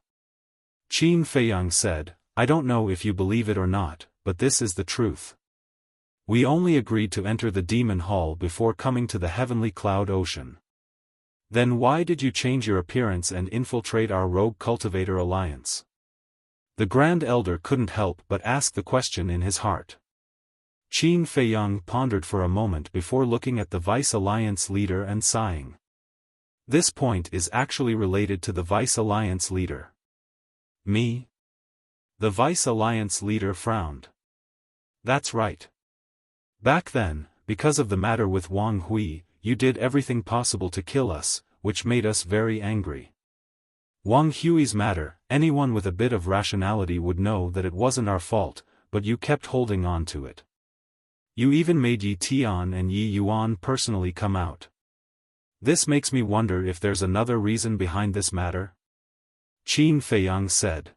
Qin Feiyang said, I don't know if you believe it or not, but this is the truth. We only agreed to enter the Demon Hall before coming to the Heavenly Cloud Ocean. Then why did you change your appearance and infiltrate our Rogue Cultivator Alliance? The Grand Elder couldn't help but ask the question in his heart. Qin Feiyang pondered for a moment before looking at the Vice Alliance leader and sighing. This point is actually related to the Vice Alliance leader. Me? The Vice Alliance leader frowned. That's right. Back then, because of the matter with Wang Hui, you did everything possible to kill us, which made us very angry. Wang Hui's matter, anyone with a bit of rationality would know that it wasn't our fault, but you kept holding on to it. You even made Yi Tian and Yi Yuan personally come out. This makes me wonder if there's another reason behind this matter? Qin Feiyang said.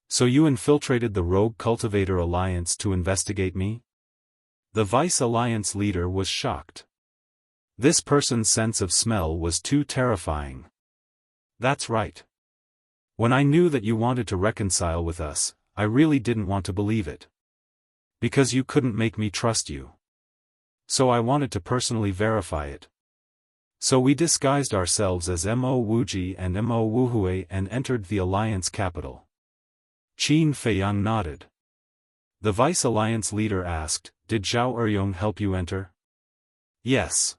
So you infiltrated the Rogue Cultivator Alliance to investigate me? The Vice Alliance leader was shocked. This person's sense of smell was too terrifying. That's right. When I knew that you wanted to reconcile with us, I really didn't want to believe it. Because you couldn't make me trust you. So I wanted to personally verify it. So we disguised ourselves as Mo Wuji and Mo Wuhui and entered the Alliance capital. Qin Feiyang nodded. The Vice Alliance leader asked, did Zhao Eryong help you enter? Yes.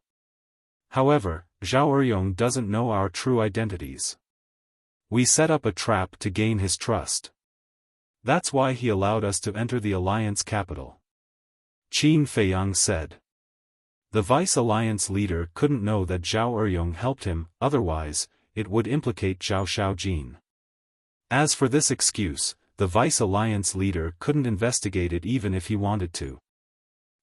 However, Zhao Eryong doesn't know our true identities. We set up a trap to gain his trust. That's why he allowed us to enter the Alliance capital. Qin Feiyang said. The Vice Alliance leader couldn't know that Zhao Eryong helped him, otherwise, it would implicate Zhao Xiaojin. As for this excuse, the Vice Alliance leader couldn't investigate it even if he wanted to.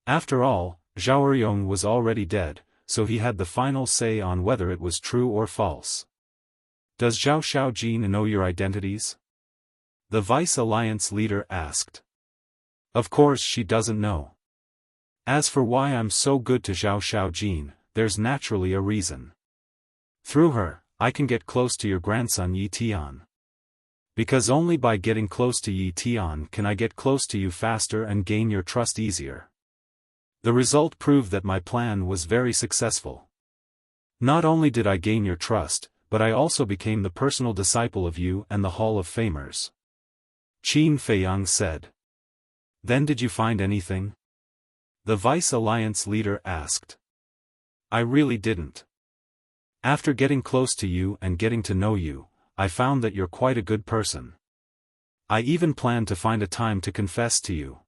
After all, Zhao Eryong was already dead, so he had the final say on whether it was true or false. Does Zhao Xiaojin know your identities? The Vice Alliance leader asked. Of course she doesn't know. As for why I'm so good to Zhao Xiaojin, there's naturally a reason. Through her, I can get close to your grandson Yi Tian. Because only by getting close to Yi Tian can I get close to you faster and gain your trust easier. The result proved that my plan was very successful. Not only did I gain your trust, but I also became the personal disciple of you and the Hall of Famers. Qin Feiyang said. Then did you find anything? The Vice Alliance leader asked. I really didn't. After getting close to you and getting to know you, I found that you're quite a good person. I even planned to find a time to confess to you.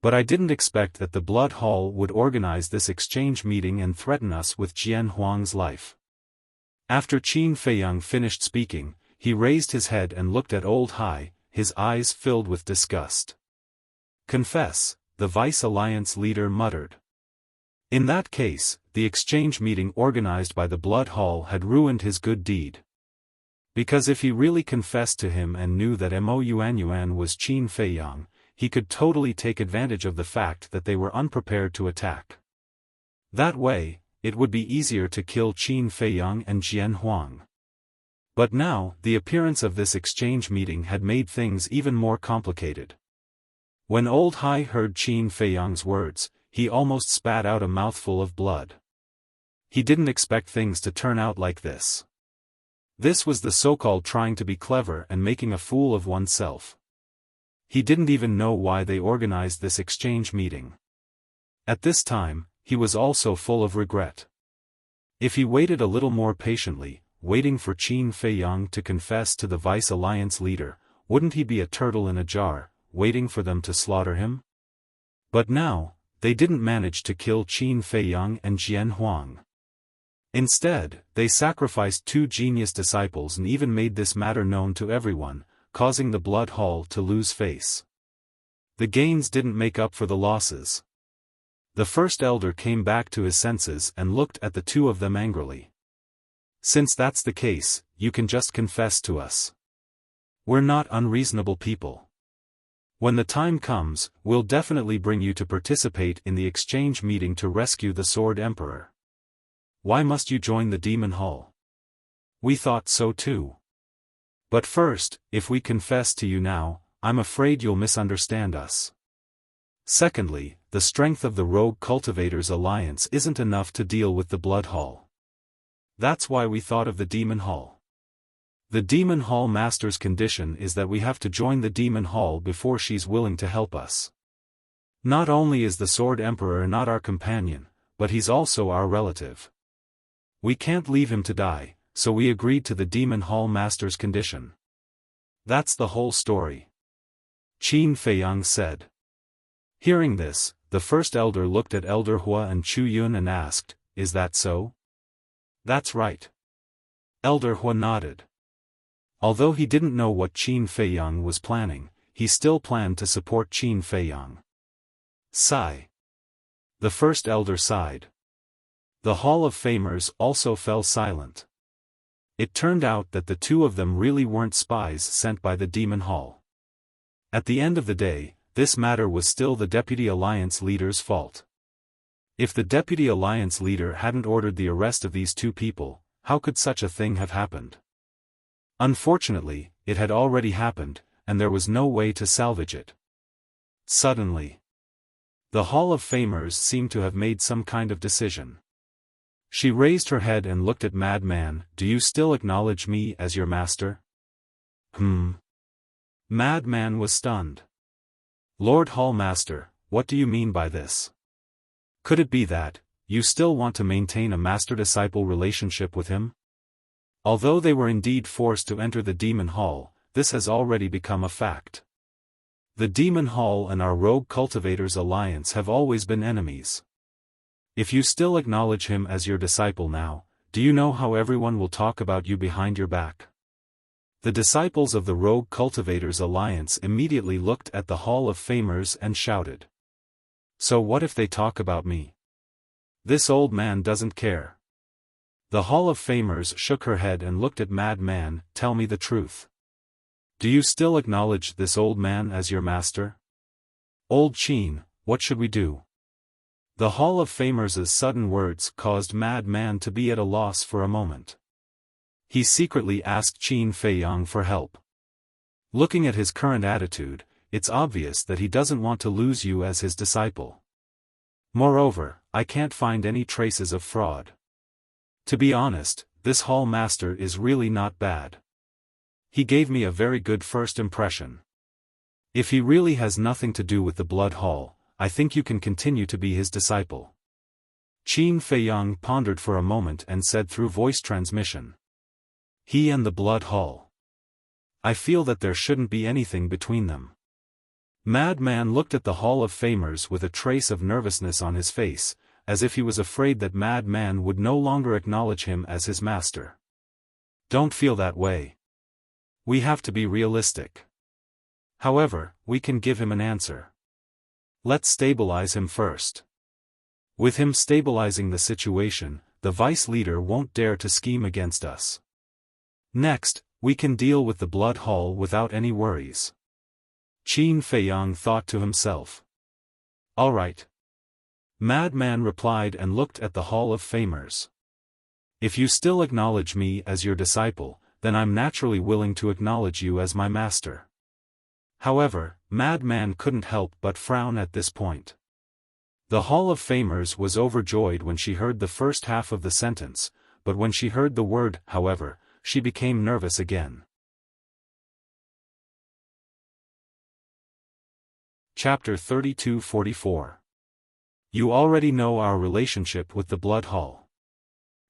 But I didn't expect that the Blood Hall would organize this exchange meeting and threaten us with Jian Huang's life. After Qin Feiyang finished speaking, he raised his head and looked at Old Hai, his eyes filled with disgust. Confess, the Vice Alliance leader muttered. In that case, the exchange meeting organized by the Blood Hall had ruined his good deed. Because if he really confessed to him and knew that Mo Yuanyuan was Qin Feiyang, he could totally take advantage of the fact that they were unprepared to attack. That way, it would be easier to kill Qin Feiyang and Jian Huang. But now, the appearance of this exchange meeting had made things even more complicated. When Old Hai heard Qin Feiyang's words, he almost spat out a mouthful of blood. He didn't expect things to turn out like this. This was the so-called trying to be clever and making a fool of oneself. He didn't even know why they organized this exchange meeting. At this time, he was also full of regret. If he waited a little more patiently, waiting for Qin Feiyang to confess to the Vice Alliance leader, wouldn't he be a turtle in a jar, waiting for them to slaughter him? But now, they didn't manage to kill Qin Feiyang and Jian Huang. Instead, they sacrificed two genius disciples and even made this matter known to everyone, causing the Blood Hall to lose face. The gains didn't make up for the losses. The first elder came back to his senses and looked at the two of them angrily. Since that's the case, you can just confess to us. We're not unreasonable people. When the time comes, we'll definitely bring you to participate in the exchange meeting to rescue the Sword Emperor. Why must you join the Demon Hall? We thought so too. But first, if we confess to you now, I'm afraid you'll misunderstand us. Secondly, the strength of the Rogue Cultivators Alliance isn't enough to deal with the Blood Hall. That's why we thought of the Demon Hall. The Demon Hall Master's condition is that we have to join the Demon Hall before she's willing to help us. Not only is the Sword Emperor not our companion, but he's also our relative. We can't leave him to die, so we agreed to the Demon Hall Master's condition. That's the whole story. Qin Feiyang said. Hearing this, the first elder looked at Elder Hua and Chu Yun and asked, "Is that so?" "That's right." Elder Hua nodded. Although he didn't know what Qin Feiyang was planning, he still planned to support Qin Feiyang. Sigh. The first elder sighed. The Hall of Famers also fell silent. It turned out that the two of them really weren't spies sent by the Demon Hall. At the end of the day, this matter was still the Deputy Alliance leader's fault. If the Deputy Alliance leader hadn't ordered the arrest of these two people, how could such a thing have happened? Unfortunately, it had already happened, and there was no way to salvage it. Suddenly, the Hall of Famers seemed to have made some kind of decision. She raised her head and looked at Madman. "Do you still acknowledge me as your master?" Madman was stunned. "Lord Hall Master, what do you mean by this? Could it be that you still want to maintain a master-disciple relationship with him?" Although they were indeed forced to enter the Demon Hall, this has already become a fact. The Demon Hall and our Rogue Cultivators Alliance have always been enemies. If you still acknowledge him as your disciple now, do you know how everyone will talk about you behind your back? The disciples of the Rogue Cultivators Alliance immediately looked at the Hall of Famers and shouted. "So what if they talk about me? This old man doesn't care." The Hall of Famers shook her head and looked at Madman. "Tell me the truth. Do you still acknowledge this old man as your master?" "Old Qin, what should we do?" The Hall of Famers' sudden words caused Madman to be at a loss for a moment. He secretly asked Qin Feiyang for help. Looking at his current attitude, it's obvious that he doesn't want to lose you as his disciple. Moreover, I can't find any traces of fraud. To be honest, this Hall Master is really not bad. He gave me a very good first impression. If he really has nothing to do with the Blood Hall, I think you can continue to be his disciple. Qin Feiyang pondered for a moment and said through voice transmission. He and the Blood Hall. I feel that there shouldn't be anything between them. Madman looked at the Hall of Famers with a trace of nervousness on his face, as if he was afraid that Madman would no longer acknowledge him as his master. Don't feel that way. We have to be realistic. However, we can give him an answer. Let's stabilize him first. With him stabilizing the situation, the vice leader won't dare to scheme against us. Next, we can deal with the Blood Hall without any worries. Qin Feiyang thought to himself. All right. Madman replied and looked at the Hall of Famers. If you still acknowledge me as your disciple, then I'm naturally willing to acknowledge you as my master. However, Madman couldn't help but frown at this point. The Hall of Famers was overjoyed when she heard the first half of the sentence, but when she heard the word, however, she became nervous again. Chapter 32-44. You already know our relationship with the Blood Hall.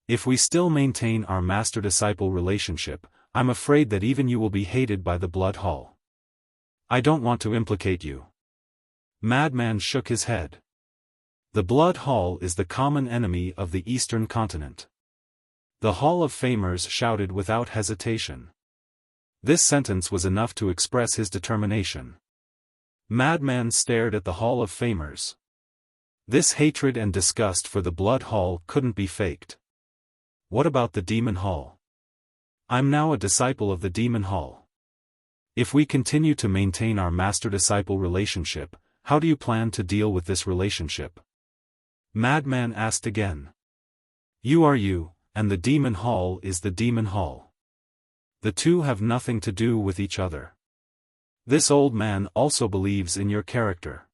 If we still maintain our master-disciple relationship, I'm afraid that even you will be hated by the Blood Hall. I don't want to implicate you. Madman shook his head. The Blood Hall is the common enemy of the Eastern continent. The Hall of Famers shouted without hesitation. This sentence was enough to express his determination. Madman stared at the Hall of Famers. This hatred and disgust for the Blood Hall couldn't be faked. What about the Demon Hall? I'm now a disciple of the Demon Hall. If we continue to maintain our master-disciple relationship, how do you plan to deal with this relationship? Madman asked again. You are you, and the Demon Hall is the Demon Hall. The two have nothing to do with each other. This old man also believes in your character.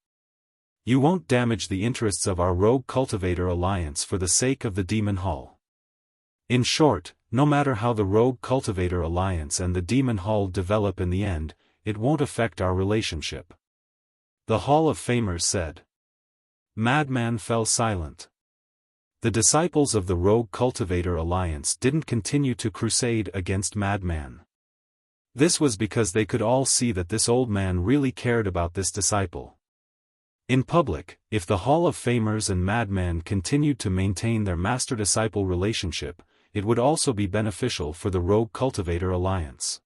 You won't damage the interests of our Rogue Cultivator Alliance for the sake of the Demon Hall. In short, no matter how the Rogue Cultivator Alliance and the Demon Hall develop in the end, it won't affect our relationship. The Hall of Famers said. Madman fell silent. The disciples of the Rogue Cultivator Alliance didn't continue to crusade against Madman. This was because they could all see that this old man really cared about this disciple. In public, if the Hall of Famers and Madman continued to maintain their master-disciple relationship, it would also be beneficial for the Rogue Cultivator Alliance.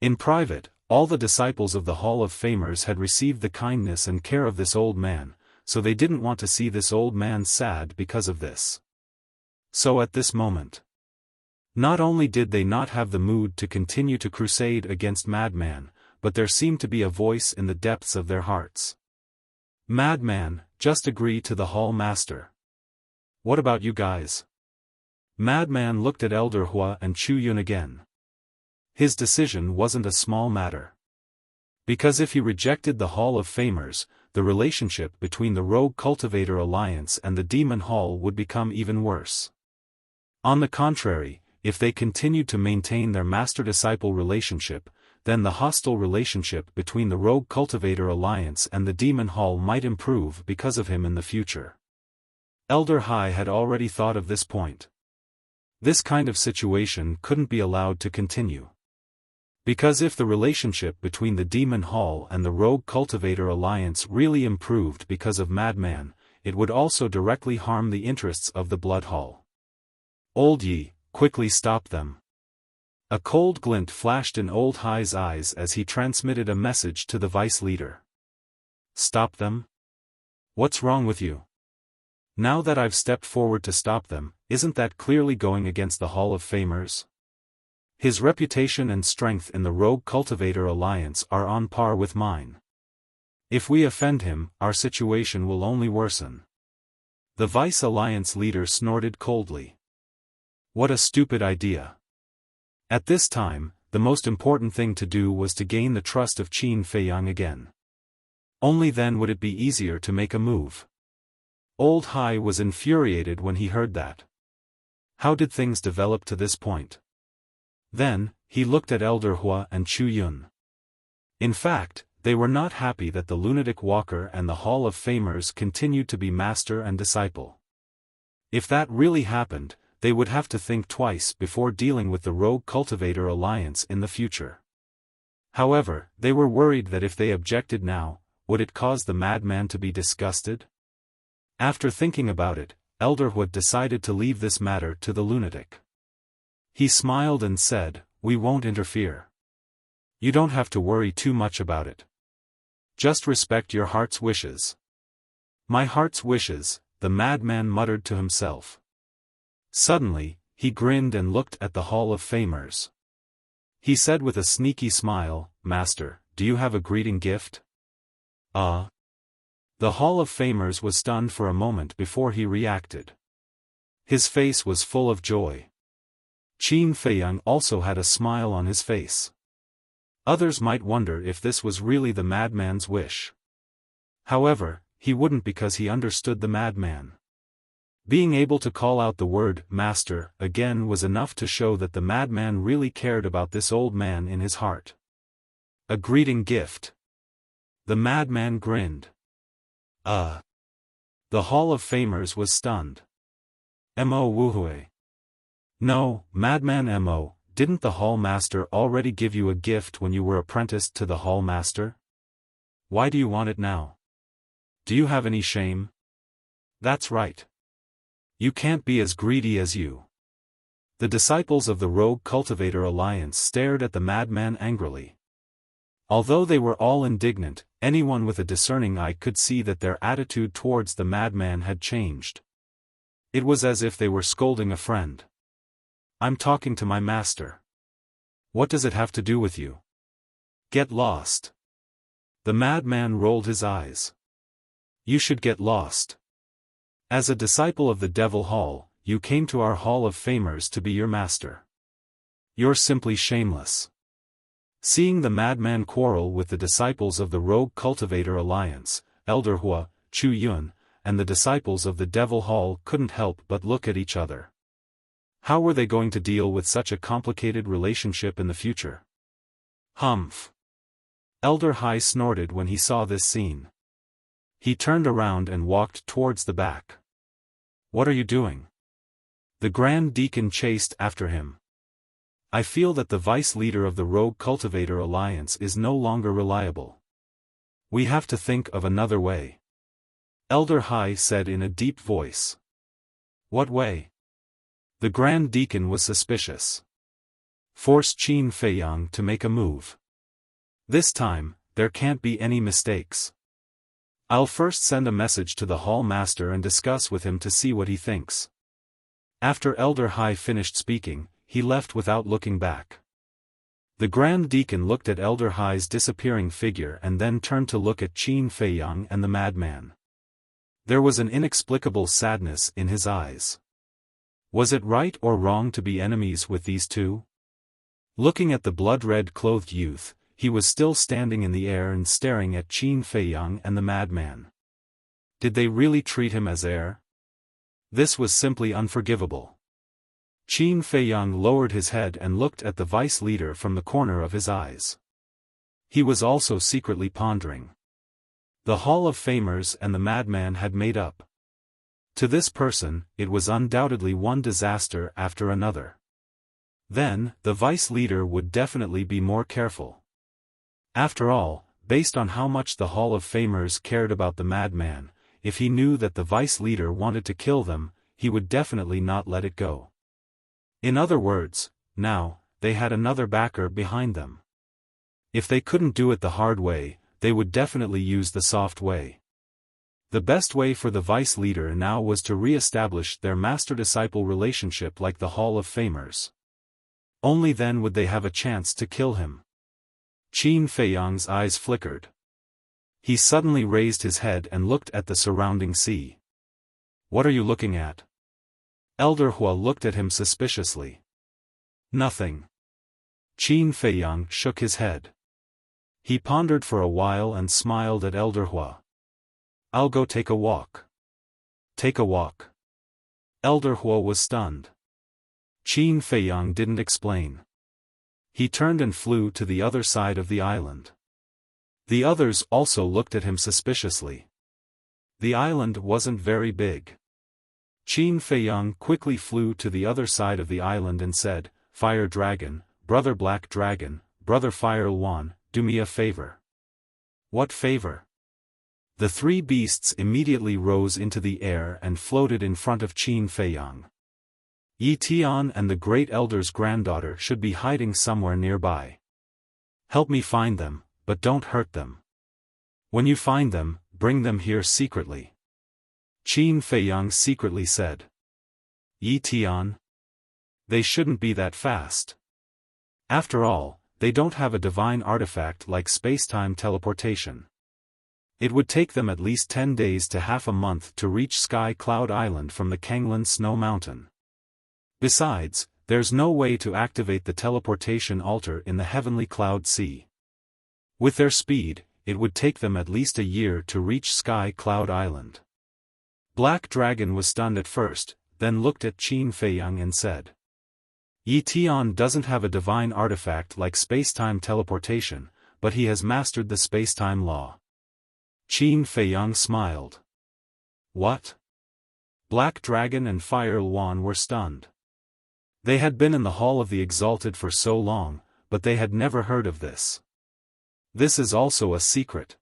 In private, all the disciples of the Hall of Famers had received the kindness and care of this old man, so they didn't want to see this old man sad because of this. So at this moment, not only did they not have the mood to continue to crusade against Madman, but there seemed to be a voice in the depths of their hearts. Madman, just agree to the Hall Master. What about you guys? Madman looked at Elder Hua and Chu Yun again. His decision wasn't a small matter. Because if he rejected the Hall of Famers, the relationship between the Rogue Cultivator Alliance and the Demon Hall would become even worse. On the contrary, if they continued to maintain their master-disciple relationship, then the hostile relationship between the Rogue Cultivator Alliance and the Demon Hall might improve because of him in the future. Elder Hai had already thought of this point. This kind of situation couldn't be allowed to continue. Because if the relationship between the Demon Hall and the Rogue Cultivator Alliance really improved because of Madman, it would also directly harm the interests of the Blood Hall. Old Yi, quickly stop them. A cold glint flashed in Old Hai's eyes as he transmitted a message to the vice leader. Stop them? What's wrong with you? Now that I've stepped forward to stop them, isn't that clearly going against the Hall of Famers? His reputation and strength in the Rogue Cultivator Alliance are on par with mine. If we offend him, our situation will only worsen. The Vice Alliance leader snorted coldly. What a stupid idea. At this time, the most important thing to do was to gain the trust of Qin Feiyang again. Only then would it be easier to make a move. Old Hai was infuriated when he heard that. How did things develop to this point? Then, he looked at Elder Hua and Chu Yun. In fact, they were not happy that the Lunatic Walker and the Hall of Famers continued to be master and disciple. If that really happened, they would have to think twice before dealing with the Rogue Cultivator Alliance in the future. However, they were worried that if they objected now, would it cause the Madman to be disgusted? After thinking about it, Elder Hua decided to leave this matter to the lunatic. He smiled and said, "We won't interfere. You don't have to worry too much about it. Just respect your heart's wishes." My heart's wishes, the madman muttered to himself. Suddenly, he grinned and looked at the Hall of Famers. He said with a sneaky smile, "Master, do you have a greeting gift?" The Hall of Famers was stunned for a moment before he reacted. His face was full of joy. Qin Feiyang also had a smile on his face. Others might wonder if this was really the madman's wish. However, he wouldn't because he understood the madman. Being able to call out the word "master" again was enough to show that the madman really cared about this old man in his heart. A greeting gift. The madman grinned. The Hall of Famers was stunned. Mo Wuhui. No, Madman Mo, didn't the Hall Master already give you a gift when you were apprenticed to the Hall Master? Why do you want it now? Do you have any shame? That's right. You can't be as greedy as you. The disciples of the Rogue Cultivator Alliance stared at the madman angrily. Although they were all indignant, anyone with a discerning eye could see that their attitude towards the madman had changed. It was as if they were scolding a friend. "I'm talking to my master. What does it have to do with you? Get lost." The madman rolled his eyes. "You should get lost. As a disciple of the Devil Hall, you came to our Hall of Famers to be your master. You're simply shameless." Seeing the madman quarrel with the disciples of the Rogue Cultivator Alliance, Elder Hua, Chu Yun, and the disciples of the Devil Hall couldn't help but look at each other. How were they going to deal with such a complicated relationship in the future? Humph! Elder Hai snorted when he saw this scene. He turned around and walked towards the back. What are you doing? The Grand Deacon chased after him. I feel that the vice leader of the Rogue Cultivator Alliance is no longer reliable. We have to think of another way. Elder Hai said in a deep voice. What way? The Grand Deacon was suspicious. Force Qin Feiyang to make a move. This time, there can't be any mistakes. I'll first send a message to the Hall Master and discuss with him to see what he thinks. After Elder Hai finished speaking, he left without looking back. The Grand Deacon looked at Elder Hai's disappearing figure and then turned to look at Qin Feiyang and the madman. There was an inexplicable sadness in his eyes. Was it right or wrong to be enemies with these two? Looking at the blood-red clothed youth, he was still standing in the air and staring at Qin Feiyang and the madman. Did they really treat him as heir? This was simply unforgivable. Qin Feiyang lowered his head and looked at the vice leader from the corner of his eyes. He was also secretly pondering. The Hall of Famers and the madman had made up. To this person, it was undoubtedly one disaster after another. Then, the vice leader would definitely be more careful. After all, based on how much the Hall of Famers cared about the madman, if he knew that the vice leader wanted to kill them, he would definitely not let it go. In other words, now, they had another backer behind them. If they couldn't do it the hard way, they would definitely use the soft way. The best way for the vice leader now was to re-establish their master-disciple relationship like the Hall of Famers. Only then would they have a chance to kill him. Qin Feiyang's eyes flickered. He suddenly raised his head and looked at the surrounding sea. What are you looking at? Elder Hua looked at him suspiciously. Nothing. Qin Feiyang shook his head. He pondered for a while and smiled at Elder Hua. I'll go take a walk. Take a walk. Elder Hua was stunned. Qin Feiyang didn't explain. He turned and flew to the other side of the island. The others also looked at him suspiciously. The island wasn't very big. Qin Feiyang quickly flew to the other side of the island and said, Fire Dragon, Brother Black Dragon, Brother Fire Luan, do me a favor. What favor? The three beasts immediately rose into the air and floated in front of Qin Feiyang. Yi Tian and the Great Elder's granddaughter should be hiding somewhere nearby. Help me find them, but don't hurt them. When you find them, bring them here secretly. Qin Feiyang secretly said. Yi Tian? They shouldn't be that fast. After all, they don't have a divine artifact like space-time teleportation. It would take them at least 10 days to half a month to reach Sky Cloud Island from the Kanglan Snow Mountain. Besides, there's no way to activate the teleportation altar in the Heavenly Cloud Sea. With their speed, it would take them at least a year to reach Sky Cloud Island. Black Dragon was stunned at first, then looked at Qin Feiyang and said. Yi Tian doesn't have a divine artifact like space-time teleportation, but he has mastered the space-time law. Qin Feiyang smiled. What? Black Dragon and Fire Luan were stunned. They had been in the Hall of the Exalted for so long, but they had never heard of this. This is also a secret.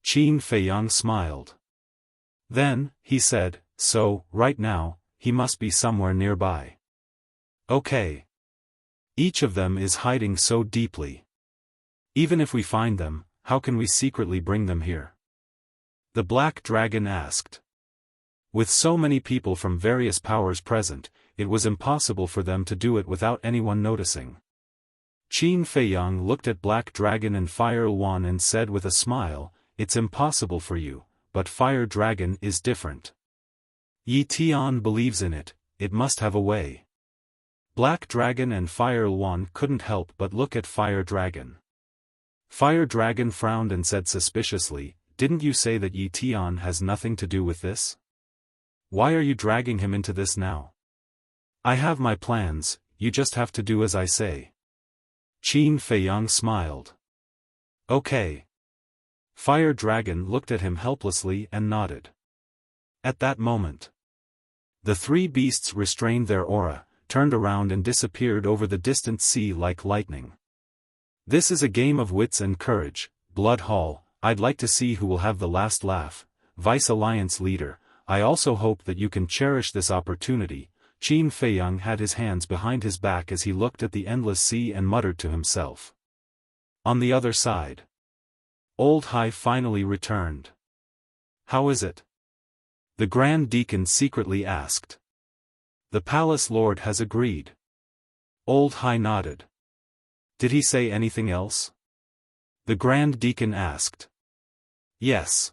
Qin Feiyang smiled. Then, he said, so, right now, he must be somewhere nearby. Okay. Each of them is hiding so deeply. Even if we find them, how can we secretly bring them here? The Black Dragon asked. With so many people from various powers present, it was impossible for them to do it without anyone noticing. Qin Feiyang looked at Black Dragon and Fire Luan and said with a smile, it's impossible for you, but Fire Dragon is different. Yi Tian believes in it, it must have a way. Black Dragon and Fire Luan couldn't help but look at Fire Dragon. Fire Dragon frowned and said suspiciously, didn't you say that Yi Tian has nothing to do with this? Why are you dragging him into this now? I have my plans, you just have to do as I say. Qin Feiyang smiled. Okay. Fire Dragon looked at him helplessly and nodded. At that moment, The three beasts restrained their aura, turned around and disappeared over the distant sea like lightning. This is a game of wits and courage, Blood Hall. I'd like to see who will have the last laugh. Vice Alliance leader, I also hope that you can cherish this opportunity. Qin Feiyang had his hands behind his back as he looked at the endless sea and muttered to himself. On the other side. Old Hai finally returned. How is it? The Grand Deacon secretly asked. The Palace Lord has agreed. Old Hai nodded. Did he say anything else? The Grand Deacon asked. Yes.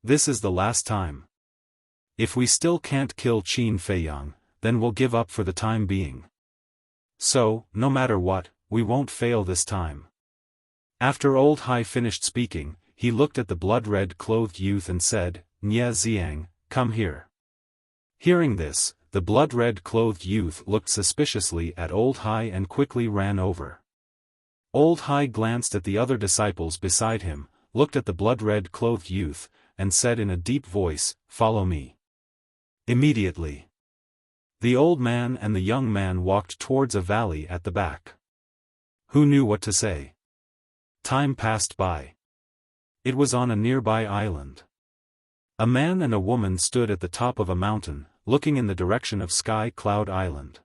This is the last time. If we still can't kill Qin Feiyang, then we'll give up for the time being. So, no matter what, we won't fail this time. After Old Hai finished speaking, he looked at the blood-red clothed youth and said, Nye Xiang, come here. Hearing this, the blood-red clothed youth looked suspiciously at Old Hai and quickly ran over. Old Hai glanced at the other disciples beside him, looked at the blood-red clothed youth, and said in a deep voice, Follow me. Immediately. The old man and the young man walked towards a valley at the back. Who knew what to say? Time passed by. It was on a nearby island. A man and a woman stood at the top of a mountain, looking in the direction of Sky Cloud Island.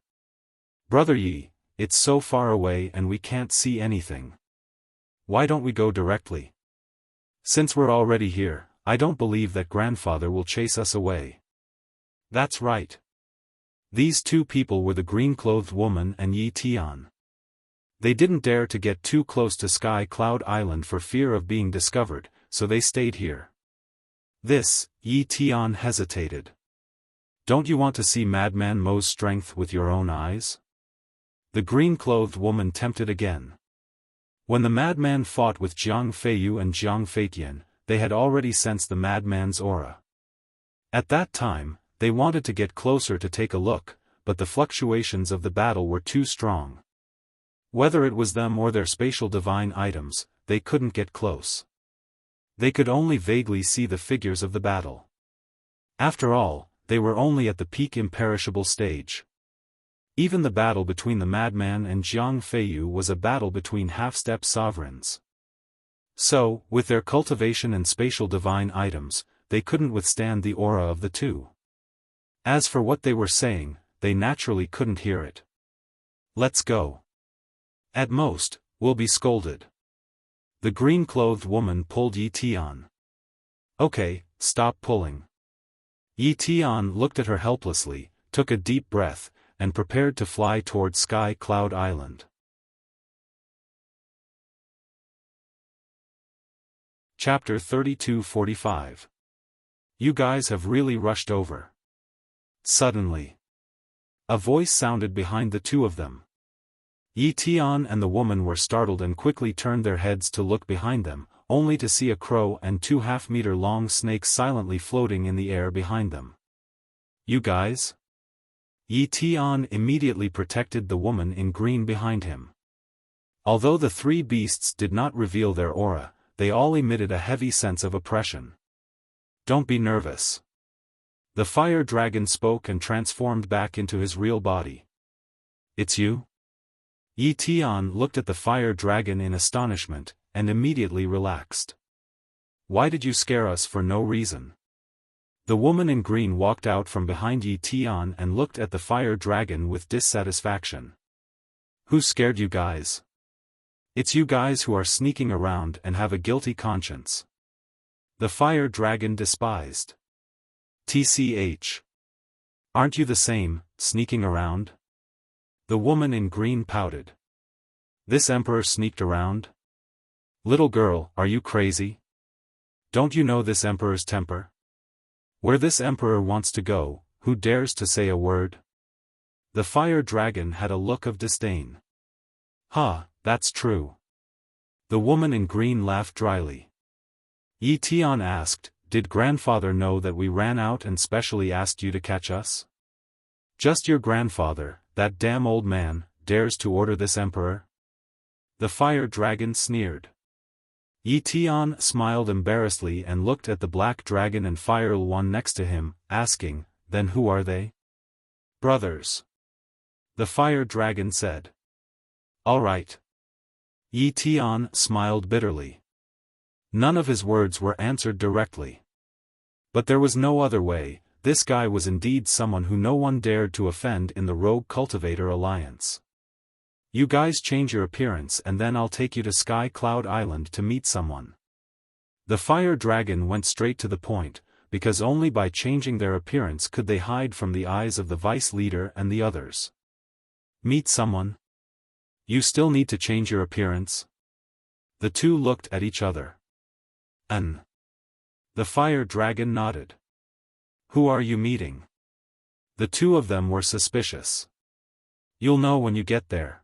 Brother Yi, it's so far away and we can't see anything. Why don't we go directly? Since we're already here, I don't believe that grandfather will chase us away. That's right. These two people were the green-clothed woman and Yi Tian. They didn't dare to get too close to Sky Cloud Island for fear of being discovered, so they stayed here. Yi Tian hesitated. Don't you want to see Madman Mo's strength with your own eyes? The green-clothed woman tempted again. When the madman fought with Jiang Feiyu and Jiang Feitian, they had already sensed the madman's aura. At that time, they wanted to get closer to take a look, but the fluctuations of the battle were too strong. Whether it was them or their spatial divine items, they couldn't get close. They could only vaguely see the figures of the battle. After all, they were only at the peak imperishable stage. Even the battle between the madman and Jiang Feiyu was a battle between half-step sovereigns. So, with their cultivation and spatial divine items, they couldn't withstand the aura of the two. As for what they were saying, they naturally couldn't hear it. Let's go. At most, we'll be scolded. The green-clothed woman pulled Yi Tian. Okay, stop pulling. Yi Tian looked at her helplessly, took a deep breath, and prepared to fly toward Sky Cloud Island. Chapter 32:45. You guys have really rushed over. Suddenly, a voice sounded behind the two of them. Yi Tian and the woman were startled and quickly turned their heads to look behind them, only to see a crow and two half-meter-long snakes silently floating in the air behind them. You guys? Yi Tian immediately protected the woman in green behind him. Although the three beasts did not reveal their aura, they all emitted a heavy sense of oppression. Don't be nervous. The fire dragon spoke and transformed back into his real body. It's you? Yi Tian looked at the fire dragon in astonishment, and immediately relaxed. Why did you scare us for no reason? The woman in green walked out from behind Yi Tian and looked at the fire dragon with dissatisfaction. Who scared you guys? It's you guys who are sneaking around and have a guilty conscience. The fire dragon despised. TCH. Aren't you the same, sneaking around? The woman in green pouted. This emperor sneaked around? Little girl, are you crazy? Don't you know this emperor's temper? Where this emperor wants to go, who dares to say a word? The fire dragon had a look of disdain. That's true. The woman in green laughed dryly. Yi Tian asked, Did grandfather know that we ran out and specially asked you to catch us? Just your grandfather, that damn old man, dares to order this emperor? The fire dragon sneered. Yi Tian smiled embarrassedly and looked at the black dragon and fire one next to him, asking, then who are they? Brothers. The fire dragon said. All right. Yi Tian smiled bitterly. None of his words were answered directly. But there was no other way. This guy was indeed someone who no one dared to offend in the Rogue Cultivator Alliance. You guys change your appearance and then I'll take you to Sky Cloud Island to meet someone. The fire dragon went straight to the point, because only by changing their appearance could they hide from the eyes of the vice leader and the others. Meet someone? You still need to change your appearance? The two looked at each other. The fire dragon nodded. Who are you meeting? The two of them were suspicious. You'll know when you get there.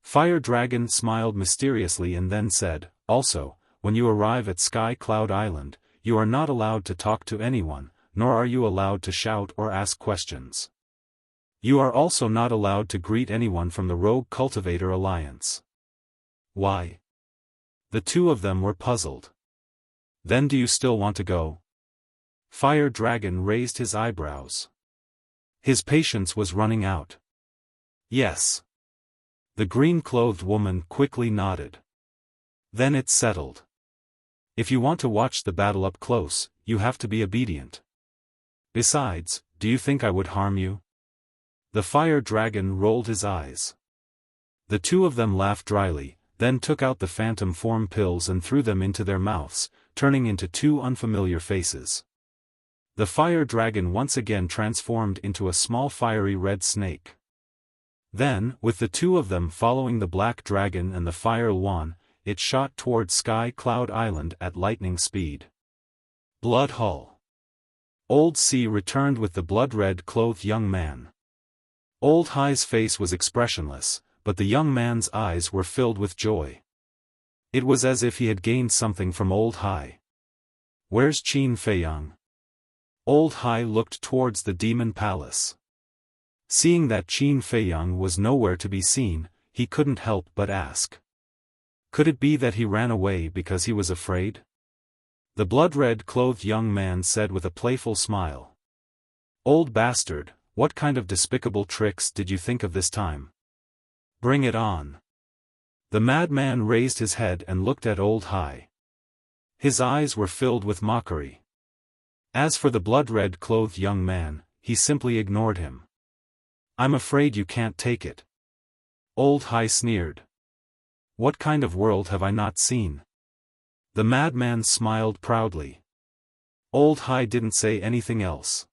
Fire Dragon smiled mysteriously and then said, also, when you arrive at Sky Cloud Island, you are not allowed to talk to anyone, nor are you allowed to shout or ask questions. You are also not allowed to greet anyone from the Rogue Cultivator Alliance. Why? The two of them were puzzled. Then do you still want to go? Fire Dragon raised his eyebrows. His patience was running out. Yes. The green-clothed woman quickly nodded. Then it's settled. If you want to watch the battle up close, you have to be obedient. Besides, do you think I would harm you? The fire dragon rolled his eyes. The two of them laughed dryly, then took out the phantom form pills and threw them into their mouths, turning into two unfamiliar faces. The fire dragon once again transformed into a small fiery red snake. Then, with the two of them following the black dragon and the fire Luan, it shot towards Sky Cloud Island at lightning speed. Blood Hull. Old C returned with the blood-red clothed young man. Old High's face was expressionless, but the young man's eyes were filled with joy. It was as if he had gained something from Old High. Where's Qin Feiyang? Old High looked towards the demon palace. Seeing that Qin Feiyang was nowhere to be seen, he couldn't help but ask. Could it be that he ran away because he was afraid? The blood-red clothed young man said with a playful smile. Old bastard, what kind of despicable tricks did you think of this time? Bring it on. The madman raised his head and looked at Old High. His eyes were filled with mockery. As for the blood-red clothed young man, he simply ignored him. I'm afraid you can't take it. Old High sneered. What kind of world have I not seen? The madman smiled proudly. Old High didn't say anything else.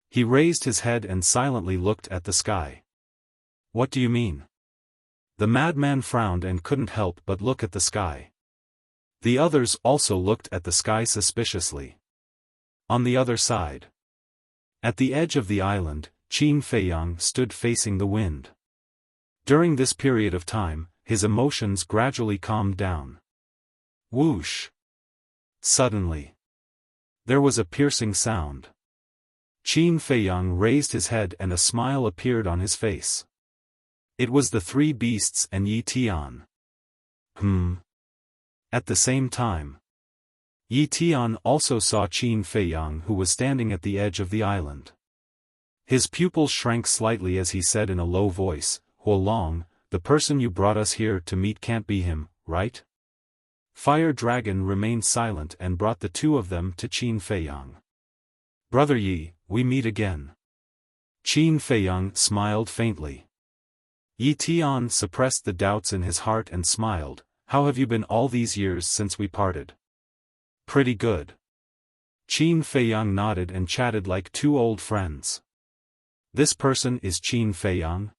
He raised his head and silently looked at the sky. What do you mean? The madman frowned and couldn't help but look at the sky. The others also looked at the sky suspiciously. On the other side. At the edge of the island, Qin Feiyang stood facing the wind. During this period of time, his emotions gradually calmed down. Whoosh! Suddenly, there was a piercing sound. Qin Feiyang raised his head and a smile appeared on his face. It was the three beasts and Yi Tian. At the same time, Yi Tian also saw Qin Feiyang, who was standing at the edge of the island. His pupils shrank slightly as he said in a low voice, Huolong, the person you brought us here to meet can't be him, right? Fire Dragon remained silent and brought the two of them to Qin Feiyang. Brother Yi, we meet again. Qin Feiyang smiled faintly. Yi Tian suppressed the doubts in his heart and smiled. How have you been all these years since we parted? Pretty good. Qin Feiyang nodded and chatted like two old friends. This person is Qin Feiyang?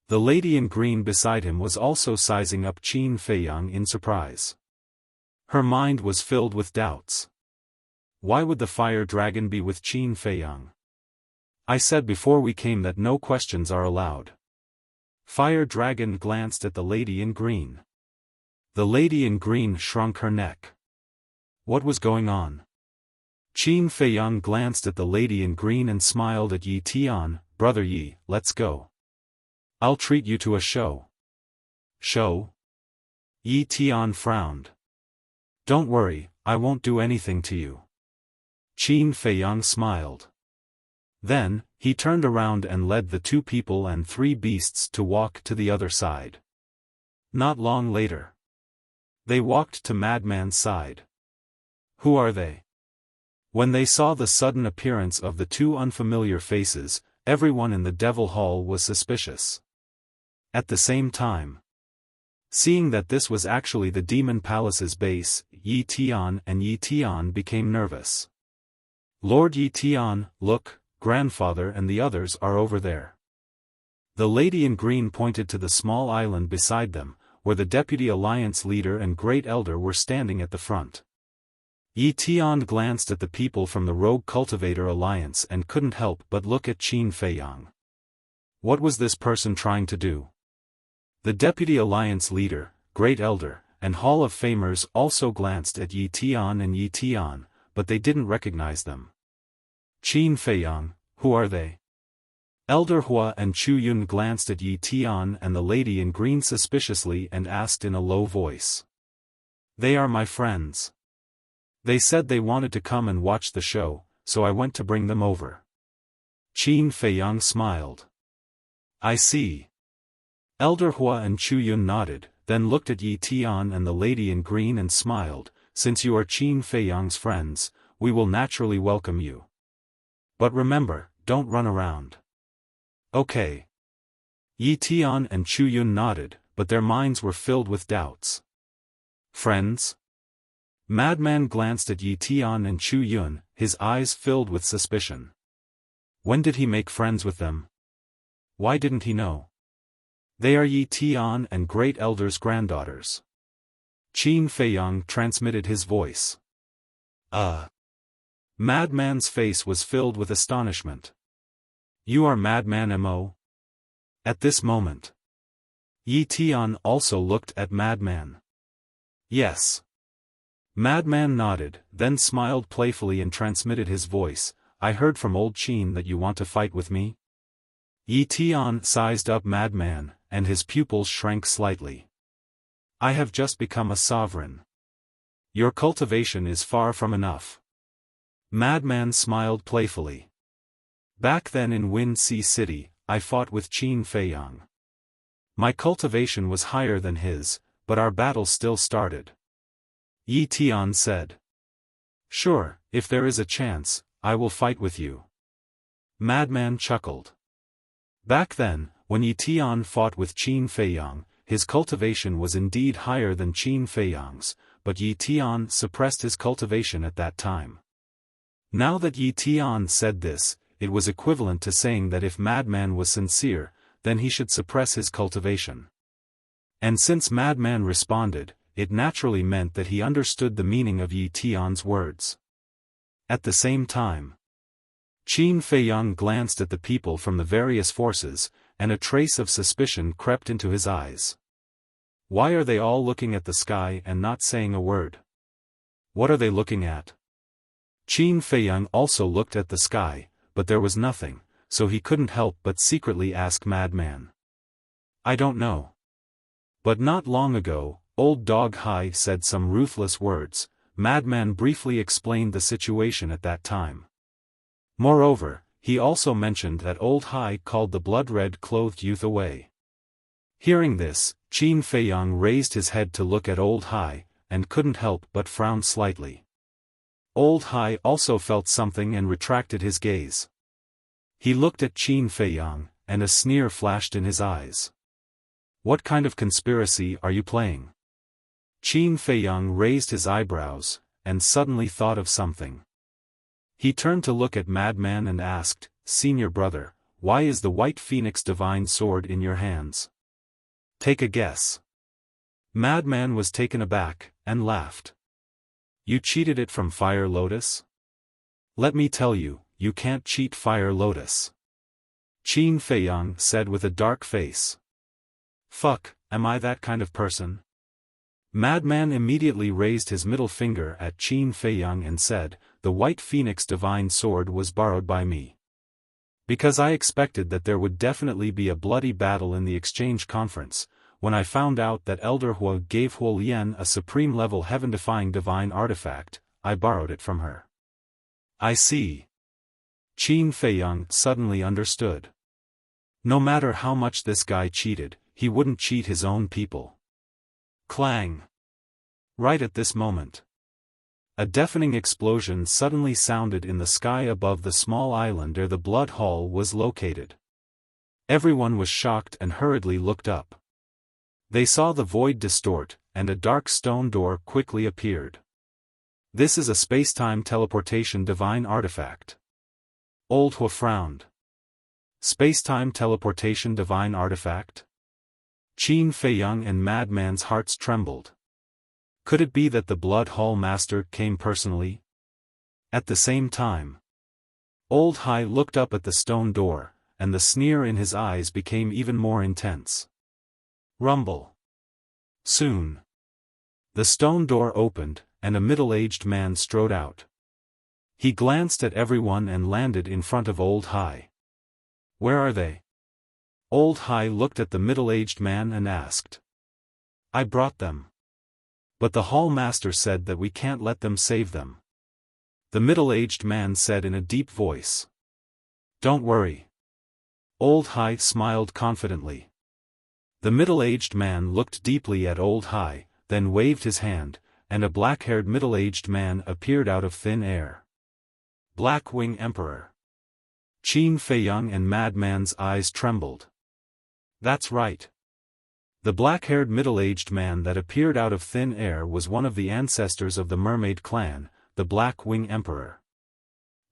The lady in green beside him was also sizing up Qin Feiyang in surprise. Her mind was filled with doubts. Why would the fire dragon be with Qin Feiyang? I said before we came that no questions are allowed. Fire Dragon glanced at the lady in green. The lady in green shrunk her neck. What was going on? Qin Feiyang glanced at the lady in green and smiled at Yi Tian. Brother Yi, let's go. I'll treat you to a show. Show? Yi Tian frowned. Don't worry, I won't do anything to you. Qin Feiyang smiled. Then, he turned around and led the 2 people and 3 beasts to walk to the other side. Not long later, they walked to Madman's side. Who are they? When they saw the sudden appearance of the 2 unfamiliar faces, everyone in the Devil Hall was suspicious. At the same time, seeing that this was actually the Demon Palace's base, Yi Tian and Yi Tian became nervous. Lord Yi Tian, look, grandfather and the others are over there. The lady in green pointed to the small island beside them, where the Deputy Alliance leader and Great Elder were standing at the front. Yi Tian glanced at the people from the Rogue Cultivator Alliance and couldn't help but look at Qin Feiyang. What was this person trying to do? The Deputy Alliance leader, Great Elder, and Hall of Famers also glanced at Yi Tian and Yi Tian, but they didn't recognize them. Qin Feiyang, who are they? Elder Hua and Chu Yun glanced at Yi Tian and the lady in green suspiciously and asked in a low voice. They are my friends. They said they wanted to come and watch the show, so I went to bring them over. Qin Feiyang smiled. I see. Elder Hua and Chu Yun nodded, then looked at Yi Tian and the lady in green and smiled. Since you are Qin Feiyang's friends, we will naturally welcome you. But remember, don't run around. Okay. Yi Tian and Chu Yun nodded, but their minds were filled with doubts. Friends? Madman glanced at Yi Tian and Chu Yun, his eyes filled with suspicion. When did he make friends with them? Why didn't he know? They are Yi Tian and Great Elder's granddaughters. Qin Feiyang transmitted his voice. Madman's face was filled with astonishment. You are Madman Mo? At this moment, Yi Tian also looked at Madman. Yes. Madman nodded, then smiled playfully and transmitted his voice. I heard from old Qin that you want to fight with me? Yi Tian sized up Madman, and his pupils shrank slightly. I have just become a sovereign. Your cultivation is far from enough. Madman smiled playfully. Back then in Wind Sea City, I fought with Qin Feiyang. My cultivation was higher than his, but our battle still started. Yi Tian said. Sure, if there is a chance, I will fight with you. Madman chuckled. Back then, when Yi Tian fought with Qin Feiyang, his cultivation was indeed higher than Qin Feiyang's, but Yi Tian suppressed his cultivation at that time. Now that Yi Tian said this, it was equivalent to saying that if Madman was sincere, then he should suppress his cultivation. And since Madman responded, it naturally meant that he understood the meaning of Yi Tian's words. At the same time, Qin Feiyang glanced at the people from the various forces, and a trace of suspicion crept into his eyes. Why are they all looking at the sky and not saying a word? What are they looking at? Qin Feiyang also looked at the sky, but there was nothing, so he couldn't help but secretly ask Madman. I don't know. But not long ago, Old Dog Hai said some ruthless words. Madman briefly explained the situation at that time. Moreover, he also mentioned that Old Hai called the blood-red-clothed youth away. Hearing this, Qin Feiyang raised his head to look at Old Hai, and couldn't help but frown slightly. Old Hai also felt something and retracted his gaze. He looked at Qin Feiyang, and a sneer flashed in his eyes. What kind of conspiracy are you playing? Qin Feiyang raised his eyebrows, and suddenly thought of something. He turned to look at Madman and asked, Senior brother, why is the White Phoenix Divine Sword in your hands? Take a guess. Madman was taken aback, and laughed. You cheated it from Fire Lotus? Let me tell you, you can't cheat Fire Lotus. Qin Feiyang said with a dark face. Fuck, am I that kind of person? Madman immediately raised his middle finger at Qin Feiyang and said, The White Phoenix Divine Sword was borrowed by me. Because I expected that there would definitely be a bloody battle in the exchange conference, when I found out that Elder Hua gave Huo Lian a supreme-level heaven-defying divine artifact, I borrowed it from her. I see. Qin Feiyang suddenly understood. No matter how much this guy cheated, he wouldn't cheat his own people. Clang! Right at this moment, a deafening explosion suddenly sounded in the sky above the small island where the blood hall was located. Everyone was shocked and hurriedly looked up. They saw the void distort, and a dark stone door quickly appeared. This is a space-time teleportation divine artifact. Old Hua frowned. Space-time teleportation divine artifact? Qin Feiyang and Madman's hearts trembled. Could it be that the Blood Hall Master came personally? At the same time, Old Hai looked up at the stone door, and the sneer in his eyes became even more intense. Rumble. Soon, the stone door opened, and a middle-aged man strode out. He glanced at everyone and landed in front of Old Hai. Where are they? Old Hai looked at the middle-aged man and asked. I brought them. But the hall master said that we can't let them save them. The middle-aged man said in a deep voice. Don't worry. Old Hai smiled confidently. The middle-aged man looked deeply at Old Hai, then waved his hand, and a black-haired middle-aged man appeared out of thin air. Black Wing Emperor. Qin Feiyang and Madman's eyes trembled. That's right. The black-haired middle-aged man that appeared out of thin air was one of the ancestors of the Mermaid clan, the Black Wing Emperor.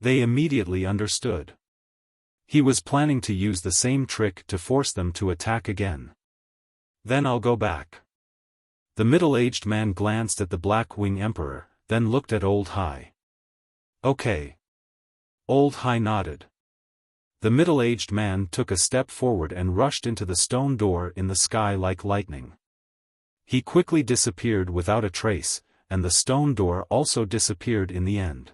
They immediately understood. He was planning to use the same trick to force them to attack again. Then I'll go back. The middle-aged man glanced at the Black Wing Emperor, then looked at Old Hai. Okay. Old Hai nodded. The middle-aged man took a step forward and rushed into the stone door in the sky like lightning. He quickly disappeared without a trace, and the stone door also disappeared in the end.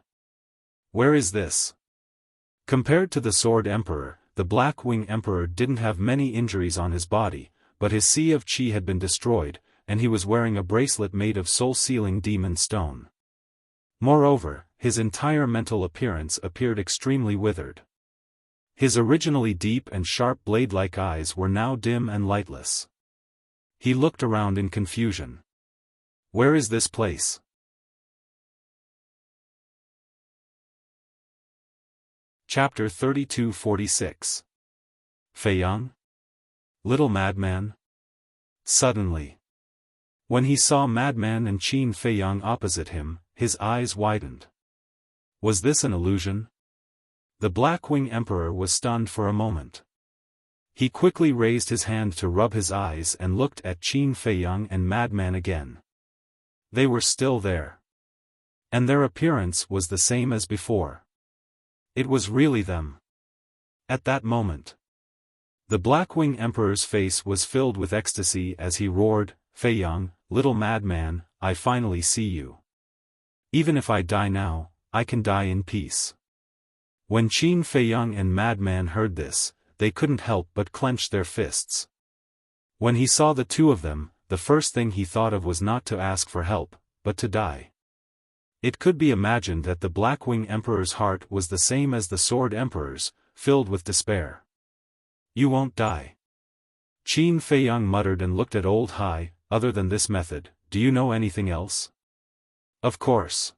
Where is this? Compared to the Sword Emperor, the Black Wing Emperor didn't have many injuries on his body, but his Sea of Qi had been destroyed, and he was wearing a bracelet made of soul-sealing demon stone. Moreover, his entire mental appearance appeared extremely withered. His originally deep and sharp blade-like eyes were now dim and lightless. He looked around in confusion. Where is this place? Chapter 32-46. Feiyang? Little Madman? Suddenly, when he saw Madman and Qin Feiyang opposite him, his eyes widened. Was this an illusion? The Black Wing Emperor was stunned for a moment. He quickly raised his hand to rub his eyes and looked at Qin Feiyang and Madman again. They were still there. And their appearance was the same as before. It was really them. At that moment, the Black Wing Emperor's face was filled with ecstasy as he roared, Feiyang, little madman, I finally see you. Even if I die now, I can die in peace. When Qin Feiyang and Madman heard this, they couldn't help but clench their fists. When he saw the two of them, the first thing he thought of was not to ask for help, but to die. It could be imagined that the Black Wing Emperor's heart was the same as the Sword Emperor's, filled with despair. You won't die. Qin Feiyang muttered and looked at Old Hai. Other than this method, do you know anything else? Of course.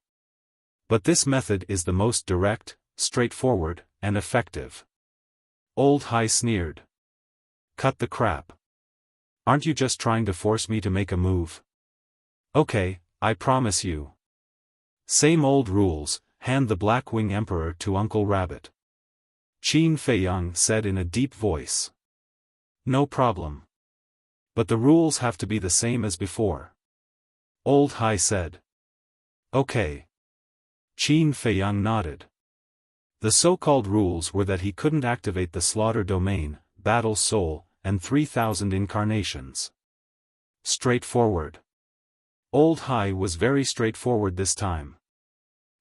But this method is the most direct, straightforward, and effective. Old Hai sneered. Cut the crap. Aren't you just trying to force me to make a move? Okay, I promise you. Same old rules, hand the Black Wing Emperor to Uncle Rabbit. Qin Feiyang said in a deep voice. No problem. But the rules have to be the same as before. Old Hai said. Okay. Qin Feiyang nodded. The so-called rules were that he couldn't activate the Slaughter Domain, Battle Soul, and 3,000 incarnations. Straightforward. Old Hai was very straightforward this time.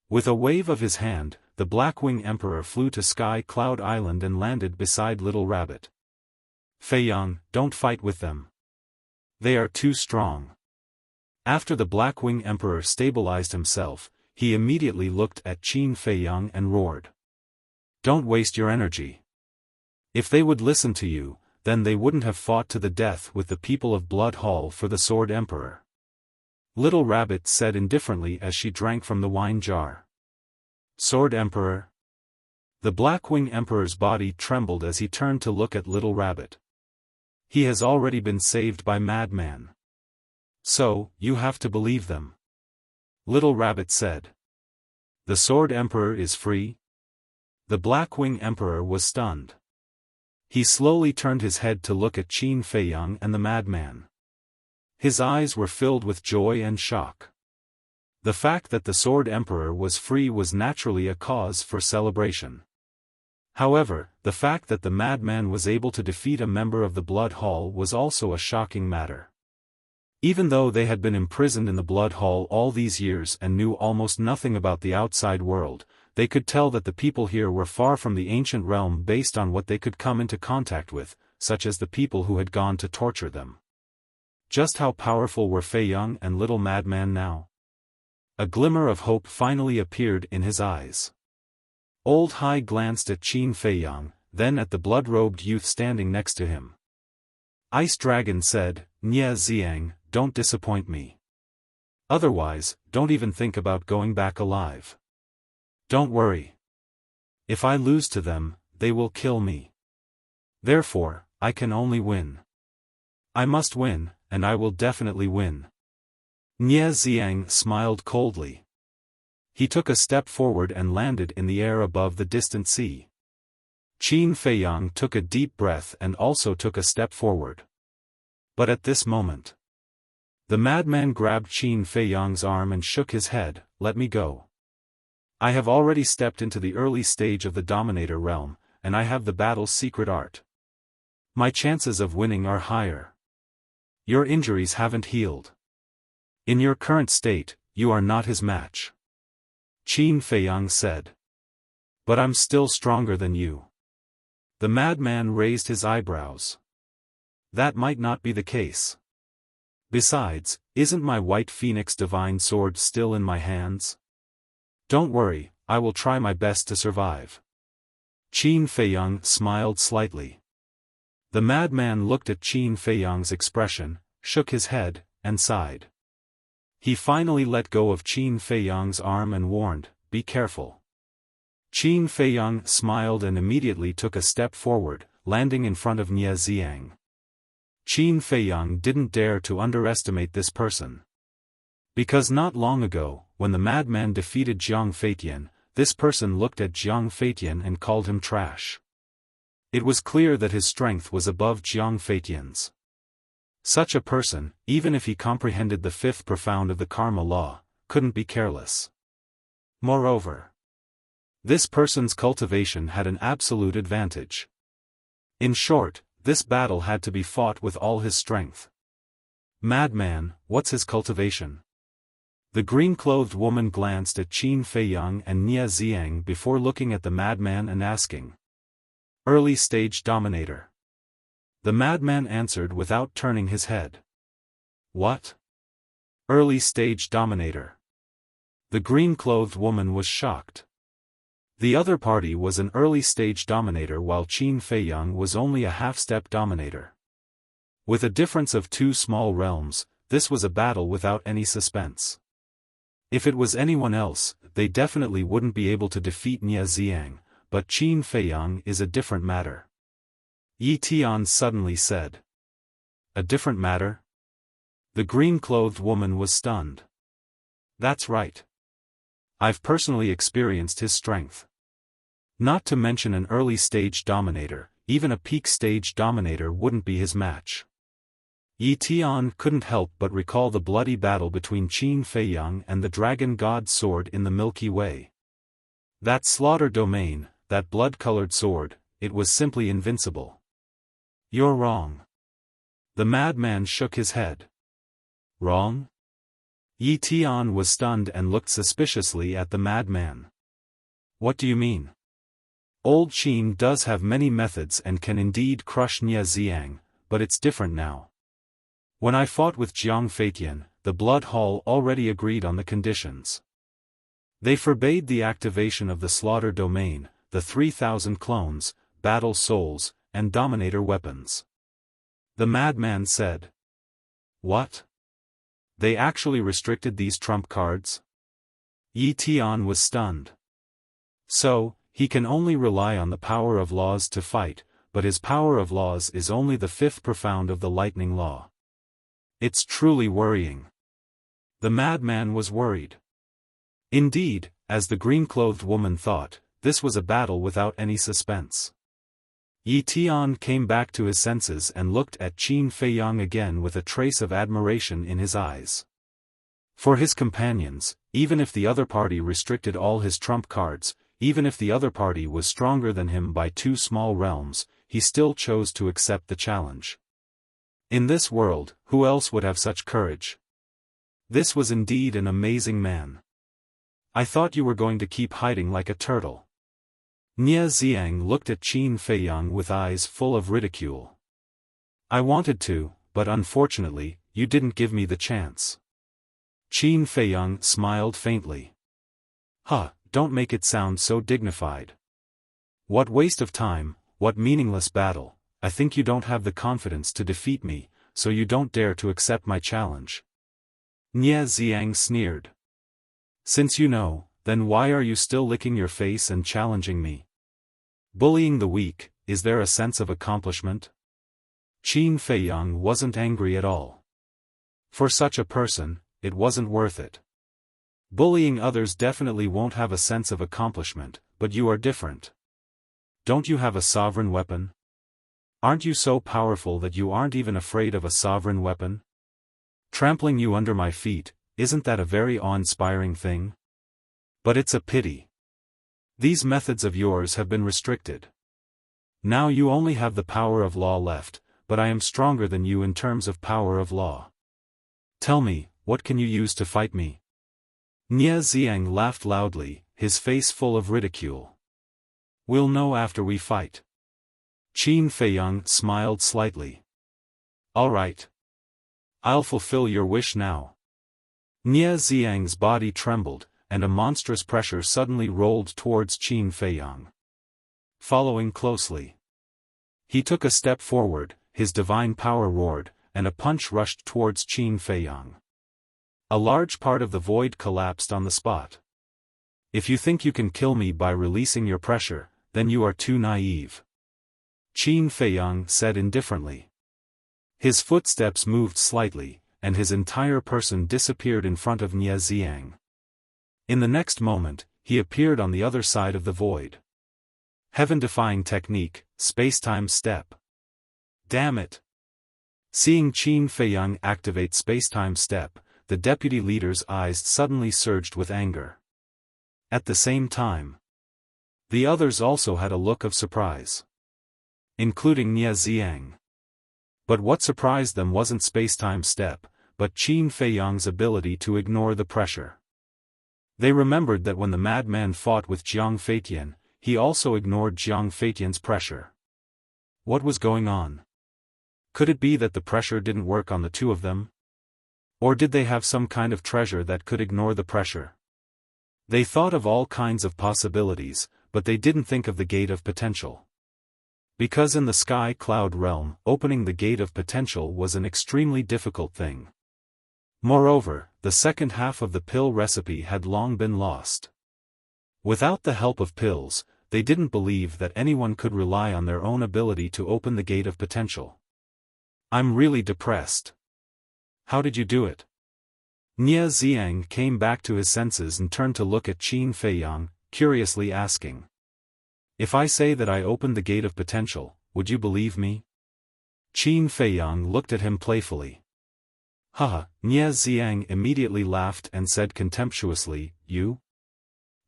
With a wave of his hand, the Black Wing Emperor flew to Sky Cloud Island and landed beside Little Rabbit. Feiyang, don't fight with them. They are too strong. After the Black Wing Emperor stabilized himself, he immediately looked at Qin Feiyang and roared. Don't waste your energy. If they would listen to you, then they wouldn't have fought to the death with the people of Blood Hall for the Sword Emperor. Little Rabbit said indifferently as she drank from the wine jar. Sword Emperor? The Blackwing Emperor's body trembled as he turned to look at Little Rabbit. He has already been saved by Madman. So, you have to believe them. Little Rabbit said. The Sword Emperor is free? The Blackwing Emperor was stunned. He slowly turned his head to look at Qin Feiyang and the Madman. His eyes were filled with joy and shock. The fact that the Sword Emperor was free was naturally a cause for celebration. However, the fact that the Madman was able to defeat a member of the Blood Hall was also a shocking matter. Even though they had been imprisoned in the Blood Hall all these years and knew almost nothing about the outside world, they could tell that the people here were far from the ancient realm based on what they could come into contact with, such as the people who had gone to torture them. Just how powerful were Feiyang and Little Madman now? A glimmer of hope finally appeared in his eyes. Old Hai glanced at Qin Feiyang, then at the blood-robed youth standing next to him. Ice Dragon said, "Nye Xiang, don't disappoint me. Otherwise, don't even think about going back alive. Don't worry. If I lose to them, they will kill me. Therefore, I can only win. I must win, and I will definitely win." Nye Xiang smiled coldly. He took a step forward and landed in the air above the distant sea. Qin Feiyang took a deep breath and also took a step forward. But at this moment, the Madman grabbed Qin Feiyang's arm and shook his head. "Let me go. I have already stepped into the early stage of the Dominator realm, and I have the battle's secret art. My chances of winning are higher. Your injuries haven't healed. In your current state, you are not his match." Qin Feiyang said. "But I'm still stronger than you." The Madman raised his eyebrows. "That might not be the case. Besides, isn't my White Phoenix Divine Sword still in my hands? Don't worry, I will try my best to survive." Qin Feiyang smiled slightly. The Madman looked at Qin Feiyang's expression, shook his head, and sighed. He finally let go of Qin Feiyang's arm and warned, "Be careful." Qin Feiyang smiled and immediately took a step forward, landing in front of Nye Xiang. Qin Feiyang didn't dare to underestimate this person. Because not long ago, when the Madman defeated Jiang Feitian, this person looked at Jiang Feitian and called him trash. It was clear that his strength was above Jiang Feitian's. Such a person, even if he comprehended the fifth profound of the karma law, couldn't be careless. Moreover, this person's cultivation had an absolute advantage. In short, this battle had to be fought with all his strength. Madman, what's his cultivation? The green-clothed woman glanced at Qin Feiyang and Nye Xiang before looking at the Madman and asking. Early stage Dominator. The Madman answered without turning his head. What? Early stage Dominator. The green-clothed woman was shocked. The other party was an early stage Dominator while Qin Feiyang was only a half-step Dominator. With a difference of 2 small realms, this was a battle without any suspense. If it was anyone else, they definitely wouldn't be able to defeat Nye Xiang, but Qin Feiyang is a different matter. Yi Tian suddenly said. A different matter? The green-clothed woman was stunned. That's right. I've personally experienced his strength. Not to mention an early-stage Dominator, even a peak-stage Dominator wouldn't be his match. Yi Tian couldn't help but recall the bloody battle between Qin Feiyang and the Dragon God's sword in the Milky Way. That slaughter domain, that blood-colored sword, it was simply invincible. You're wrong. The Madman shook his head. Wrong? Yi Tian was stunned and looked suspiciously at the Madman. What do you mean? Old Qin does have many methods and can indeed crush Nye Xiang, but it's different now. When I fought with Jiang Feitian, the Blood Hall already agreed on the conditions. They forbade the activation of the slaughter domain, the 3,000 clones, battle souls, and dominator weapons. The madman said. What? They actually restricted these trump cards? Yi Tian was stunned. So, he can only rely on the power of laws to fight, but his power of laws is only the fifth profound of the lightning law. It's truly worrying. The madman was worried. Indeed, as the green-clothed woman thought, this was a battle without any suspense. Yi Tian came back to his senses and looked at Qin Feiyang again with a trace of admiration in his eyes. For his companions, even if the other party restricted all his trump cards, even if the other party was stronger than him by 2 small realms, he still chose to accept the challenge. In this world, who else would have such courage? This was indeed an amazing man. I thought you were going to keep hiding like a turtle. Nie Xiang looked at Qin Feiyang with eyes full of ridicule. I wanted to, but unfortunately, you didn't give me the chance. Qin Feiyang smiled faintly. Huh, don't make it sound so dignified. What waste of time, what meaningless battle. I think you don't have the confidence to defeat me, so you don't dare to accept my challenge. Nie Xiang sneered. Since you know, then why are you still licking your face and challenging me? Bullying the weak, is there a sense of accomplishment? Qin Feiyang wasn't angry at all. For such a person, it wasn't worth it. Bullying others definitely won't have a sense of accomplishment, but you are different. Don't you have a sovereign weapon? Aren't you so powerful that you aren't even afraid of a sovereign weapon? Trampling you under my feet, isn't that a very awe-inspiring thing? But it's a pity. These methods of yours have been restricted. Now you only have the power of law left, but I am stronger than you in terms of power of law. Tell me, what can you use to fight me? Nie Xiang laughed loudly, his face full of ridicule. We'll know after we fight. Qin Feiyang smiled slightly. All right. I'll fulfill your wish now. Nie Xiang's body trembled, and a monstrous pressure suddenly rolled towards Qin Feiyang. Following closely. He took a step forward, his divine power roared, and a punch rushed towards Qin Feiyang. A large part of the void collapsed on the spot. If you think you can kill me by releasing your pressure, then you are too naive. Qin Feiyang said indifferently. His footsteps moved slightly, and his entire person disappeared in front of Nie Xiang. In the next moment, he appeared on the other side of the void. Heaven-defying technique, space-time step. Damn it! Seeing Qin Feiyang activate space-time step, the deputy leader's eyes suddenly surged with anger. At the same time, the others also had a look of surprise. Including Nie Xiang. But what surprised them wasn't space-time step, but Qin Feiyang's ability to ignore the pressure. They remembered that when the madman fought with Jiang Feitian, he also ignored Jiang Feitian's pressure. What was going on? Could it be that the pressure didn't work on the two of them? Or did they have some kind of treasure that could ignore the pressure? They thought of all kinds of possibilities, but they didn't think of the gate of potential. Because in the sky cloud realm, opening the gate of potential was an extremely difficult thing. Moreover, the second half of the pill recipe had long been lost. Without the help of pills, they didn't believe that anyone could rely on their own ability to open the gate of potential. I'm really depressed. How did you do it? Nie Xiang came back to his senses and turned to look at Qin Feiyang, curiously asking. If I say that I opened the gate of potential, would you believe me? Qin Feiyang looked at him playfully. Haha, Nie Xiang immediately laughed and said contemptuously, you?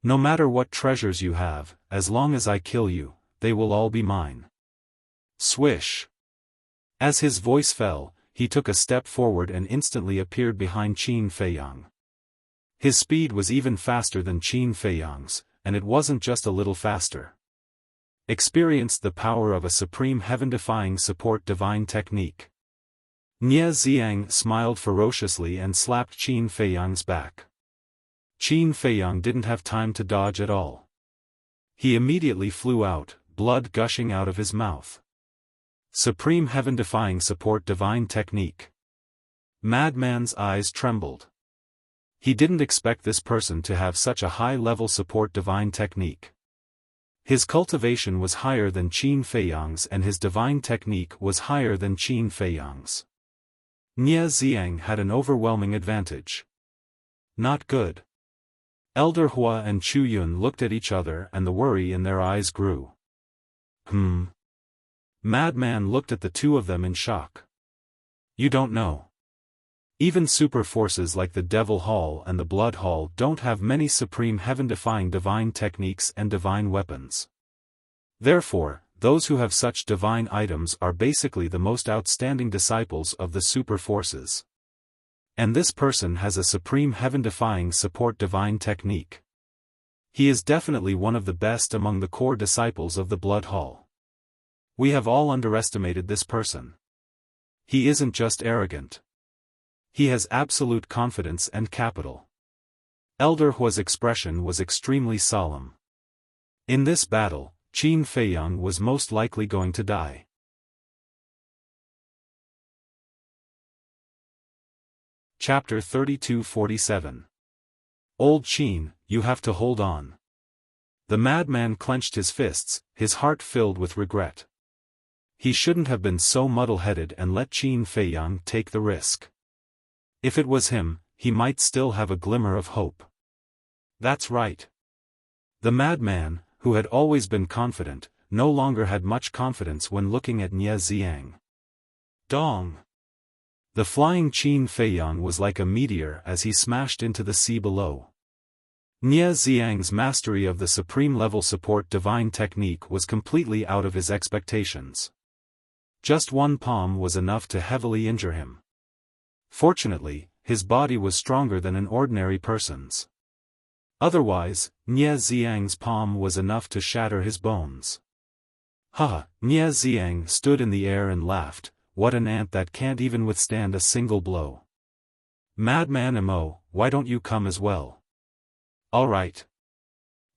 No matter what treasures you have, as long as I kill you, they will all be mine. Swish. As his voice fell, he took a step forward and instantly appeared behind Qin Feiyang. His speed was even faster than Qin Feiyang's, and it wasn't just a little faster. Experienced the power of a supreme heaven-defying support divine technique. Nie Xiang smiled ferociously and slapped Qin Feiyang's back. Qin Feiyang didn't have time to dodge at all. He immediately flew out, blood gushing out of his mouth. Supreme heaven-defying support divine technique. Madman's eyes trembled. He didn't expect this person to have such a high-level support divine technique. His cultivation was higher than Qin Feiyang's and his divine technique was higher than Qin Feiyang's. Nie Xiang had an overwhelming advantage. Not good. Elder Hua and Chu Yun looked at each other and the worry in their eyes grew. Madman looked at the two of them in shock. You don't know. Even super forces like the Devil Hall and the Blood Hall don't have many supreme heaven-defying divine techniques and divine weapons. Therefore, those who have such divine items are basically the most outstanding disciples of the super forces. And this person has a supreme heaven-defying support divine technique. He is definitely one of the best among the core disciples of the Blood Hall. We have all underestimated this person. He isn't just arrogant. He has absolute confidence and capital. Elder Hua's expression was extremely solemn. In this battle, Qin Feiyang was most likely going to die. Chapter 32-47. Old Qin, you have to hold on. The madman clenched his fists, his heart filled with regret. He shouldn't have been so muddle-headed and let Qin Feiyang take the risk. If it was him, he might still have a glimmer of hope. That's right. The madman, who had always been confident, no longer had much confidence when looking at Nie Xiang. Dong! The flying Qin Feiyang was like a meteor as he smashed into the sea below. Nie Xiang's mastery of the supreme-level support divine technique was completely out of his expectations. Just one palm was enough to heavily injure him. Fortunately, his body was stronger than an ordinary person's. Otherwise, Nie Xiang's palm was enough to shatter his bones. Nie Xiang stood in the air and laughed, what an ant that can't even withstand a single blow. Madman Mo, why don't you come as well? All right.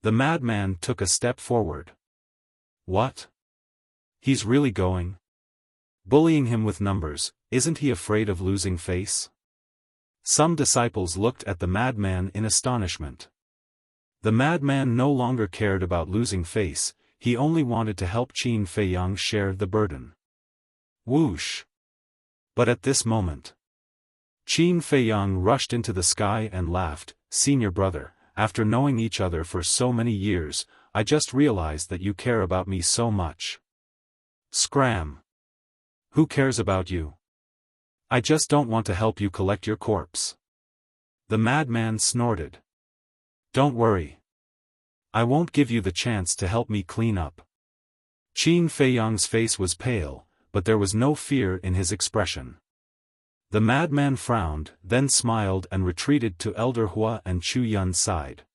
The madman took a step forward. What? He's really going? Bullying him with numbers, isn't he afraid of losing face? Some disciples looked at the madman in astonishment. The madman no longer cared about losing face, he only wanted to help Qin Feiyang share the burden. Whoosh! But at this moment, Qin Feiyang rushed into the sky and laughed, "Senior brother, after knowing each other for so many years, I just realized that you care about me so much." Scram! Who cares about you? I just don't want to help you collect your corpse. The madman snorted. Don't worry. I won't give you the chance to help me clean up. Qin Feiyang's face was pale, but there was no fear in his expression. The madman frowned, then smiled and retreated to Elder Hua and Chu Yun's side.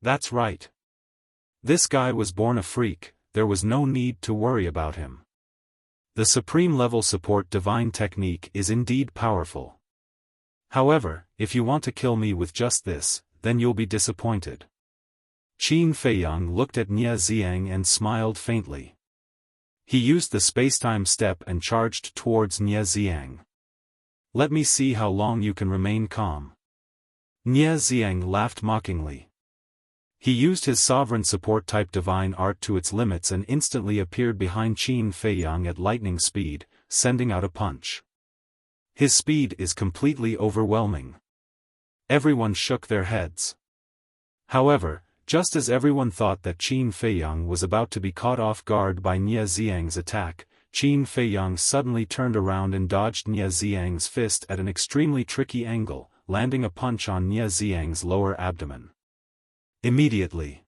That's right. This guy was born a freak, there was no need to worry about him. The supreme-level support divine technique is indeed powerful. However, if you want to kill me with just this, then you'll be disappointed. Qin Feiyang looked at Nie Xiang and smiled faintly. He used the space-time step and charged towards Nie Xiang. Let me see how long you can remain calm. Nie Xiang laughed mockingly. He used his sovereign support type divine art to its limits and instantly appeared behind Qin Feiyang at lightning speed, sending out a punch. His speed is completely overwhelming. Everyone shook their heads. However, just as everyone thought that Qin Feiyang was about to be caught off guard by Nie Xiang's attack, Qin Feiyang suddenly turned around and dodged Nie Xiang's fist at an extremely tricky angle, landing a punch on Nie Xiang's lower abdomen. Immediately,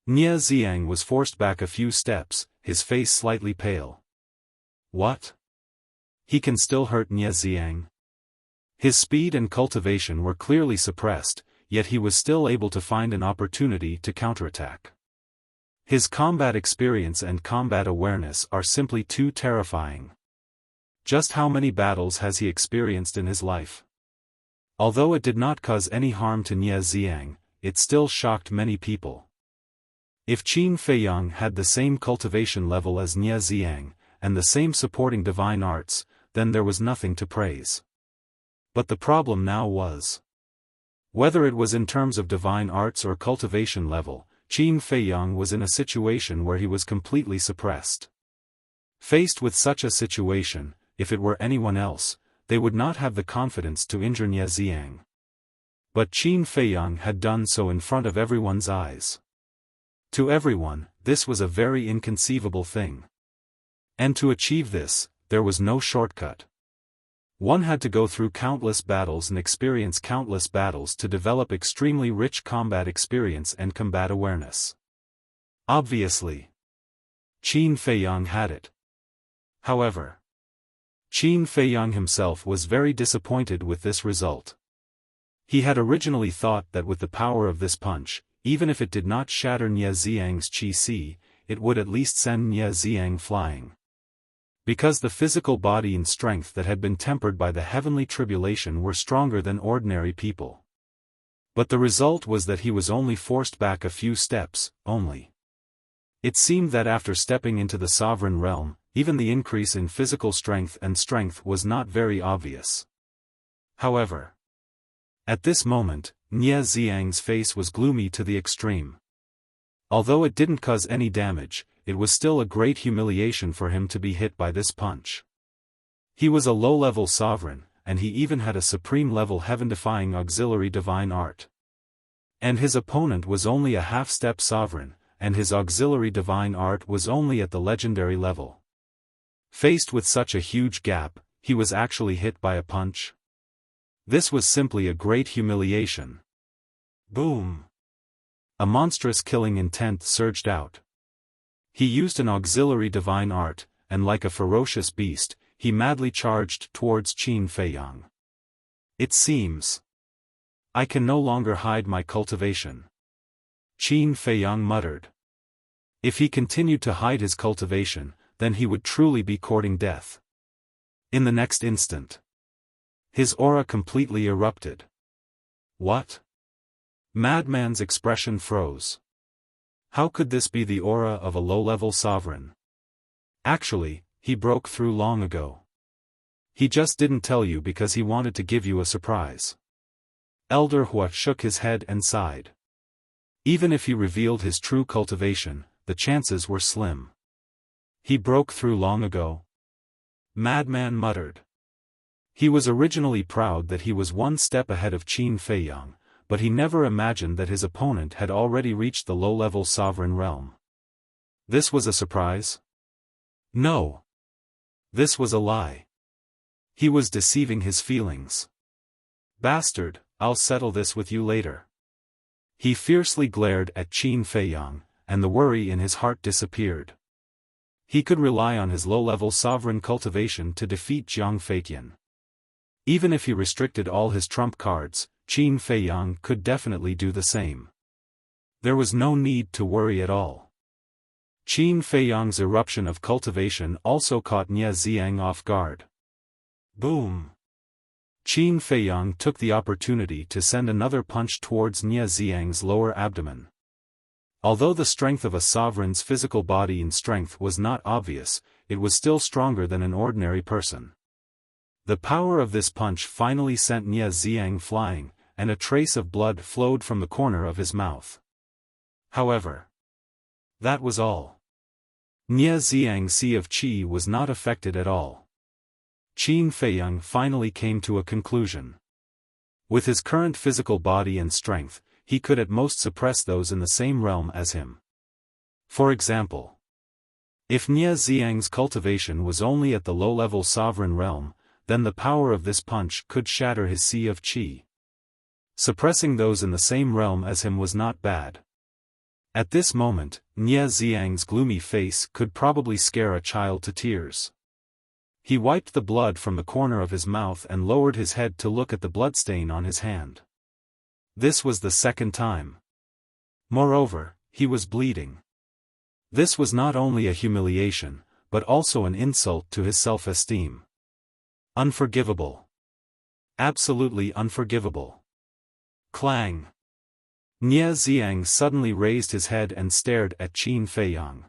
Nie Xiang was forced back a few steps, his face slightly pale. What? He can still hurt Nie Xiang? His speed and cultivation were clearly suppressed, yet he was still able to find an opportunity to counterattack. His combat experience and combat awareness are simply too terrifying. Just how many battles has he experienced in his life? Although it did not cause any harm to Nie Xiang, it still shocked many people. If Qin Feiyang had the same cultivation level as Nie Xiang, and the same supporting divine arts, then there was nothing to praise. But the problem now was, whether it was in terms of divine arts or cultivation level, Qin Feiyang was in a situation where he was completely suppressed. Faced with such a situation, if it were anyone else, they would not have the confidence to injure Nie Xiang. But Qin Feiyang had done so in front of everyone's eyes. To everyone, this was a very inconceivable thing. And to achieve this, there was no shortcut. One had to go through countless battles and experience countless battles to develop extremely rich combat experience and combat awareness. Obviously, Qin Feiyang had it. However, Qin Feiyang himself was very disappointed with this result. He had originally thought that with the power of this punch, even if it did not shatter Nie Xiang's qi, it would at least send Nie Xiang flying. Because the physical body and strength that had been tempered by the heavenly tribulation were stronger than ordinary people. But the result was that he was only forced back a few steps, only. It seemed that after stepping into the sovereign realm, even the increase in physical strength was not very obvious. However, at this moment, Nie Xiang's face was gloomy to the extreme. Although it didn't cause any damage, it was still a great humiliation for him to be hit by this punch. He was a low-level sovereign, and he even had a supreme-level heaven-defying auxiliary divine art. And his opponent was only a half-step sovereign, and his auxiliary divine art was only at the legendary level. Faced with such a huge gap, he was actually hit by a punch. This was simply a great humiliation. Boom! A monstrous killing intent surged out. He used an auxiliary divine art, and like a ferocious beast, he madly charged towards Qin Feiyang. It seems I can no longer hide my cultivation, Qin Feiyang muttered. If he continued to hide his cultivation, then he would truly be courting death. In the next instant, his aura completely erupted. What? Madman's expression froze. How could this be the aura of a low-level sovereign? Actually, he broke through long ago. He just didn't tell you because he wanted to give you a surprise. Elder Hua shook his head and sighed. Even if he revealed his true cultivation, the chances were slim. He broke through long ago? Madman muttered. He was originally proud that he was one step ahead of Qin Feiyang, but he never imagined that his opponent had already reached the low-level sovereign realm. This was a surprise? No. This was a lie. He was deceiving his feelings. Bastard, I'll settle this with you later. He fiercely glared at Qin Feiyang, and the worry in his heart disappeared. He could rely on his low-level sovereign cultivation to defeat Jiang Feitian. Even if he restricted all his trump cards, Qin Feiyang could definitely do the same. There was no need to worry at all. Qin Feiyang's eruption of cultivation also caught Nie Xiang off guard. Boom! Qin Feiyang took the opportunity to send another punch towards Nie Xiang's lower abdomen. Although the strength of a sovereign's physical body and strength was not obvious, it was still stronger than an ordinary person. The power of this punch finally sent Nie Xiang flying, and a trace of blood flowed from the corner of his mouth. However, that was all. Nie Xiang's sea of qi was not affected at all. Qin Feiyang finally came to a conclusion. With his current physical body and strength, he could at most suppress those in the same realm as him. For example, if Nie Xiang's cultivation was only at the low-level sovereign realm, then the power of this punch could shatter his sea of qi. Suppressing those in the same realm as him was not bad. At this moment, Nie Xiang's gloomy face could probably scare a child to tears. He wiped the blood from the corner of his mouth and lowered his head to look at the bloodstain on his hand. This was the second time. Moreover, he was bleeding. This was not only a humiliation, but also an insult to his self-esteem. Unforgivable. Absolutely unforgivable. Clang. Nie Xiang suddenly raised his head and stared at Qin Feiyang.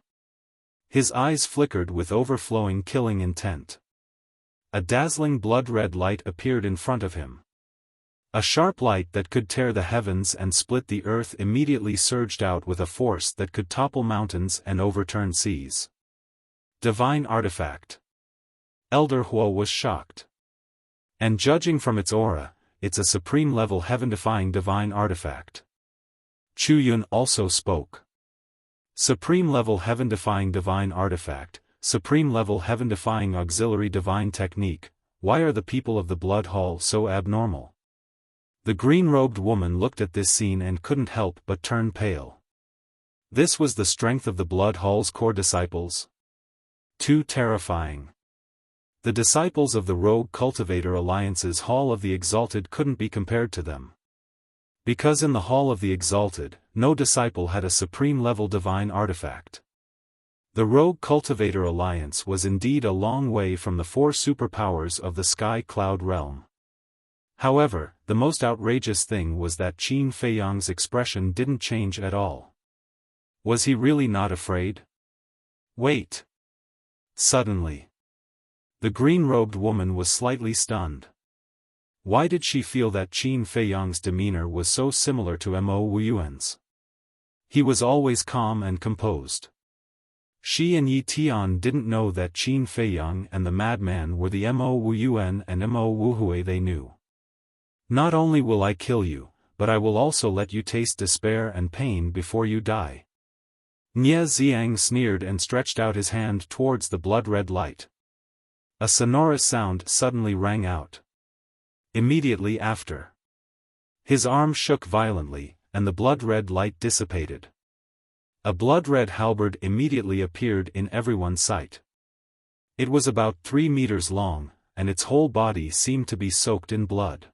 His eyes flickered with overflowing killing intent. A dazzling blood-red light appeared in front of him. A sharp light that could tear the heavens and split the earth immediately surged out with a force that could topple mountains and overturn seas. Divine artifact. Elder Huo was shocked. And judging from its aura, it's a supreme-level heaven-defying divine artifact. Chu Yun also spoke. Supreme-level heaven-defying divine artifact, supreme-level heaven-defying auxiliary divine technique, why are the people of the Blood Hall so abnormal? The green-robed woman looked at this scene and couldn't help but turn pale. This was the strength of the Blood Hall's core disciples? Too terrifying. The disciples of the Rogue Cultivator Alliance's Hall of the Exalted couldn't be compared to them. Because in the Hall of the Exalted, no disciple had a supreme-level divine artifact. The Rogue Cultivator Alliance was indeed a long way from the four superpowers of the Sky Cloud realm. However, the most outrageous thing was that Qin Feiyang's expression didn't change at all. Was he really not afraid? Wait. Suddenly, the green-robed woman was slightly stunned. Why did she feel that Qin Feiyang's demeanor was so similar to Mo Wuyuan's? He was always calm and composed. She and Yi Tian didn't know that Qin Feiyang and the madman were the Mo Wuyuan and Mo Wuhui they knew. Not only will I kill you, but I will also let you taste despair and pain before you die. Nie Xiang sneered and stretched out his hand towards the blood-red light. A sonorous sound suddenly rang out. Immediately after, his arm shook violently, and the blood-red light dissipated. A blood-red halberd immediately appeared in everyone's sight. It was about 3 meters long, and its whole body seemed to be soaked in blood.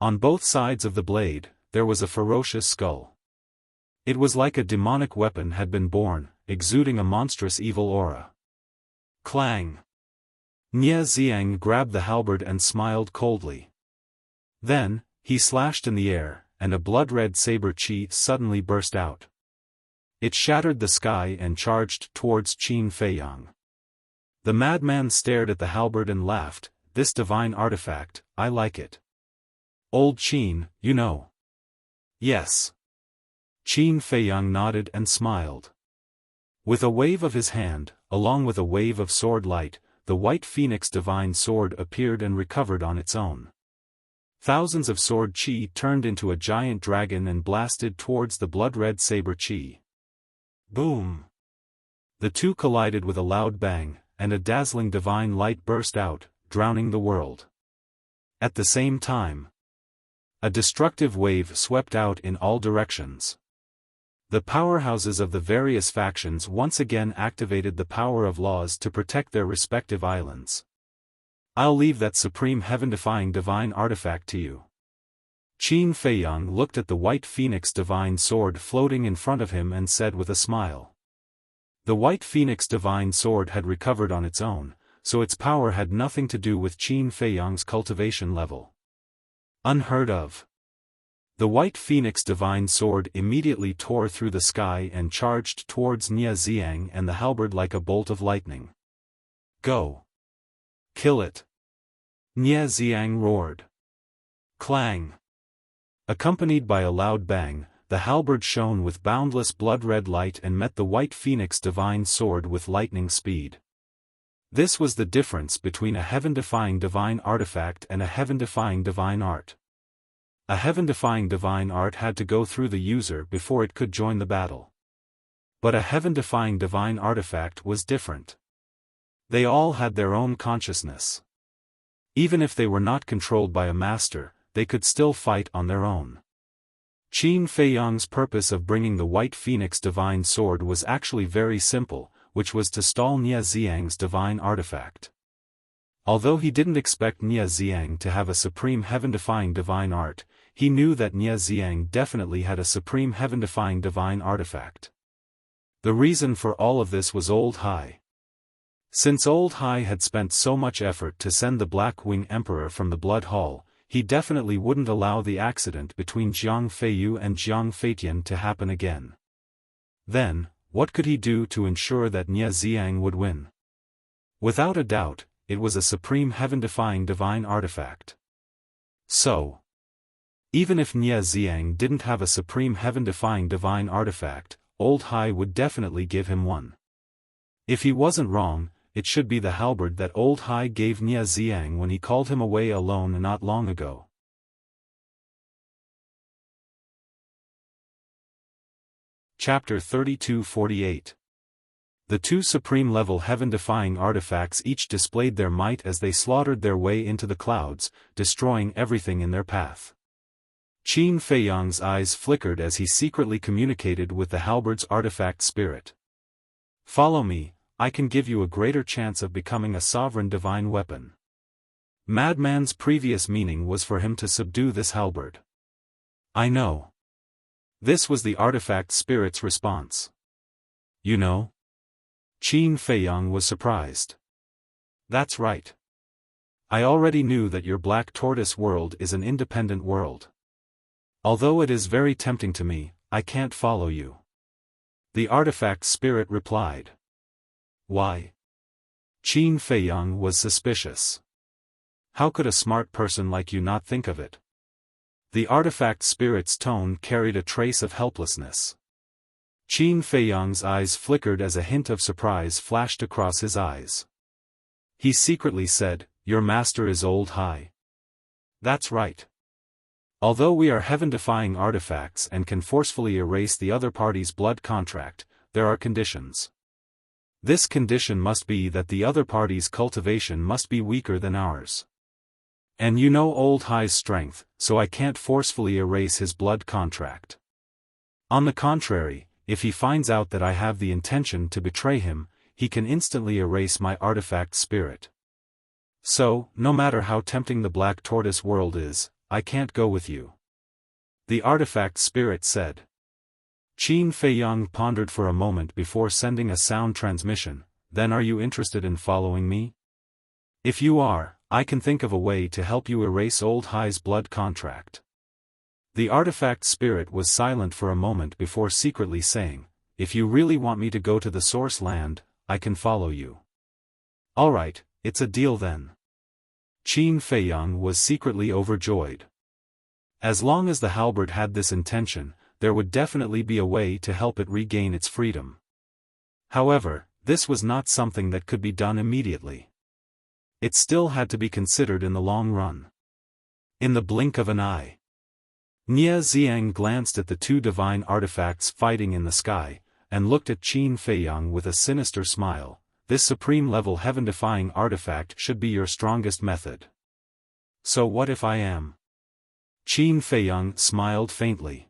On both sides of the blade, there was a ferocious skull. It was like a demonic weapon had been born, exuding a monstrous evil aura. Clang! Nie Xiang grabbed the halberd and smiled coldly. Then, he slashed in the air, and a blood-red saber chi suddenly burst out. It shattered the sky and charged towards Qin Feiyang. The madman stared at the halberd and laughed, "This divine artifact, I like it. Old Qin, you know." "Yes." Qin Feiyang nodded and smiled. With a wave of his hand, along with a wave of sword light, the white phoenix divine sword appeared and recovered on its own. Thousands of sword chi turned into a giant dragon and blasted towards the blood-red saber chi. Boom! The two collided with a loud bang, and a dazzling divine light burst out, drowning the world. At the same time, a destructive wave swept out in all directions. The powerhouses of the various factions once again activated the power of laws to protect their respective islands. "I'll leave that supreme heaven-defying divine artifact to you." Qin Feiyang looked at the white phoenix divine sword floating in front of him and said with a smile. The white phoenix divine sword had recovered on its own, so its power had nothing to do with Qin Feiyang's cultivation level. Unheard of. The white phoenix divine sword immediately tore through the sky and charged towards Nie Xiang and the halberd like a bolt of lightning. "Go! Kill it!" Nie Xiang roared. Clang! Accompanied by a loud bang, the halberd shone with boundless blood-red light and met the white phoenix divine sword with lightning speed. This was the difference between a heaven-defying divine artifact and a heaven-defying divine art. A heaven-defying divine art had to go through the user before it could join the battle. But a heaven-defying divine artifact was different. They all had their own consciousness. Even if they were not controlled by a master, they could still fight on their own. Qin Feiyang's purpose of bringing the white phoenix divine sword was actually very simple, which was to stall Nie Xiang's divine artifact. Although he didn't expect Nie Xiang to have a supreme heaven-defying divine art, he knew that Nie Xiang definitely had a supreme heaven-defying divine artifact. The reason for all of this was Old Hai. Since Old Hai had spent so much effort to send the Black Wing Emperor from the Blood Hall, he definitely wouldn't allow the accident between Jiang Feiyu and Jiang Feitian to happen again. Then, what could he do to ensure that Nie Xiang would win? Without a doubt, it was a supreme heaven-defying divine artifact. So, even if Nie Xiang didn't have a supreme heaven-defying divine artifact, Old Hai would definitely give him one. If he wasn't wrong, it should be the halberd that Old Hai gave Nie Xiang when he called him away alone not long ago. Chapter 32-48. The two supreme-level heaven-defying artifacts each displayed their might as they slaughtered their way into the clouds, destroying everything in their path. Qin Feiyang's eyes flickered as he secretly communicated with the halberd's artifact spirit. "Follow me, I can give you a greater chance of becoming a sovereign divine weapon." Madman's previous meaning was for him to subdue this halberd. "I know." This was the artifact spirit's response. "You know?" Qin Feiyang was surprised. "That's right. I already knew that your Black Tortoise world is an independent world. Although it is very tempting to me, I can't follow you." The artifact spirit replied. "Why?" Qin Feiyang was suspicious. "How could a smart person like you not think of it?" The artifact spirit's tone carried a trace of helplessness. Qin Feiyang's eyes flickered as a hint of surprise flashed across his eyes. He secretly said, "Your master is Old Hai." "That's right. Although we are heaven-defying artifacts and can forcefully erase the other party's blood contract, there are conditions. This condition must be that the other party's cultivation must be weaker than ours. And you know Old Hai's strength, so I can't forcefully erase his blood contract. On the contrary, if he finds out that I have the intention to betray him, he can instantly erase my artifact spirit. So, no matter how tempting the Black Tortoise world is, I can't go with you." The artifact spirit said. Qin Feiyang pondered for a moment before sending a sound transmission. "Then are you interested in following me? If you are, I can think of a way to help you erase Old Hai's blood contract." The artifact spirit was silent for a moment before secretly saying, "If you really want me to go to the source land, I can follow you." "Alright, it's a deal then." Qin Feiyang was secretly overjoyed. As long as the halberd had this intention, there would definitely be a way to help it regain its freedom. However, this was not something that could be done immediately. It still had to be considered in the long run. In the blink of an eye, Nie Xiang glanced at the two divine artifacts fighting in the sky, and looked at Qin Feiyang with a sinister smile. "This supreme-level heaven-defying artifact should be your strongest method. So what if I am?" Qin Feiyang smiled faintly.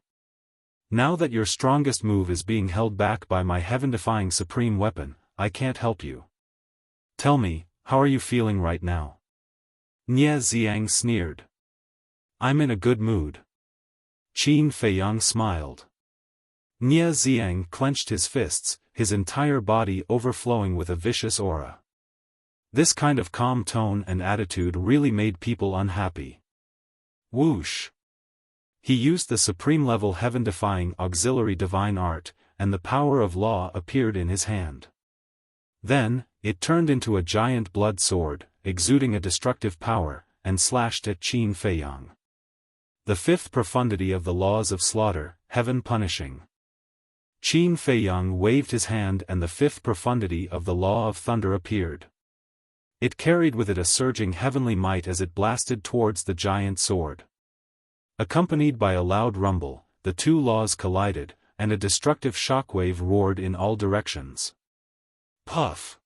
"Now that your strongest move is being held back by my heaven-defying supreme weapon, I can't help you. Tell me, how are you feeling right now?" Nie Xiang sneered. "I'm in a good mood." Qin Feiyang smiled. Nie Xiang clenched his fists, his entire body overflowing with a vicious aura. This kind of calm tone and attitude really made people unhappy. Whoosh! He used the supreme-level heaven-defying auxiliary divine art, and the power of law appeared in his hand. Then, it turned into a giant blood sword, exuding a destructive power, and slashed at Qin Feiyang. The fifth profundity of the laws of slaughter, heaven punishing. Qin Feiyang waved his hand and the fifth profundity of the law of thunder appeared. It carried with it a surging heavenly might as it blasted towards the giant sword. Accompanied by a loud rumble, the two laws collided, and a destructive shockwave roared in all directions. Puff!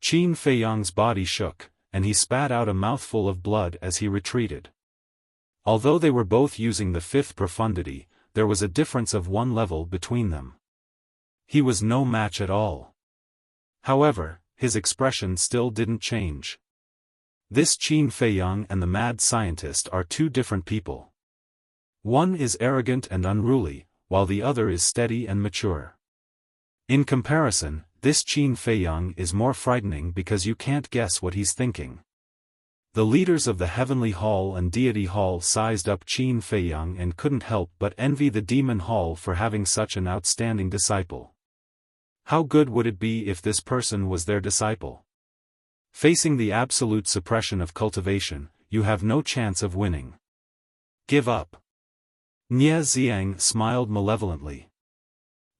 Qin Feiyang's body shook, and he spat out a mouthful of blood as he retreated. Although they were both using the fifth profundity, there was a difference of one level between them. He was no match at all. However, his expression still didn't change. This Qin Feiyang and the mad scientist are two different people. One is arrogant and unruly, while the other is steady and mature. In comparison, this Qin Feiyang is more frightening because you can't guess what he's thinking. The leaders of the Heavenly Hall and Deity Hall sized up Qin Feiyang and couldn't help but envy the Demon Hall for having such an outstanding disciple. How good would it be if this person was their disciple? Facing the absolute suppression of cultivation, you have no chance of winning. Give up. Nie Xiang smiled malevolently.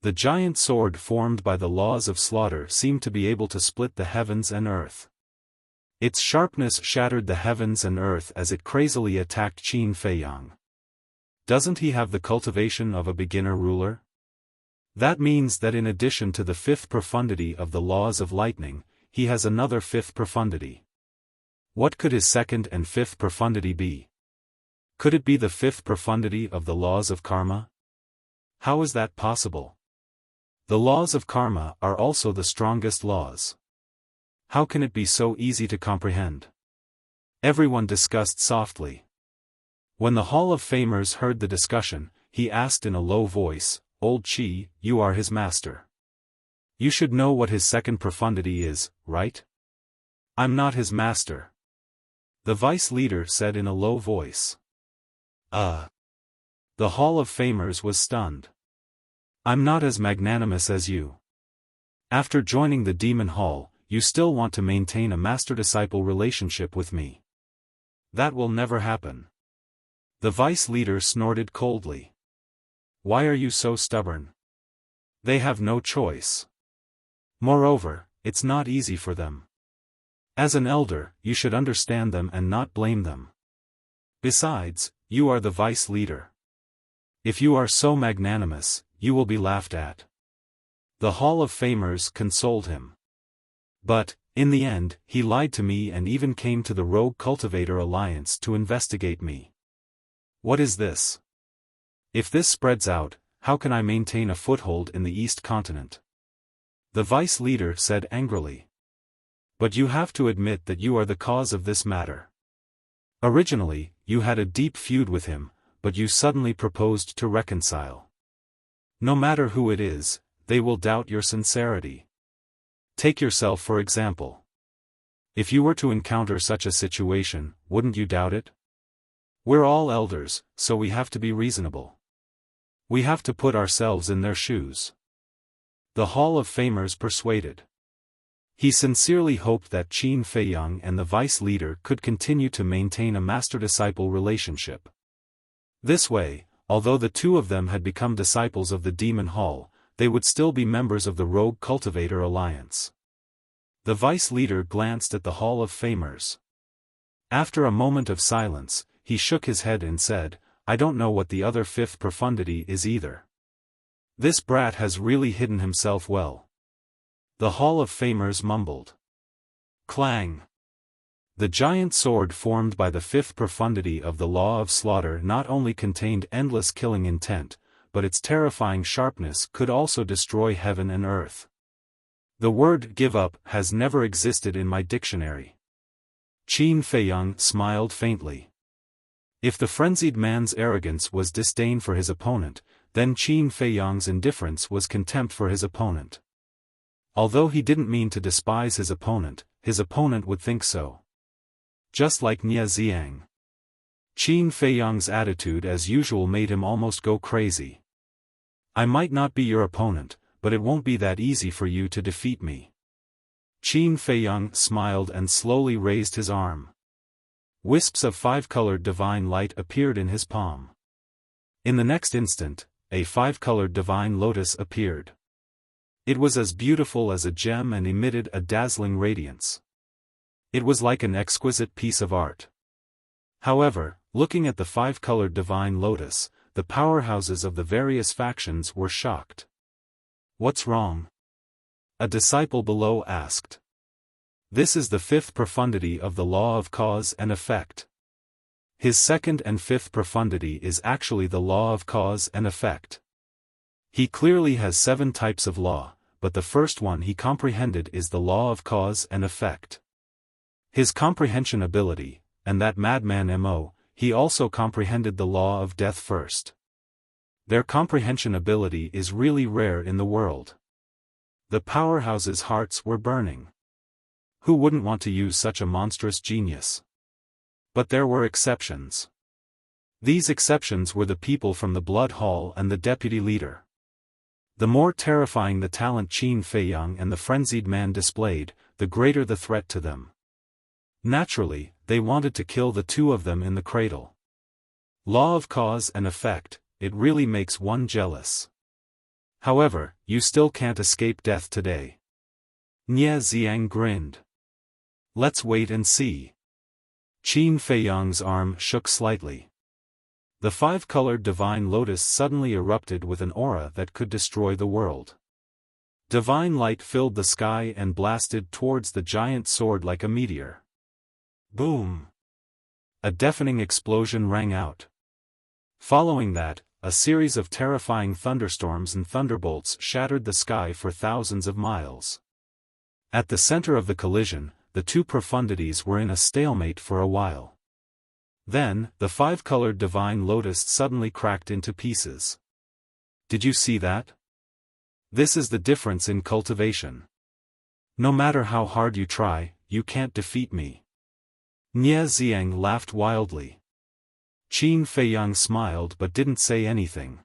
The giant sword formed by the laws of slaughter seemed to be able to split the heavens and earth. Its sharpness shattered the heavens and earth as it crazily attacked Qin Feiyang. Doesn't he have the cultivation of a beginner ruler? That means that in addition to the fifth profundity of the laws of lightning, he has another fifth profundity. What could his second and fifth profundity be? Could it be the fifth profundity of the laws of karma? How is that possible? The laws of karma are also the strongest laws. How can it be so easy to comprehend? Everyone discussed softly. When the Hall of Famers heard the discussion, he asked in a low voice, "Old Qi, you are his master. You should know what his second profundity is, right?" "I'm not his master," the vice leader said in a low voice. The Hall of Famers was stunned. "I'm not as magnanimous as you. After joining the Demon Hall, you still want to maintain a master-disciple relationship with me. That will never happen." The vice leader snorted coldly. "Why are you so stubborn? They have no choice. Moreover, it's not easy for them. As an elder, you should understand them and not blame them. Besides, you are the vice leader. If you are so magnanimous, you will be laughed at." The Hall of Famers consoled him. "But, in the end, he lied to me and even came to the Rogue Cultivator Alliance to investigate me. What is this? If this spreads out, how can I maintain a foothold in the East Continent?" The vice leader said angrily. "But you have to admit that you are the cause of this matter. Originally, you had a deep feud with him, but you suddenly proposed to reconcile. No matter who it is, they will doubt your sincerity. Take yourself for example. If you were to encounter such a situation, wouldn't you doubt it? We're all elders, so we have to be reasonable. We have to put ourselves in their shoes." The Hall of Famers persuaded. He sincerely hoped that Qin Feiyang and the vice leader could continue to maintain a master-disciple relationship. This way, although the two of them had become disciples of the Demon Hall, they would still be members of the Rogue Cultivator Alliance. The vice leader glanced at the Hall of Famers. After a moment of silence, he shook his head and said, "I don't know what the other fifth profundity is either. This brat has really hidden himself well." The Hall of Famers mumbled. Clang! The giant sword formed by the fifth profundity of the law of slaughter not only contained endless killing intent, but its terrifying sharpness could also destroy heaven and earth. The word "give up" has never existed in my dictionary. Qin Feiyang smiled faintly. If the frenzied man's arrogance was disdain for his opponent, then Qin Feiyang's indifference was contempt for his opponent. Although he didn't mean to despise his opponent would think so. Just like Nie Xiang. Qin Feiyang's attitude as usual made him almost go crazy. "I might not be your opponent, but it won't be that easy for you to defeat me." Qin Feiyang smiled and slowly raised his arm. Wisps of five-colored divine light appeared in his palm. In the next instant, a five-colored divine lotus appeared. It was as beautiful as a gem and emitted a dazzling radiance. It was like an exquisite piece of art. However, looking at the five-colored divine lotus, the powerhouses of the various factions were shocked. "What's wrong?" a disciple below asked. "This is the fifth profundity of the law of cause and effect. His second and fifth profundity is actually the law of cause and effect. He clearly has 7 types of law, but the first one he comprehended is the law of cause and effect. His comprehension ability, and that madman Mo, he also comprehended the law of death first. Their comprehension ability is really rare in the world." The powerhouses' hearts were burning. Who wouldn't want to use such a monstrous genius? But there were exceptions. These exceptions were the people from the Blood Hall and the deputy leader. The more terrifying the talent Qin Feiyang and the frenzied man displayed, the greater the threat to them. Naturally, they wanted to kill the two of them in the cradle. Law of cause and effect, it really makes one jealous. However, you still can't escape death today. Nie Xiang grinned. Let's wait and see. Qin Feiyang's arm shook slightly. The five-colored divine lotus suddenly erupted with an aura that could destroy the world. Divine light filled the sky and blasted towards the giant sword like a meteor. Boom! A deafening explosion rang out. Following that, a series of terrifying thunderstorms and thunderbolts shattered the sky for thousands of miles. At the center of the collision, the two profundities were in a stalemate for a while. Then, the five-colored divine lotus suddenly cracked into pieces. Did you see that? This is the difference in cultivation. No matter how hard you try, you can't defeat me. Nie Xiang laughed wildly. Qin Feiyang smiled but didn't say anything.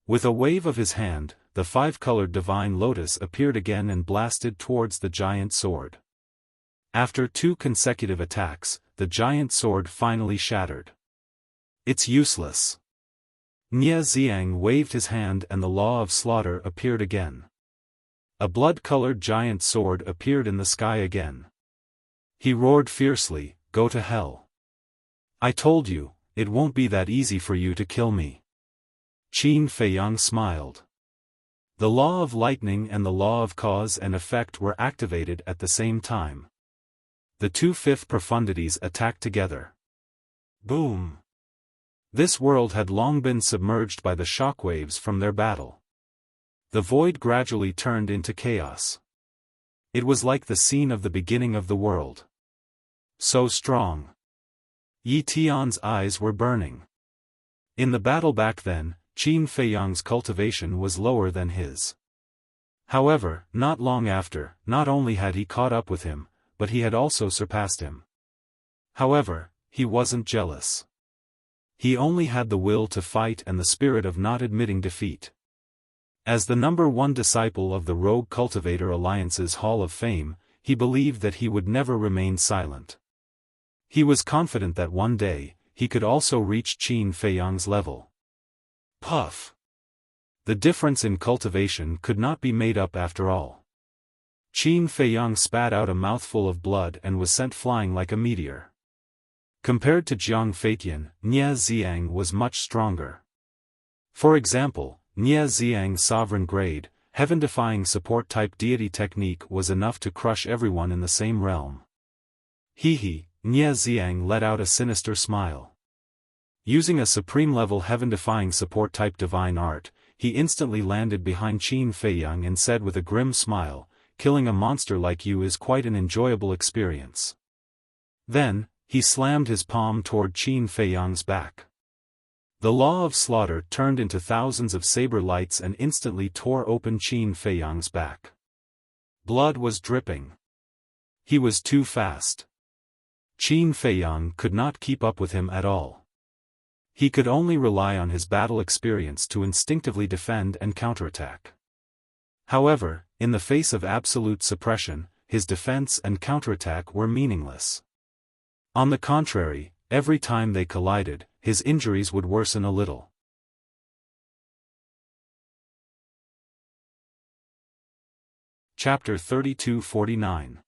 With a wave of his hand, the five-colored divine lotus appeared again and blasted towards the giant sword. After two consecutive attacks, the giant sword finally shattered. It's useless. Nie Xiang waved his hand and the law of slaughter appeared again. A blood-colored giant sword appeared in the sky again. He roared fiercely, "Go to hell. I told you, it won't be that easy for you to kill me." Qin Feiyang smiled. The law of lightning and the law of cause and effect were activated at the same time. The two fifth profundities attacked together. Boom! This world had long been submerged by the shockwaves from their battle. The void gradually turned into chaos. It was like the scene of the beginning of the world. So strong. Yi Tian's eyes were burning. In the battle back then, Qin Feiyang's cultivation was lower than his. However, not long after, not only had he caught up with him, but he had also surpassed him. However, he wasn't jealous. He only had the will to fight and the spirit of not admitting defeat. As the number one disciple of the Rogue Cultivator Alliance's Hall of Fame, he believed that he would never remain silent. He was confident that one day, he could also reach Qin Feiyang's level. Puff! The difference in cultivation could not be made up after all. Qin Feiyang spat out a mouthful of blood and was sent flying like a meteor. Compared to Jiang Feitian, Nie Xiang was much stronger. For example, Nie Xiang's sovereign grade, heaven-defying support-type deity technique was enough to crush everyone in the same realm. Nie Xiang let out a sinister smile. Using a supreme-level heaven-defying support-type divine art, he instantly landed behind Qin Feiyang and said with a grim smile, "Killing a monster like you is quite an enjoyable experience." Then, he slammed his palm toward Qin Feiyang's back. The law of slaughter turned into thousands of saber lights and instantly tore open Qin Feiyang's back. Blood was dripping. He was too fast. Qin Feiyang could not keep up with him at all. He could only rely on his battle experience to instinctively defend and counterattack. However, in the face of absolute suppression, his defense and counterattack were meaningless. On the contrary, every time they collided, his injuries would worsen a little. Chapter 32-49.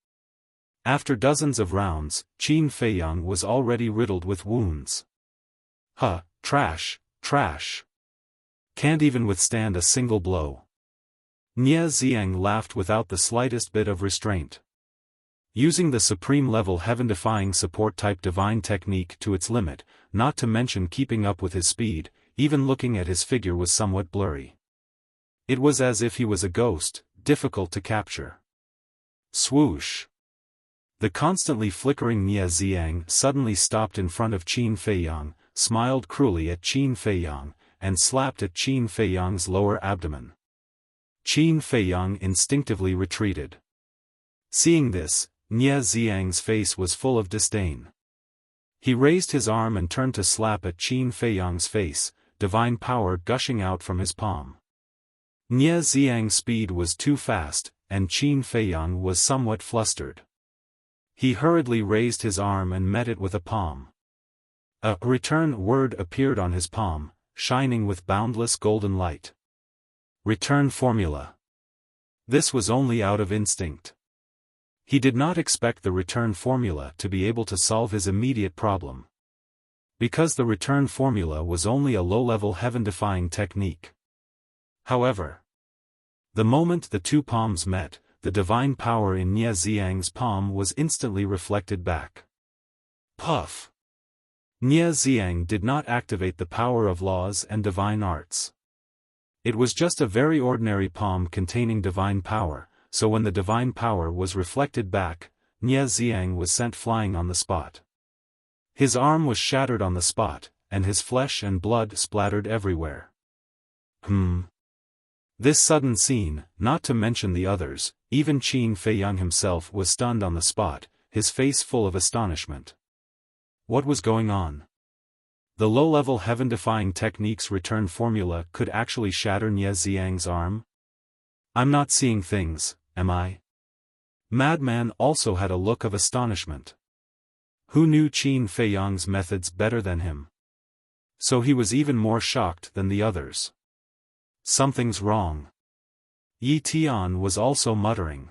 After dozens of rounds, Qin Feiyang was already riddled with wounds. Trash, trash. Can't even withstand a single blow. Nie Xiang laughed without the slightest bit of restraint. Using the supreme-level heaven-defying support-type divine technique to its limit, not to mention keeping up with his speed, even looking at his figure was somewhat blurry. It was as if he was a ghost, difficult to capture. Swoosh! The constantly flickering Nie Xiang suddenly stopped in front of Qin Feiyang, smiled cruelly at Qin Feiyang, and slapped at Qin Feiyang's lower abdomen. Qin Feiyang instinctively retreated. Seeing this, Nie Xiang's face was full of disdain. He raised his arm and turned to slap at Qin Feiyang's face, divine power gushing out from his palm. Nie Xiang's speed was too fast, and Qin Feiyang was somewhat flustered. He hurriedly raised his arm and met it with a palm. A return word appeared on his palm, shining with boundless golden light. Return formula. This was only out of instinct. He did not expect the return formula to be able to solve his immediate problem. Because the return formula was only a low-level heaven-defying technique. However, the moment the two palms met, the divine power in Nie Xiang's palm was instantly reflected back. Puff! Nie Xiang did not activate the power of laws and divine arts. It was just a very ordinary palm containing divine power, so when the divine power was reflected back, Nie Xiang was sent flying on the spot. His arm was shattered on the spot, and his flesh and blood splattered everywhere. This sudden scene, not to mention the others, even Qin Feiyang himself was stunned on the spot, his face full of astonishment. What was going on? The low-level heaven-defying technique's return formula could actually shatter Nie Xiang's arm? I'm not seeing things, am I? Madman also had a look of astonishment. Who knew Qin Feiyang's methods better than him? So he was even more shocked than the others. Something's wrong. Yi Tian was also muttering.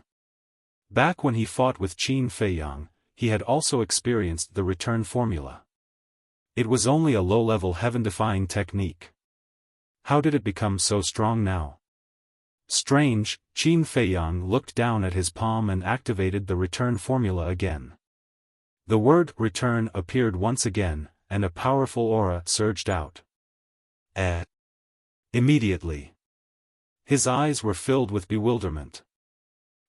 Back when he fought with Qin Feiyang, he had also experienced the return formula. It was only a low-level heaven-defying technique. How did it become so strong now? Strange, Qin Feiyang looked down at his palm and activated the return formula again. The word return appeared once again, and a powerful aura surged out. Immediately. His eyes were filled with bewilderment.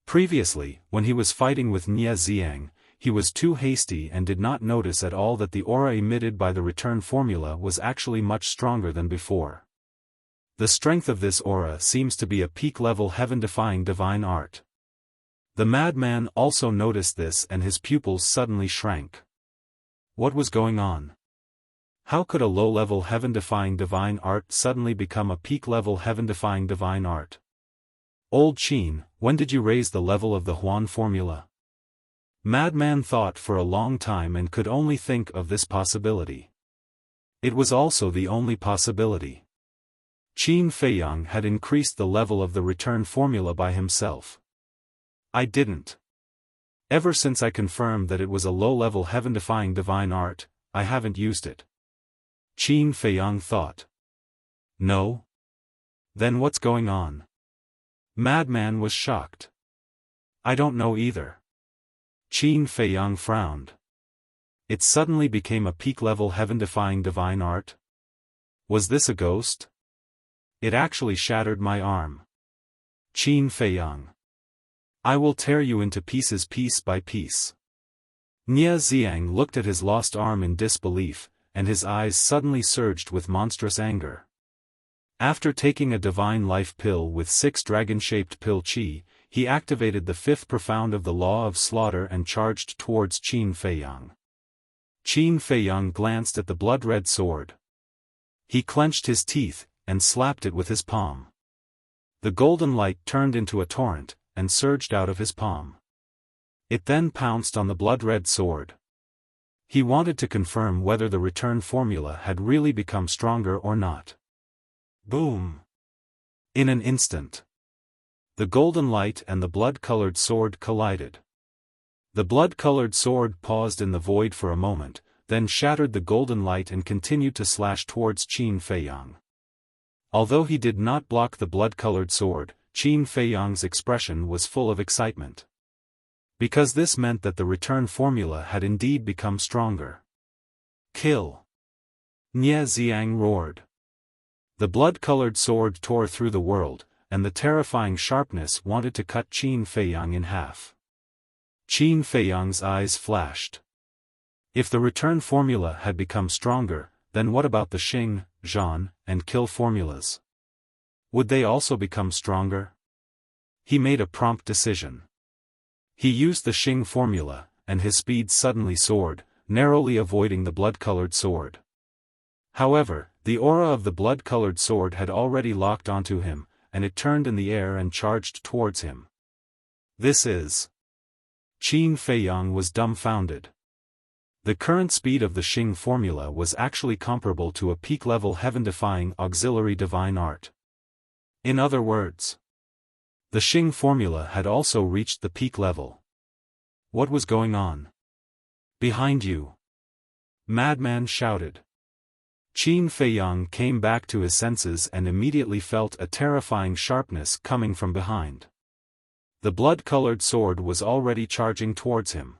Previously, when he was fighting with Nie Xiang, he was too hasty and did not notice at all that the aura emitted by the return formula was actually much stronger than before. The strength of this aura seems to be a peak-level heaven-defying divine art. The madman also noticed this and his pupils suddenly shrank. What was going on? How could a low-level heaven-defying divine art suddenly become a peak-level heaven-defying divine art? Old Qin, when did you raise the level of the Huan formula? Madman thought for a long time and could only think of this possibility. It was also the only possibility. Qin Feiyang had increased the level of the return formula by himself. I didn't. Ever since I confirmed that it was a low-level heaven-defying divine art, I haven't used it. Qin Feiyang thought. No? Then what's going on? Madman was shocked. I don't know either. Qin Feiyang frowned. It suddenly became a peak-level heaven-defying divine art? Was this a ghost? It actually shattered my arm. Qin Feiyang. I will tear you into pieces piece by piece. Nie Xiang looked at his lost arm in disbelief, and his eyes suddenly surged with monstrous anger. After taking a divine life pill with 6 dragon-shaped pill chi, he activated the 5th profound of the law of slaughter and charged towards Qin Feiyang. Qin Feiyang glanced at the blood-red sword. He clenched his teeth, and slapped it with his palm. The golden light turned into a torrent, and surged out of his palm. It then pounced on the blood-red sword. He wanted to confirm whether the return formula had really become stronger or not. Boom! In an instant, the golden light and the blood-colored sword collided. The blood-colored sword paused in the void for a moment, then shattered the golden light and continued to slash towards Qin Feiyang. Although he did not block the blood-colored sword, Qin Feiyang's expression was full of excitement. Because this meant that the return formula had indeed become stronger. Kill! Nie Xiang roared. The blood-colored sword tore through the world, and the terrifying sharpness wanted to cut Qin Feiyang in half. Qin Feiyang's eyes flashed. If the return formula had become stronger, then what about the Xing, Zhan, and Kill formulas? Would they also become stronger? He made a prompt decision. He used the Xing formula, and his speed suddenly soared, narrowly avoiding the blood-colored sword. However, the aura of the blood-colored sword had already locked onto him, and it turned in the air and charged towards him. This is... Qin Feiyang was dumbfounded. The current speed of the Xing formula was actually comparable to a peak-level heaven-defying auxiliary divine art. In other words, the Xing formula had also reached the peak level. What was going on? Behind you! Madman shouted. Qin Feiyang came back to his senses and immediately felt a terrifying sharpness coming from behind. The blood-colored sword was already charging towards him.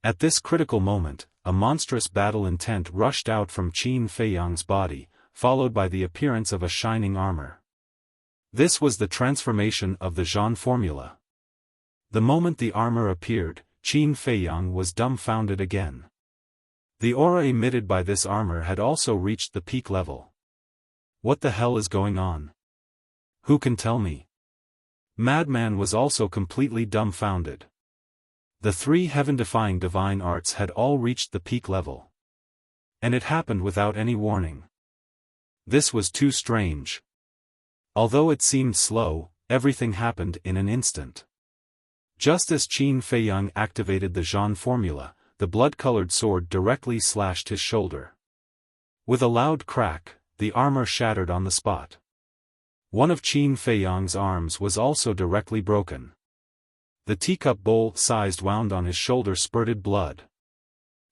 At this critical moment, a monstrous battle intent rushed out from Qin Feiyang's body, followed by the appearance of a shining armor. This was the transformation of the Zhan formula. The moment the armor appeared, Qin Feiyang was dumbfounded again. The aura emitted by this armor had also reached the peak level. What the hell is going on? Who can tell me? Madman was also completely dumbfounded. The three heaven-defying divine arts had all reached the peak level. And it happened without any warning. This was too strange. Although it seemed slow, everything happened in an instant. Just as Qin Feiyang activated the Zhan formula, the blood-colored sword directly slashed his shoulder. With a loud crack, the armor shattered on the spot. One of Qin Feiyang's arms was also directly broken. The teacup bowl-sized wound on his shoulder spurted blood.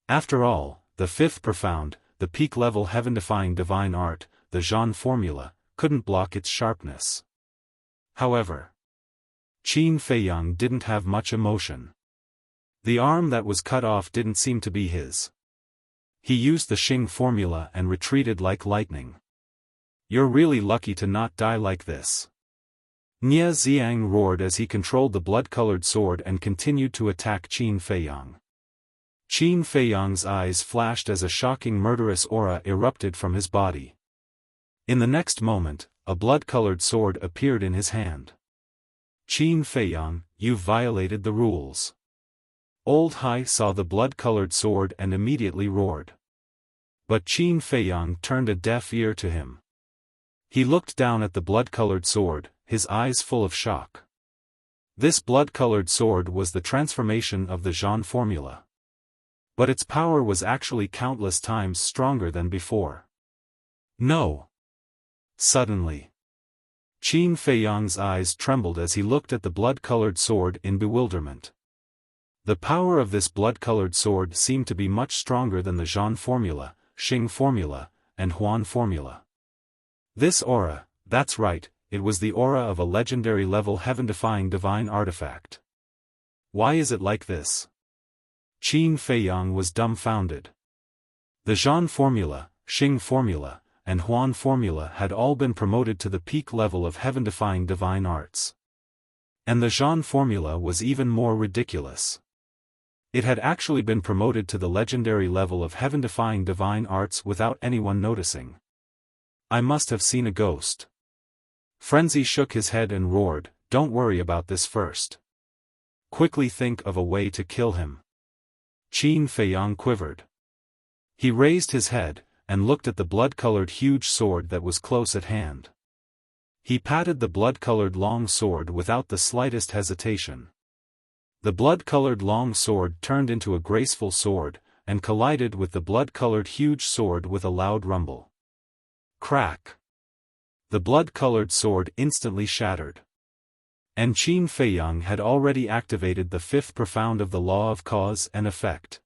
After all, the fifth profound, the peak-level heaven-defying divine art, the Zhan formula, couldn't block its sharpness. However, Qin Feiyang didn't have much emotion. The arm that was cut off didn't seem to be his. He used the Xing formula and retreated like lightning. You're really lucky to not die like this. Nie Xiang roared as he controlled the blood-colored sword and continued to attack Qin Feiyang. Qin Feiyang's eyes flashed as a shocking murderous aura erupted from his body. In the next moment, a blood-colored sword appeared in his hand. Qin Feiyang, you've violated the rules. Old Hai saw the blood-colored sword and immediately roared. But Qin Feiyang turned a deaf ear to him. He looked down at the blood-colored sword, his eyes full of shock. This blood-colored sword was the transformation of the Zhan formula. But its power was actually countless times stronger than before. No! Suddenly, Qin Feiyang's eyes trembled as he looked at the blood-colored sword in bewilderment. The power of this blood-colored sword seemed to be much stronger than the Zhan formula, Xing formula, and Huan formula. This aura, that's right, it was the aura of a legendary-level heaven-defying divine artifact. Why is it like this? Qin Feiyang was dumbfounded. The Zhan formula, Xing formula, and Huan formula had all been promoted to the peak level of heaven-defying divine arts. And the Zhan formula was even more ridiculous. It had actually been promoted to the legendary level of heaven-defying divine arts without anyone noticing. I must have seen a ghost. Frenzy shook his head and roared, don't worry about this first. Quickly think of a way to kill him. Qin Feiyang quivered. He raised his head, and looked at the blood-colored huge sword that was close at hand. He patted the blood-colored long sword without the slightest hesitation. The blood-colored long sword turned into a graceful sword, and collided with the blood-colored huge sword with a loud rumble. Crack! The blood-colored sword instantly shattered. And Qin Feiyang had already activated the fifth profound of the law of cause and effect.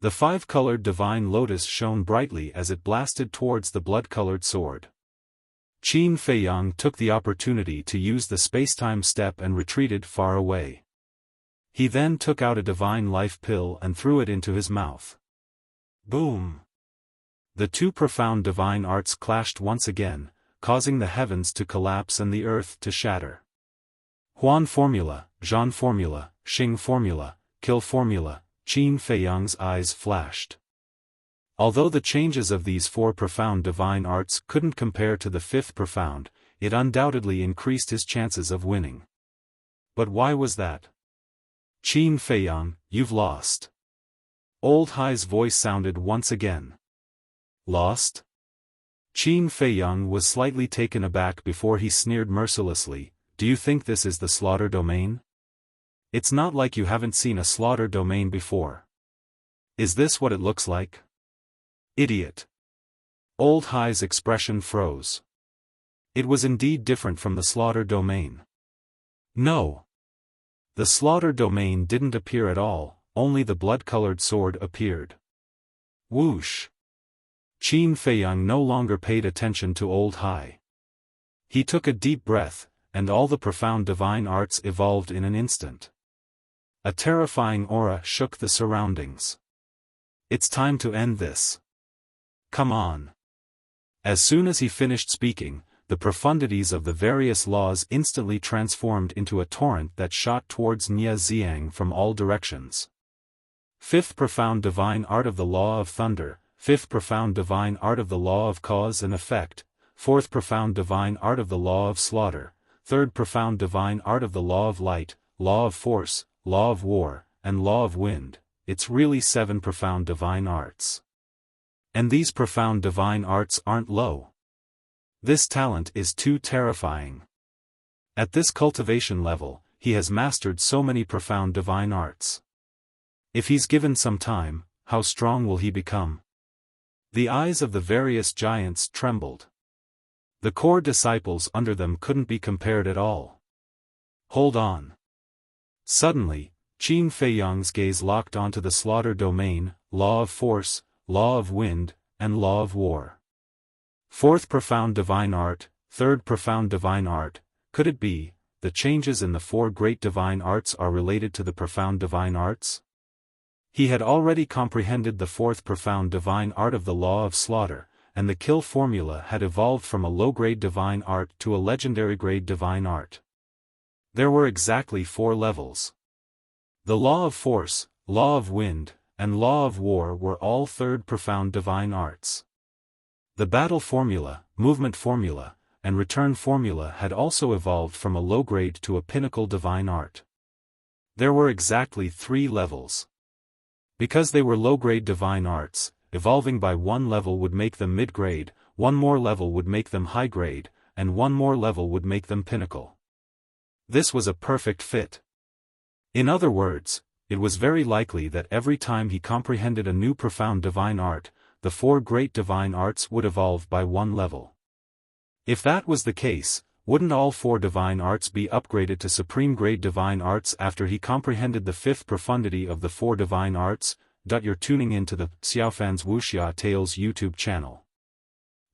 The five-colored divine lotus shone brightly as it blasted towards the blood-colored sword. Qin Feiyang took the opportunity to use the space-time step and retreated far away. He then took out a divine life pill and threw it into his mouth. Boom! The two profound divine arts clashed once again, causing the heavens to collapse and the earth to shatter. Huan formula, Zhan formula, Xing formula, kill formula, Qin Feiyang's eyes flashed. Although the changes of these four profound divine arts couldn't compare to the fifth profound, it undoubtedly increased his chances of winning. But why was that? Qin Feiyang, you've lost. Old Hai's voice sounded once again. Lost? Qin Feiyang was slightly taken aback before he sneered mercilessly, do you think this is the slaughter domain? It's not like you haven't seen a slaughter domain before. Is this what it looks like? Idiot. Old Hai's expression froze. It was indeed different from the slaughter domain. No. The slaughter domain didn't appear at all, only the blood-colored sword appeared. Whoosh. Qin Feiyang no longer paid attention to Old Hai. He took a deep breath, and all the profound divine arts evolved in an instant. A terrifying aura shook the surroundings. It's time to end this. Come on. As soon as he finished speaking, the profundities of the various laws instantly transformed into a torrent that shot towards Nie Xiang from all directions. Fifth profound divine art of the law of thunder, fifth profound divine art of the law of cause and effect, fourth profound divine art of the law of slaughter, third profound divine art of the law of light, law of force, law of war, and law of wind. It's really 7 profound divine arts. And these profound divine arts aren't low. This talent is too terrifying. At this cultivation level, he has mastered so many profound divine arts. If he's given some time, how strong will he become? The eyes of the various giants trembled. The core disciples under them couldn't be compared at all. Hold on. Suddenly, Qin Feiyang's gaze locked onto the slaughter domain, law of force, law of wind, and law of war. Fourth profound divine art, third profound divine art, could it be, the changes in the 4 great divine arts are related to the profound divine arts? He had already comprehended the 4th profound divine art of the law of slaughter, and the kill formula had evolved from a low-grade divine art to a legendary grade divine art. There were exactly 4 levels. The law of force, law of wind, and law of war were all 3rd profound divine arts. The battle formula, movement formula, and return formula had also evolved from a low grade to a pinnacle divine art. There were exactly 3 levels. Because they were low-grade divine arts, evolving by 1 level would make them mid-grade, 1 more level would make them high-grade, and 1 more level would make them pinnacle. This was a perfect fit. In other words, it was very likely that every time he comprehended a new profound divine art, the 4 great divine arts would evolve by 1 level. If that was the case, wouldn't all 4 divine arts be upgraded to supreme grade divine arts after he comprehended the 5th profundity of the 4 divine arts? You're tuning into the Xiaofan's Wuxia Tales YouTube channel.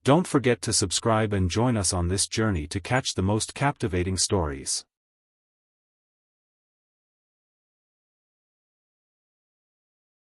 Don't forget to subscribe and join us on this journey to catch the most captivating stories.